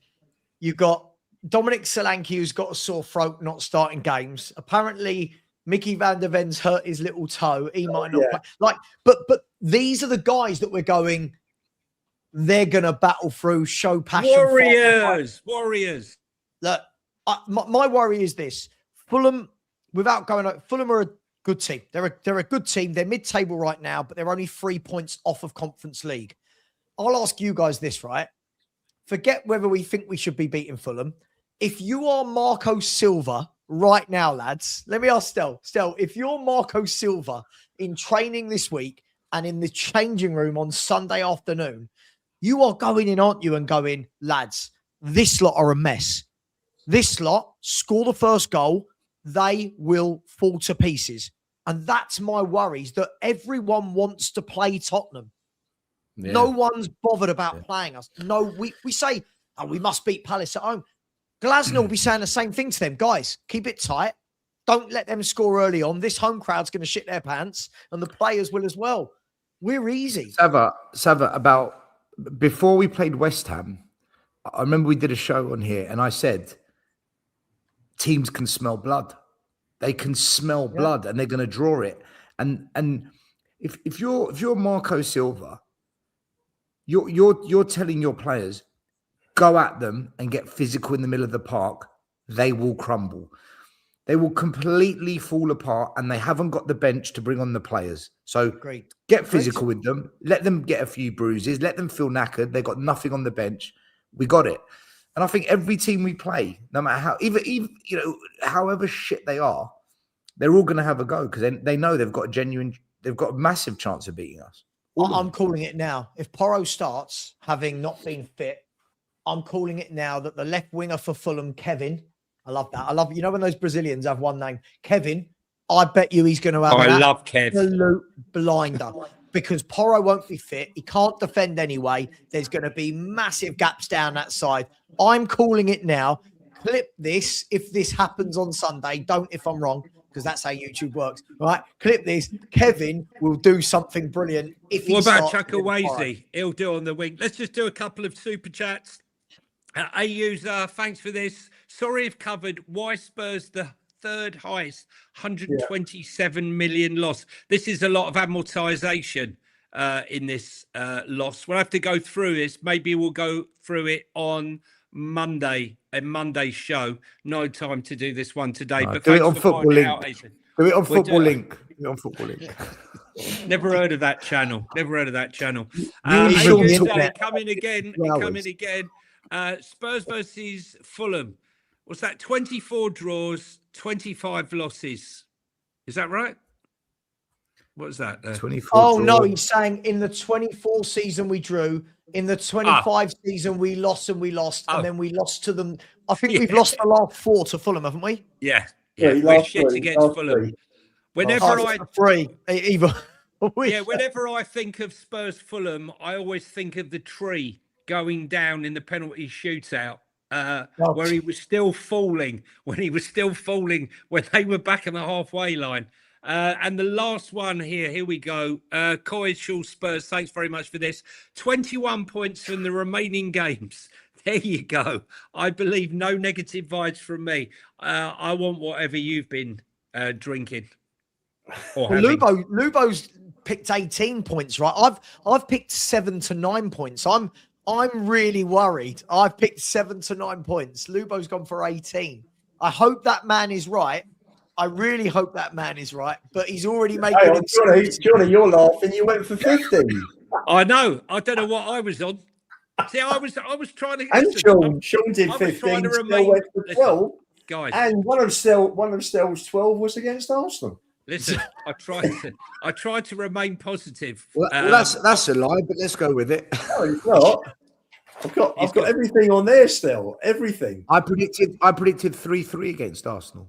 you got Dominic Solanke, who's got a sore throat, not starting games. Apparently, Mickey van der Ven's hurt his little toe. He might not play. Like, but these are the guys that we're going. They're going to battle through, show passion. Warriors. Look, my worry is this. Fulham, Fulham are a good team. They're a good team. They're mid-table right now, but they're only 3 points off of Conference League. I'll ask you guys this, right? Forget whether we think we should be beating Fulham. If you are Marco Silva right now, lads, let me ask Stel. Stel, if you're Marco Silva in training this week and in the changing room on Sunday afternoon, you are going in, aren't you, and going, lads, this lot are a mess. This lot score the first goal, they will fall to pieces. And that's my worries, that everyone wants to play Tottenham. Yeah. No one's bothered about playing us. No, we say, oh, we must beat Palace at home. Glasner will be saying the same thing to them. Guys, keep it tight. Don't let them score early on. This home crowd's going to shit their pants, and the players will as well. We're easy. Sava, about... Before we played West Ham, I remember we did a show on here and I said, teams can smell blood. They can smell blood and they're going to draw it. And if you're Marco Silva, you're telling your players, go at them and get physical in the middle of the park. They will crumble. They will completely fall apart and they haven't got the bench to bring on the players. So get physical with them. Let them get a few bruises. Let them feel knackered. They've got nothing on the bench. We got it. And I think every team we play, no matter how, even however shit they are, they're all going to have a go because they know they've got a massive chance of beating us. I'm calling it now. If Porro starts having not been fit, I'm calling it now that the left winger for Fulham, Kevin, I love that. When those Brazilians have one name, Kevin, I bet you he's going to have I love Kev. Absolute blinder because Porro won't be fit. He can't defend anyway. There's going to be massive gaps down that side. I'm calling it now. Clip this if this happens on Sunday. Don't if I'm wrong, because that's how YouTube works. Right? Clip this. Kevin will do something brilliant. What about Chukwueze? He'll do on the wing. Let's just do a couple of super chats. A user, thanks for this. Sorry if covered. Why Spurs the third highest, 127 million loss. This is a lot of amortization in this loss. We'll have to go through this. Maybe we'll go through it on Monday, a Monday show. No time to do this one today. But do it on Football Link. Do it on Football Link. Do it on Football Link. Never heard of that channel. Coming again. Spurs versus Fulham. What's that? 24 draws, 25 losses. Is that right? What is that? 24 Oh, draws. no, he's saying in the 24 season we drew, in the 25 season we lost, and then we lost to them. I think we've lost the last 4 to Fulham, haven't we? Yeah. We're shit against Fulham. Whenever whenever I think of Spurs Fulham, I always think of the tree going down in the penalty shootout. Where he was still falling when they were back in the halfway line. And the last one here we go. Coishal Spurs, thanks very much for this. 21 points from the remaining games. There you go. I believe no negative vibes from me. I want whatever you've been drinking. Lubo's picked 18 points, right? I've picked 7 to 9 points. I'm really worried. I've picked 7 to 9 points. Lubo's gone for 18. I hope that man is right. I really hope that man is right. But he's already making Johnny, you're laughing. You went for 50. I know. I don't know what I was on. See, I was trying to. And Sean did 15. Still went for 12. Guys, and one of Stell's 12 was against Arsenal. Listen, I tried to remain positive. Well, that's a lie, but let's go with it. No, it's not. I've got everything on there still. Everything. I predicted 3-3 against Arsenal.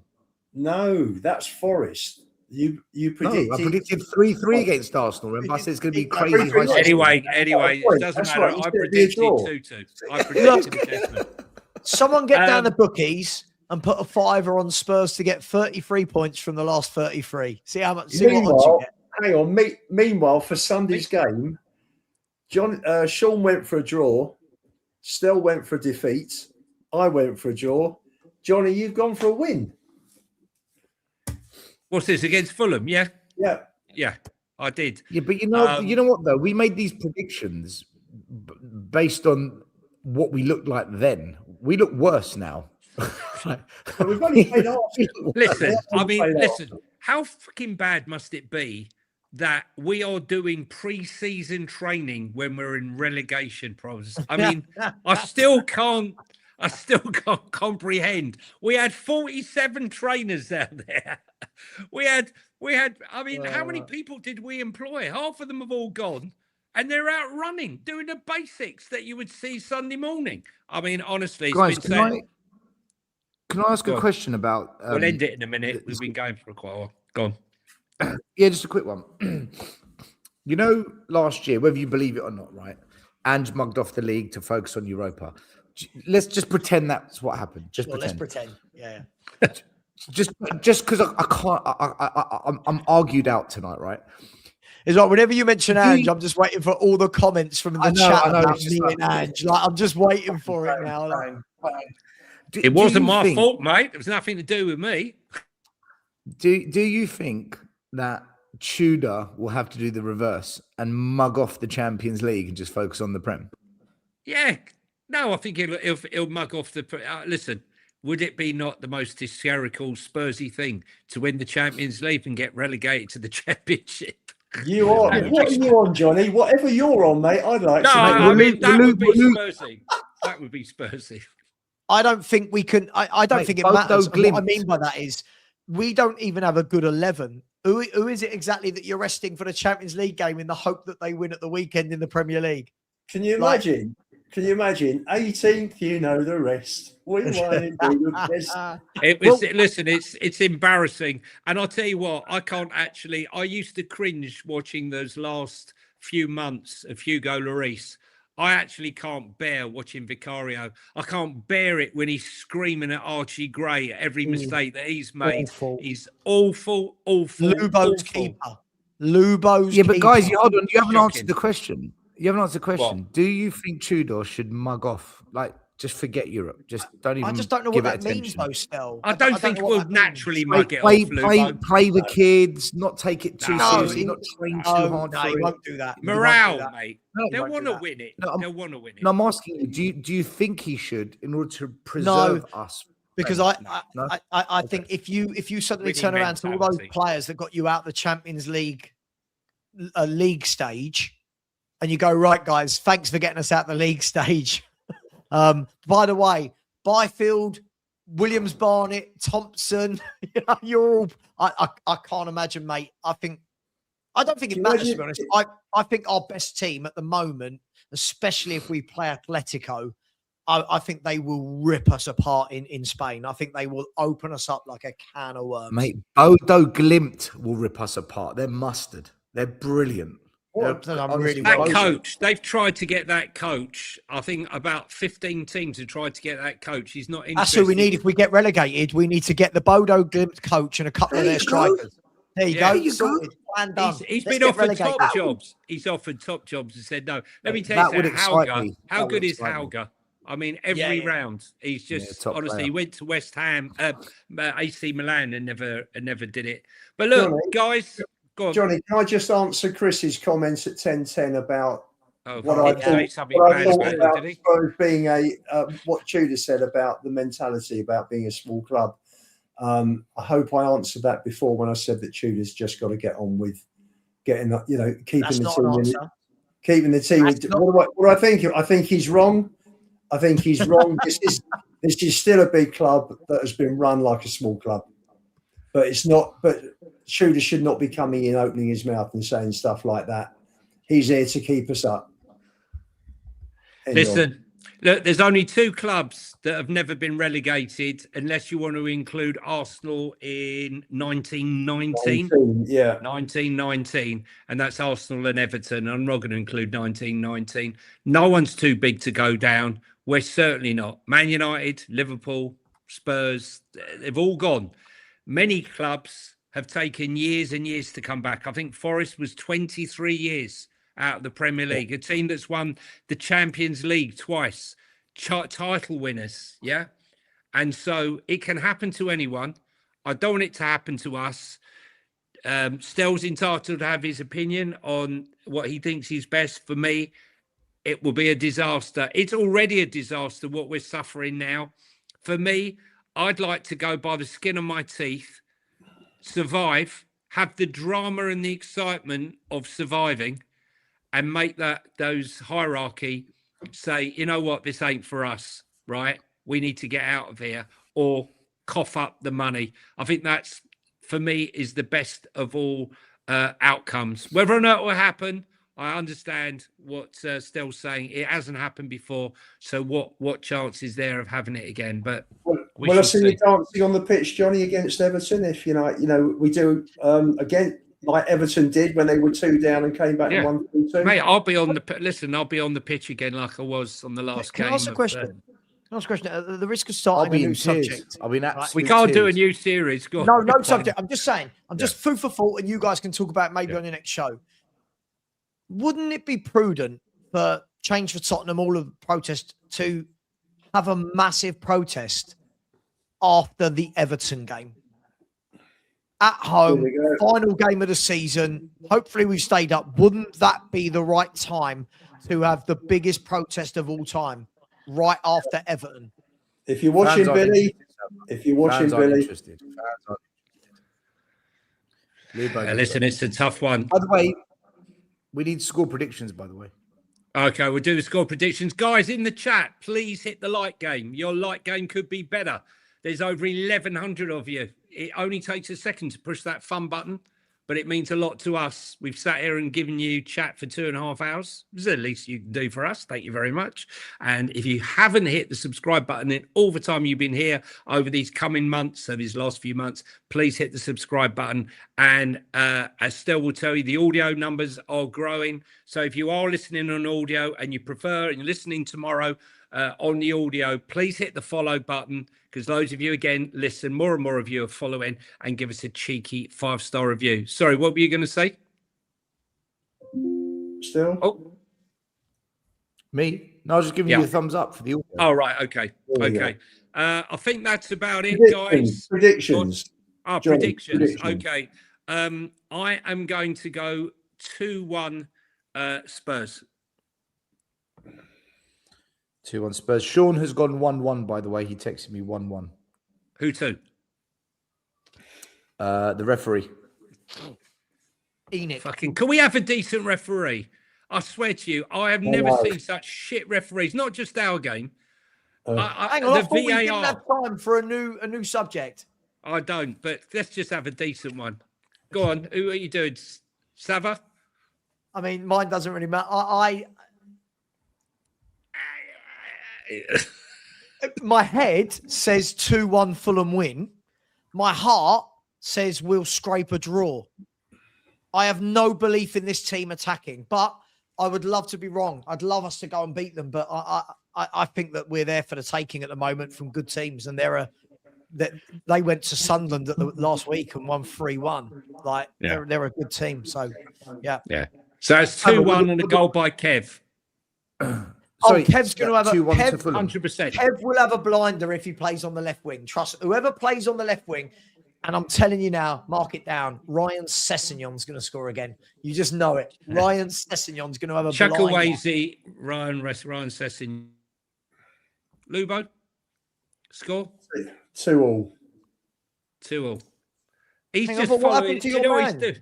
No, that's Forest. You predicted. No, I predicted 3-3 against Arsenal. Remember, I said it's going to be crazy. Anyway, it doesn't matter. Right, I predicted 2-2. I predicted Desmond. Someone get down the bookies and put a $5 on Spurs to get 33 points from the last 33. See how much. Hang on. Meanwhile, for Sunday's game, Sean went for a draw. Stell went for a defeat. I went for a draw. Johnny, you've gone for a win. What's this against Fulham? Yeah, I did. Yeah, but you know what though? We made these predictions based on what we looked like then. We look worse now. We've only played Arsenal. Listen. How fucking bad must it be that we are doing pre-season training when we're in relegation problems? I mean, I still can't comprehend. We had 47 trainers down there. We had. I mean, how many people did we employ? Half of them have all gone, and they're out running, doing the basics that you would see Sunday morning. I mean, honestly, guys, can I ask a question about? We'll end it in a minute. We've been going for quite a while. Go on. Yeah, just a quick one. You know, last year, whether you believe it or not, right? Ange mugged off the league to focus on Europa. Let's just pretend that's what happened. Let's pretend. Yeah. Just because I can't. I'm argued out tonight, right? It's like whenever you mention Ange, I'm just waiting for all the comments from the chat about me and Ange. Like I'm just waiting for it now. It wasn't my fault, mate. It was nothing to do with me. Do you think that Tudor will have to do the reverse and mug off the Champions League and just focus on the Prem? Yeah. No, I think he'll mug off the. Listen, would it be not the most hysterical Spursy thing to win the Champions League and get relegated to the Championship? You are. What are you on, Johnny? Whatever you're on, mate. I'd like to. I mean, that would be Spursy. That would be Spursy. I don't think we can. I don't Mate, think it Bodo matters. And what I Glimt. mean by that is we don't even have a good 11. Who is it exactly that you're resting for the Champions League game in the hope that they win at the weekend in the Premier League? Can you imagine? Can you imagine? 18th, you know the rest. We won it. We were best. It was listen, it's embarrassing. And I'll tell you what, I used to cringe watching those last few months of Hugo Lloris. I actually can't bear watching Vicario. I can't bear it when he's screaming at Archie Gray at every mistake that he's made. Awful. He's awful. Lubo's keeper. Lubo's Yeah, but keeper. guys, hold on. You haven't Shocking. answered the question. You haven't answered the question. Do you think Tudor should mug off? Like, just forget Europe. Just don't even. I just don't know give what it that means, attention. though, Stel. I don't think know what we'll that means. naturally mug it Play, off, Lubo. play the kids, not take it too No, seriously, not train too hard No, for he it. won't do that. He won't do Morale, that. mate. No, he They'll won't want do to that. win it. No, They'll want to win it. No, I'm asking you, do you think he should in order to preserve us? Because No. I think if you suddenly Winning turn around to all those mentality. players that got you out the Champions League league stage, and you go, right, guys, thanks for getting us out the league stage. By the way, Byfield, Williams, Barnett, Thompson, you're all. I can't imagine, mate. I don't think it matters, to be honest. I think our best team at the moment, especially if we play Atletico, I think they will rip us apart in Spain. I think they will open us up like a can of worms. Mate, Bodo Glimt will rip us apart. They're mustard. They're brilliant. That coach, they've tried to get that coach. I think about 15 teams have tried to get that coach. He's not interested. That's who we need if we get relegated. We need to get the Bodo Glimt coach and a couple of their strikers. There you go. He's been offered top jobs. He's offered top jobs and said no. Let me tell you something. How good is Hauger? I mean, every round he's just honestly. He went to West Ham, AC Milan, and never did it. But look, Johnny, guys, go on. Johnny, can I just answer Chris's comments at 10:10 about what I thought about Spurs being what Tudor said about the mentality about being a small club. I hope I answered that before when I said that Tudor's just got to get on with getting, keeping the team. What do I think? I think he's wrong. This is still a big club that has been run like a small club, but it's not. But Tudor should not be coming in, opening his mouth and saying stuff like that. He's here to keep us up. Listen, look, there's only two clubs that have never been relegated, unless you want to include Arsenal in 1919. 1919, and that's Arsenal and Everton. I'm not going to include 1919. No one's too big to go down. We're certainly not. Man United, Liverpool, Spurs, they've all gone. Many clubs have taken years and years to come back. I think Forest was 23 years out of the Premier League, a team that's won the Champions League twice, title winners, yeah? And so it can happen to anyone. I don't want it to happen to us. Stell's entitled to have his opinion on what he thinks is best. For me, it will be a disaster. It's already a disaster, what we're suffering now. For me, I'd like to go by the skin of my teeth, survive, have the drama and the excitement of surviving, and make those hierarchy say, you know what, this ain't for us, right? We need to get out of here, or cough up the money. I think that's, for me, is the best of all outcomes. Whether or not it will happen, I understand what Stell's saying. It hasn't happened before, so what chance is there of having it again? But I see you dancing on the pitch, Johnny, against Everton. If we do again, like Everton did when they were 2 down and came back and won 3-2. Mate, I'll be on the pitch again like I was on the last game. Can I ask a question? At the risk of starting a new subject, we can't do a new series. Go on. No subject. I'm just saying. I'm just food for thought, and you guys can talk about maybe on your next show. Wouldn't it be prudent for Change for Tottenham, all of the protest, to have a massive protest after the Everton game? At home, final game of the season. Hopefully we've stayed up. Wouldn't that be the right time to have the biggest protest of all time? Right after Everton. If you're watching Billy, listen, it's a tough one. By the way, we need score predictions, by the way. Okay, we'll do the score predictions. Guys, in the chat, please hit the like game. Your like game could be better. There's over 1,100 of you. It only takes a second to push that fun button, but it means a lot to us. We've sat here and given you chat for 2.5 hours. It's the least you can do for us. Thank you very much. And if you haven't hit the subscribe button in all the time you've been here over these coming months, so these last few months, please hit the subscribe button. And as Stell will tell you, the audio numbers are growing. So if you are listening on audio and you prefer and you're listening tomorrow on the audio, please hit the follow button, because those of you, again, listen, more and more of you are following, and give us a cheeky 5-star review. Sorry, what were you going to say? Still? Oh, Me? No, I was just giving you a thumbs up for the audio. oh, right. Okay. There we Okay. I think that's about it, Predictions. guys. Predictions. Oh, John, predictions. predictions. Okay. I am going to go 2-1 Spurs. 2-1 Spurs. Sean has gone 1-1, by the way. He texted me 1-1. Who to? The referee. Enoch. Fucking, can we have a decent referee? I swear to you, I have never seen such shit referees. Not just our game. Hang on, I the thought we didn't VAR. have time for a new subject. I don't, but let's just have a decent one. Go on. Who are you doing? Sava? I mean, mine doesn't really matter. My head says 2-1 Fulham win. My heart says we'll scrape a draw. I have no belief in this team attacking, but I would love to be wrong. I'd love us to go and beat them, but I think that we're there for the taking at the moment from good teams, and they went to Sunderland last week and won 3-1. Like they're a good team. So yeah. So it's 2-1 and a goal by Kev. Sorry, Kev's going to have 2-1 to Fulham. 100%. Kev will have a blinder if he plays on the left wing. Trust whoever plays on the left wing. And I'm telling you now, mark it down. Ryan Sessegnon's going to score again. You just know it. Ryan Sessegnon's going to have a Chukwueze, Ryan Sessignon. Lubo, score? 2-2. 2-2. He's Hang just on, but what following. happened to Do you your know what he's man? doing?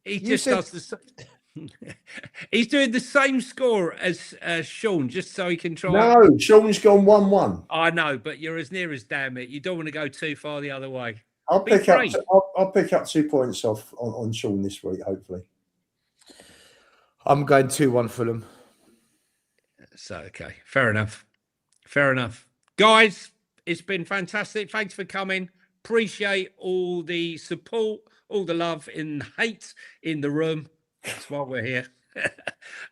He You just said- does the same. He's doing the same score as Sean, just so he can try. No, Sean's gone 1-1. I know, but you're as near as damn it. You don't want to go too far the other way. I'll Be pick up. brave. I'll pick up 2 points off on Sean this week, hopefully. I'm going 2-1 Fulham. So, okay. Fair enough. Fair enough. Guys, it's been fantastic. Thanks for coming. Appreciate all the support, all the love and hate in the room. That's why we're here.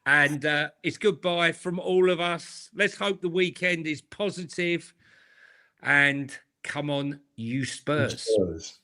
And it's goodbye from all of us. Let's hope the weekend is positive. And come on, you Spurs. Spurs.